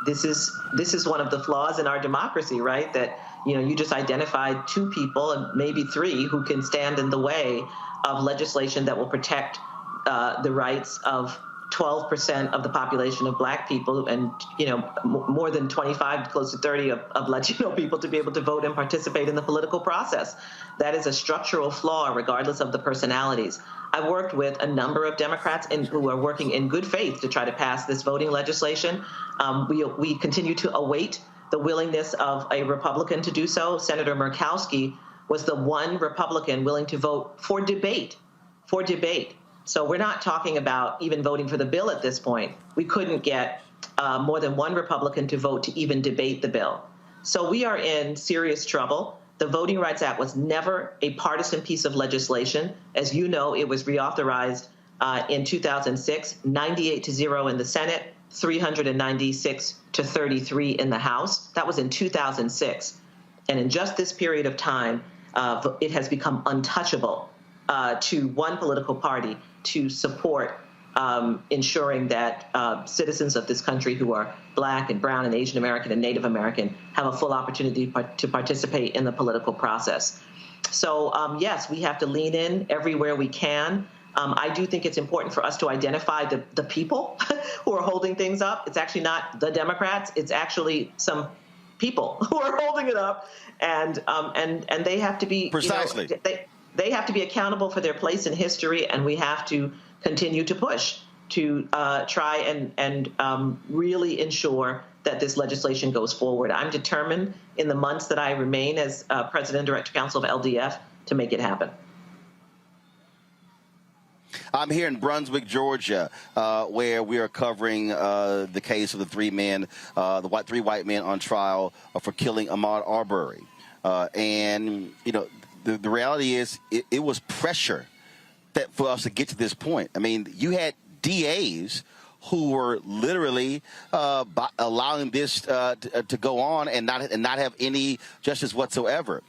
This is one of the flaws in our democracy, right? That, you just identified two people and maybe three who can stand in the way of legislation that will protect the rights of 12% of the population of Black people and, more than 25, close to 30 of Latino people to be able to vote and participate in the political process. That is a structural flaw, regardless of the personalities. I've worked with a number of Democrats who are working in good faith to try to pass this voting legislation. We continue to await the willingness of a Republican to do so. Senator Murkowski was the one Republican willing to vote for debate. So we're not talking about even voting for the bill at this point. We couldn't get more than one Republican to vote to even debate the bill. So we are in serious trouble. The Voting Rights Act was never a partisan piece of legislation. As you know, it was reauthorized in 2006, 98-0 in the Senate, 396-33 in the House. That was in 2006. And in just this period of time, it has become untouchable to one political party to support ensuring that citizens of this country who are Black and brown and Asian American and Native American have a full opportunity to participate in the political process. So yes, we have to lean in everywhere we can. I do think it's important for us to identify the people who are holding things up. It's actually not the Democrats. It's actually some people who are holding it up, and they have to be precisely. They have to be accountable for their place in history, and we have to continue to push to try and really ensure that this legislation goes forward. I'm determined in the months that I remain as President and Director Counsel of LDF to make it happen. I'm here in Brunswick, Georgia, where we are covering the case of the three white men on trial for killing Ahmaud Arbery. And, the reality is it was pressure for us to get to this point. I mean, you had DAs who were literally allowing this to go on and not have any justice whatsoever.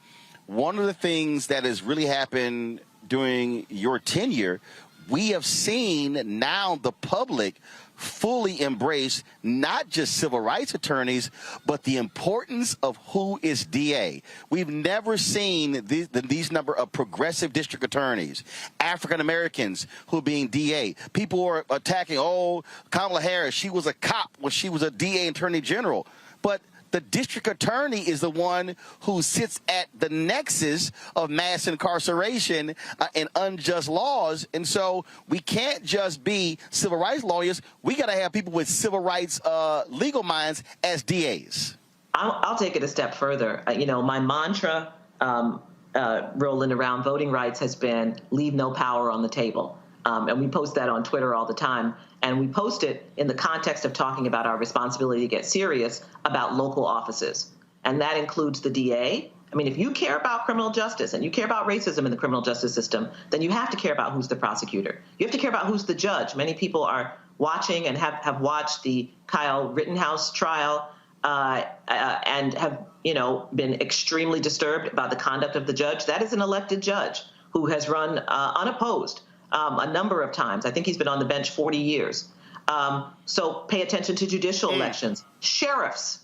One of the things that has really happened during your tenure, we have seen now the public fully embrace not just civil rights attorneys, but the importance of who is DA. We've never seen these number of progressive district attorneys, African Americans who are being DA. People are attacking, Kamala Harris, she was a cop when she was a DA attorney general. But the district attorney is the one who sits at the nexus of mass incarceration and unjust laws. And so we can't just be civil rights lawyers. We got to have people with civil rights legal minds as DAs. I'll take it a step further. My mantra, Roland, around voting rights has been leave no power on the table. And we post that on Twitter all the time. And we post it in the context of talking about our responsibility to get serious about local offices. And that includes the DA. I mean, if you care about criminal justice and you care about racism in the criminal justice system, then you have to care about who's the prosecutor. You have to care about who's the judge. Many people are watching and have watched the Kyle Rittenhouse trial and have, been extremely disturbed about the conduct of the judge. That is an elected judge who has run unopposed a number of times. I think he's been on the bench 40 years. So pay attention to judicial elections. Sheriffs,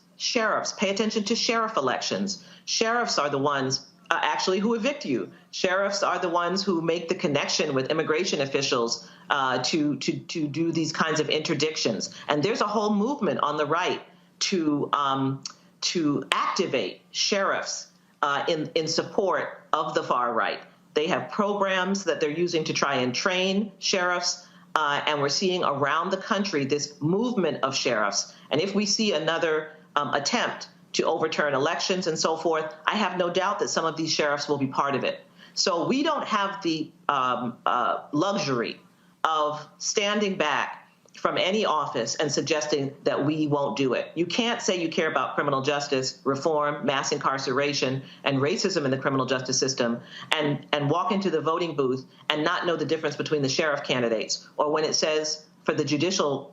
pay attention to sheriff elections. Sheriffs are the ones actually who evict you. Sheriffs are the ones who make the connection with immigration officials to do these kinds of interdictions. And there's a whole movement on the right to activate sheriffs in support of the far right. They have programs that they're using to try and train sheriffs. And we're seeing around the country this movement of sheriffs. And if we see another attempt to overturn elections and so forth, I have no doubt that some of these sheriffs will be part of it. So we don't have the luxury of standing back from any office and suggesting that we won't do it. You can't say you care about criminal justice, reform, mass incarceration, and racism in the criminal justice system and walk into the voting booth and not know the difference between the sheriff candidates, or when it says for the judicial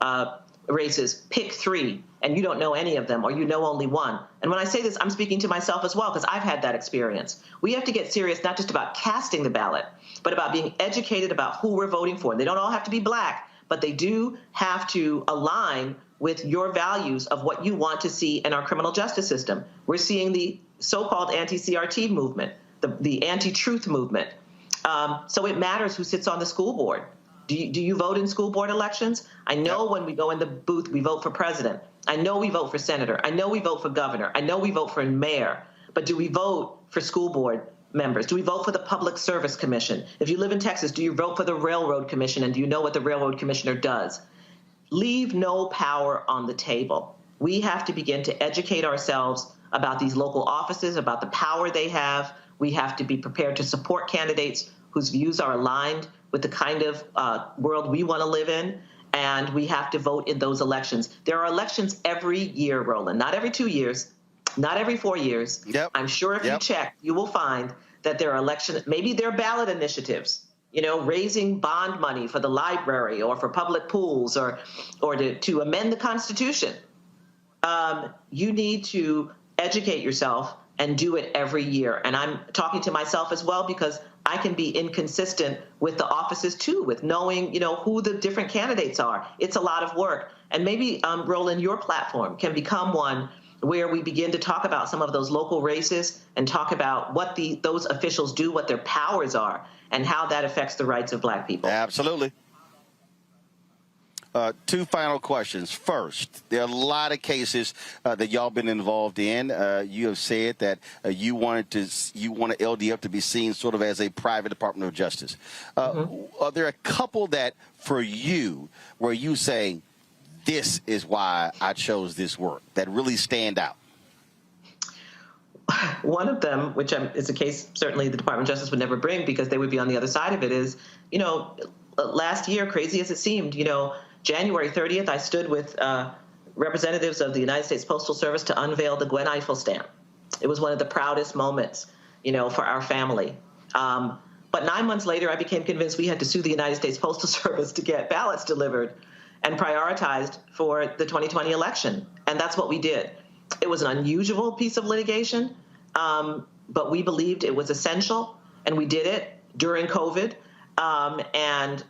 races, pick 3, and you don't know any of them, or you know only one. And when I say this, I'm speaking to myself as well, because I've had that experience. We have to get serious not just about casting the ballot, but about being educated about who we're voting for. They don't all have to be black, but they do have to align with your values of what you want to see in our criminal justice system. We're seeing the so-called anti-CRT movement, the anti-truth movement. So it matters who sits on the school board. Do you vote in school board elections? I know when we go in the booth, we vote for president. I know we vote for senator. I know we vote for governor. I know we vote for mayor. But do we vote for school board members? Do we vote for the Public Service Commission? If you live in Texas, do you vote for the Railroad Commission? And do you know what the Railroad Commissioner does? Leave no power on the table. We have to begin to educate ourselves about these local offices, about the power they have. We have to be prepared to support candidates whose views are aligned with the kind of world we want to live in. And we have to vote in those elections. There are elections every year, Roland, not every 2 years, not every 4 years. Yep. I'm sure if you check, you will find that there are elections, maybe they're ballot initiatives, raising bond money for the library or for public pools or to amend the Constitution. You need to educate yourself and do it every year. And I'm talking to myself as well, because I can be inconsistent with the offices too, with knowing, who the different candidates are. It's a lot of work. And maybe, Roland, your platform can become one where we begin to talk about some of those local races and talk about what those officials do, what their powers are, and how that affects the rights of Black people. Absolutely. 2 final questions. First, there are a lot of cases that y'all been involved in. You have said that you want LDF to be seen sort of as a private Department of Justice. Are there a couple that, for you, where you say, this is why I chose this work, that really stand out? One of them, which is a case certainly the Department of Justice would never bring because they would be on the other side of it, is, last year, crazy as it seemed, January 30th, I stood with representatives of the United States Postal Service to unveil the Gwen Ifill stamp. It was one of the proudest moments, for our family. But 9 months later, I became convinced we had to sue the United States Postal Service to get ballots delivered and prioritized for the 2020 election. And that's what we did. It was an unusual piece of litigation, but we believed it was essential, and we did it during COVID. And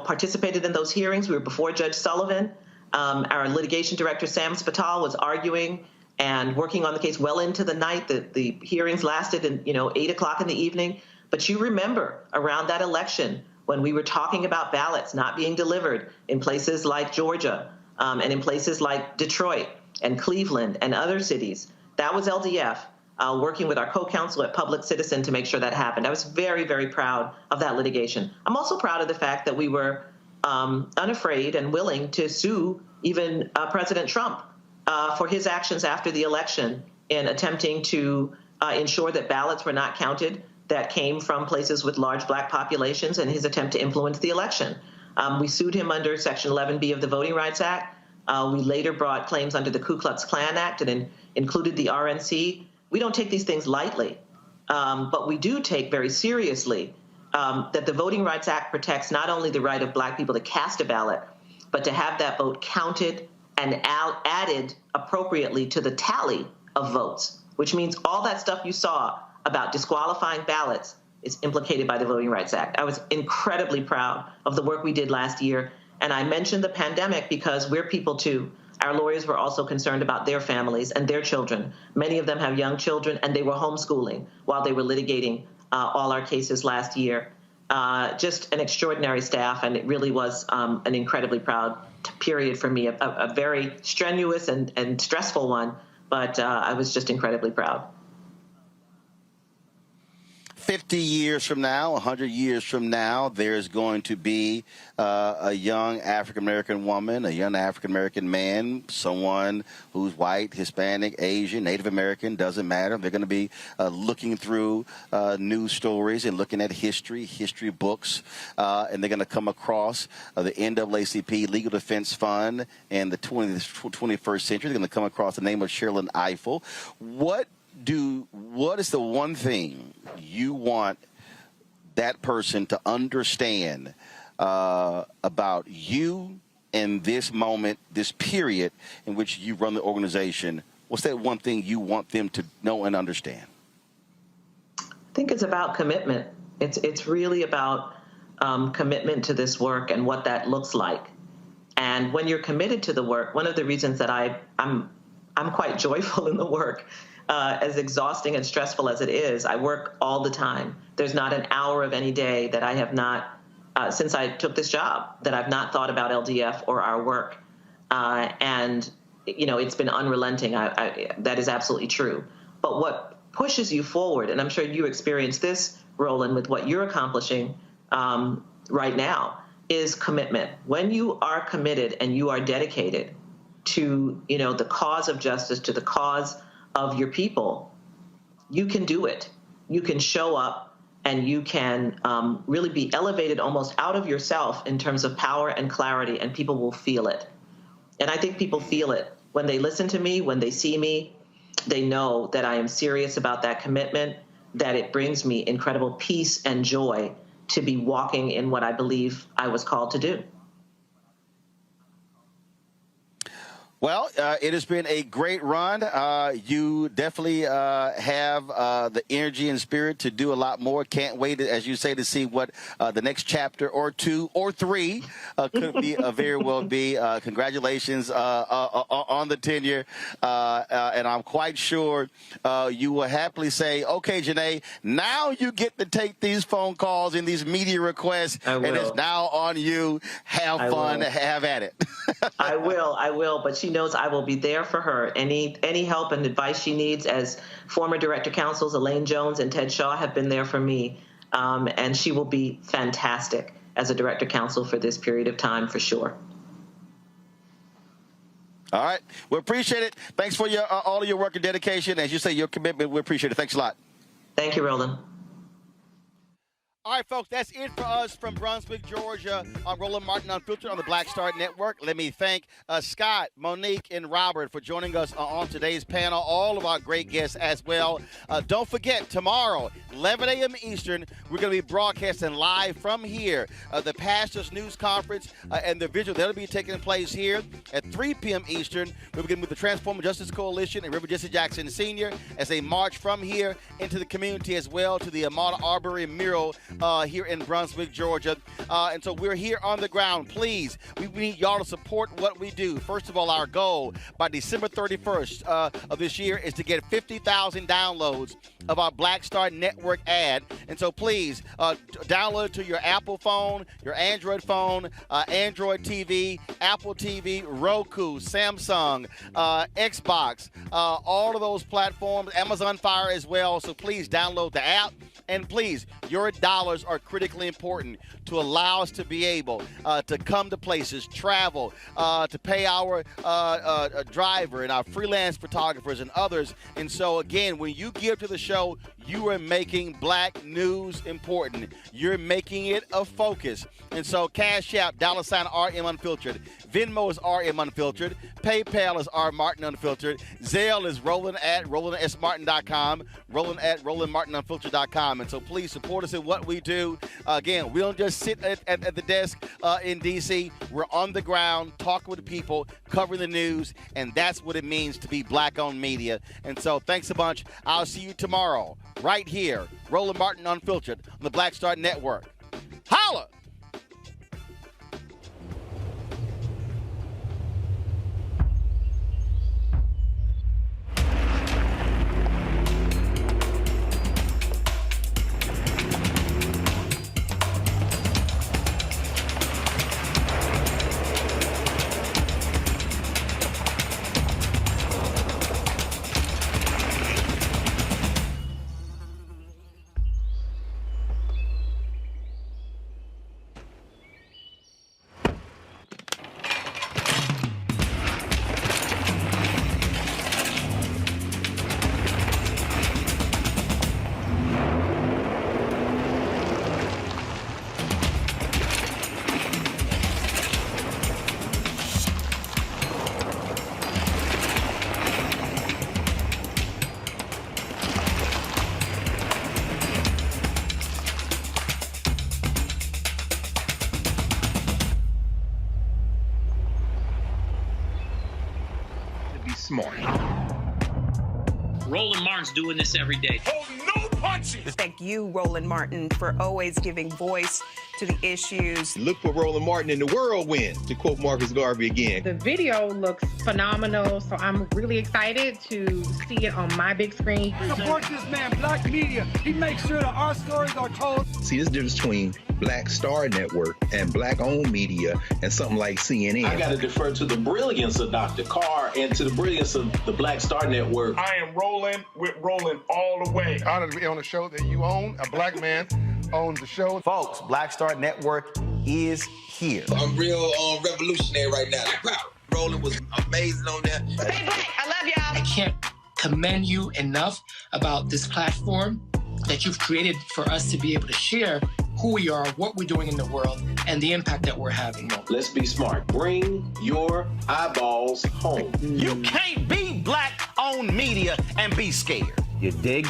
participated in those hearings. We were before Judge Sullivan. Our litigation director, Sam Spatal, was arguing and working on the case well into the night. The hearings lasted 8 o'clock in the evening. But you remember around that election when we were talking about ballots not being delivered in places like Georgia and in places like Detroit and Cleveland and other cities. That was LDF. Working with our co-counsel at Public Citizen to make sure that happened. I was very, very proud of that litigation. I'm also proud of the fact that we were unafraid and willing to sue even President Trump for his actions after the election in attempting to ensure that ballots were not counted that came from places with large Black populations and his attempt to influence the election. We sued him under Section 11B of the Voting Rights Act. We later brought claims under the Ku Klux Klan Act and included the RNC. We don't take these things lightly, but we do take very seriously that the Voting Rights Act protects not only the right of Black people to cast a ballot, but to have that vote counted and added appropriately to the tally of votes, which means all that stuff you saw about disqualifying ballots is implicated by the Voting Rights Act. I was incredibly proud of the work we did last year. And I mentioned the pandemic because we're people too. Our lawyers were also concerned about their families and their children. Many of them have young children, and they were homeschooling while they were litigating all our cases last year. Just an extraordinary staff, and it really was an incredibly proud period for me, a very strenuous and stressful one, but I was just incredibly proud. 50 years from now, 100 years from now, there's going to be a young African-American woman, a young African-American man, someone who's white, Hispanic, Asian, Native American, doesn't matter. They're going to be looking through news stories and looking at history books, and they're going to come across the NAACP Legal Defense Fund and the 21st century. They're going to come across the name of Sherrilyn Ifill. What is the one thing you want that person to understand about you in this moment, this period in which you run the organization? What's that one thing you want them to know and understand? I think it's about commitment. It's really about commitment to this work and what that looks like. And when you're committed to the work, one of the reasons that I'm quite joyful in the work, as exhausting and stressful as it is, I work all the time. There's not an hour of any day that I have not, since I took this job, that I've not thought about LDF or our work. And, you know, it's been unrelenting. That is absolutely true. But what pushes you forward, and I'm sure you experience this, Roland, with what you're accomplishing right now, is commitment. When you are committed and you are dedicated to, you know, the cause of justice, to the cause of your people, you can do it. You can show up and you can really be elevated almost out of yourself in terms of power and clarity, and people will feel it. And I think people feel it when they listen to me, when they see me. They know that I am serious about that commitment, that it brings me incredible peace and joy to be walking in what I believe I was called to do. Well, it has been a great run. You definitely have the energy and spirit to do a lot more. Can't wait, as you say, to see what the next chapter or 2 or 3 could be, very well be. Congratulations on the tenure. And I'm quite sure you will happily say, okay, Janae, now you get to take these phone calls and these media requests, and it's now on you. Have fun. Have at it. I will. But she knows I will be there for her. Any help and advice she needs, as former director counsels Elaine Jones and Ted Shaw have been there for me. And she will be fantastic as a director counsel for this period of time, for sure. All right. We appreciate it. Thanks for all of your work and dedication. As you say, your commitment, we appreciate it. Thanks a lot. Thank you, Roland. All right, folks, that's it for us from Brunswick, Georgia, on Roland Martin Unfiltered on the Black Star Network. Let me thank Scott, Monique, and Robert for joining us on today's panel, all of our great guests as well. Don't forget, tomorrow, 11 a.m. Eastern, we're going to be broadcasting live from here, the Pastors News Conference and the vigil. That'll be taking place here at 3 p.m. Eastern. We're going to move the Transformer Justice Coalition and Reverend Jesse Jackson Sr. as they march from here into the community as well to the Ahmaud Arbery mural here in Brunswick, Georgia. And so we're here on the ground. Please, we need y'all to support what we do. First of all, our goal by December 31st of this year is to get 50,000 downloads of our Black Star Network ad. And so please download it to your Apple phone, your Android phone, Android TV, Apple TV, Roku, Samsung, Xbox, all of those platforms, Amazon Fire as well. So please download the app. And please, your dollars are critically important to allow us to be able to come to places, travel, to pay our driver and our freelance photographers and others. And so, again, when you give to the show, you are making black news important. You're making it a focus. And so Cash App, $RM Unfiltered. Venmo is RM Unfiltered. PayPal is R Martin Unfiltered. Zelle is Roland at RolandSMartin.com. Roland at RolandMartinUnfiltered.com. And so please support us in what we do. Again, we don't just sit at the desk in D.C. We're on the ground, talking with the people, covering the news, and that's what it means to be black-owned media. And so thanks a bunch. I'll see you tomorrow right here, Roland Martin Unfiltered on the Black Star Network. Holla! Smart. Roland Martin's doing this every day. Oh, no punches! Thank you, Roland Martin, for always giving voice to the issues. Look for Roland Martin in the whirlwind, to quote Marcus Garvey again. The video looks phenomenal, so I'm really excited to see it on my big screen. Support this man, Black Media. He makes sure that our stories are told. See, this difference between Black Star Network and black-owned media and something like CNN. I got to defer to the brilliance of Dr. Carr and to the brilliance of the Black Star Network. I am rolling with Roland all the way. Honored to be on a show that you own. A black man owns the show. Folks, Black Star Network is here. I'm real revolutionary right now. Roland was amazing on there. Stay black. I love y'all. I can't commend you enough about this platform that you've created for us to be able to share who we are, what we're doing in the world, and the impact that we're having. Let's be smart. Bring your eyeballs home. You can't be black-owned media and be scared. You dig?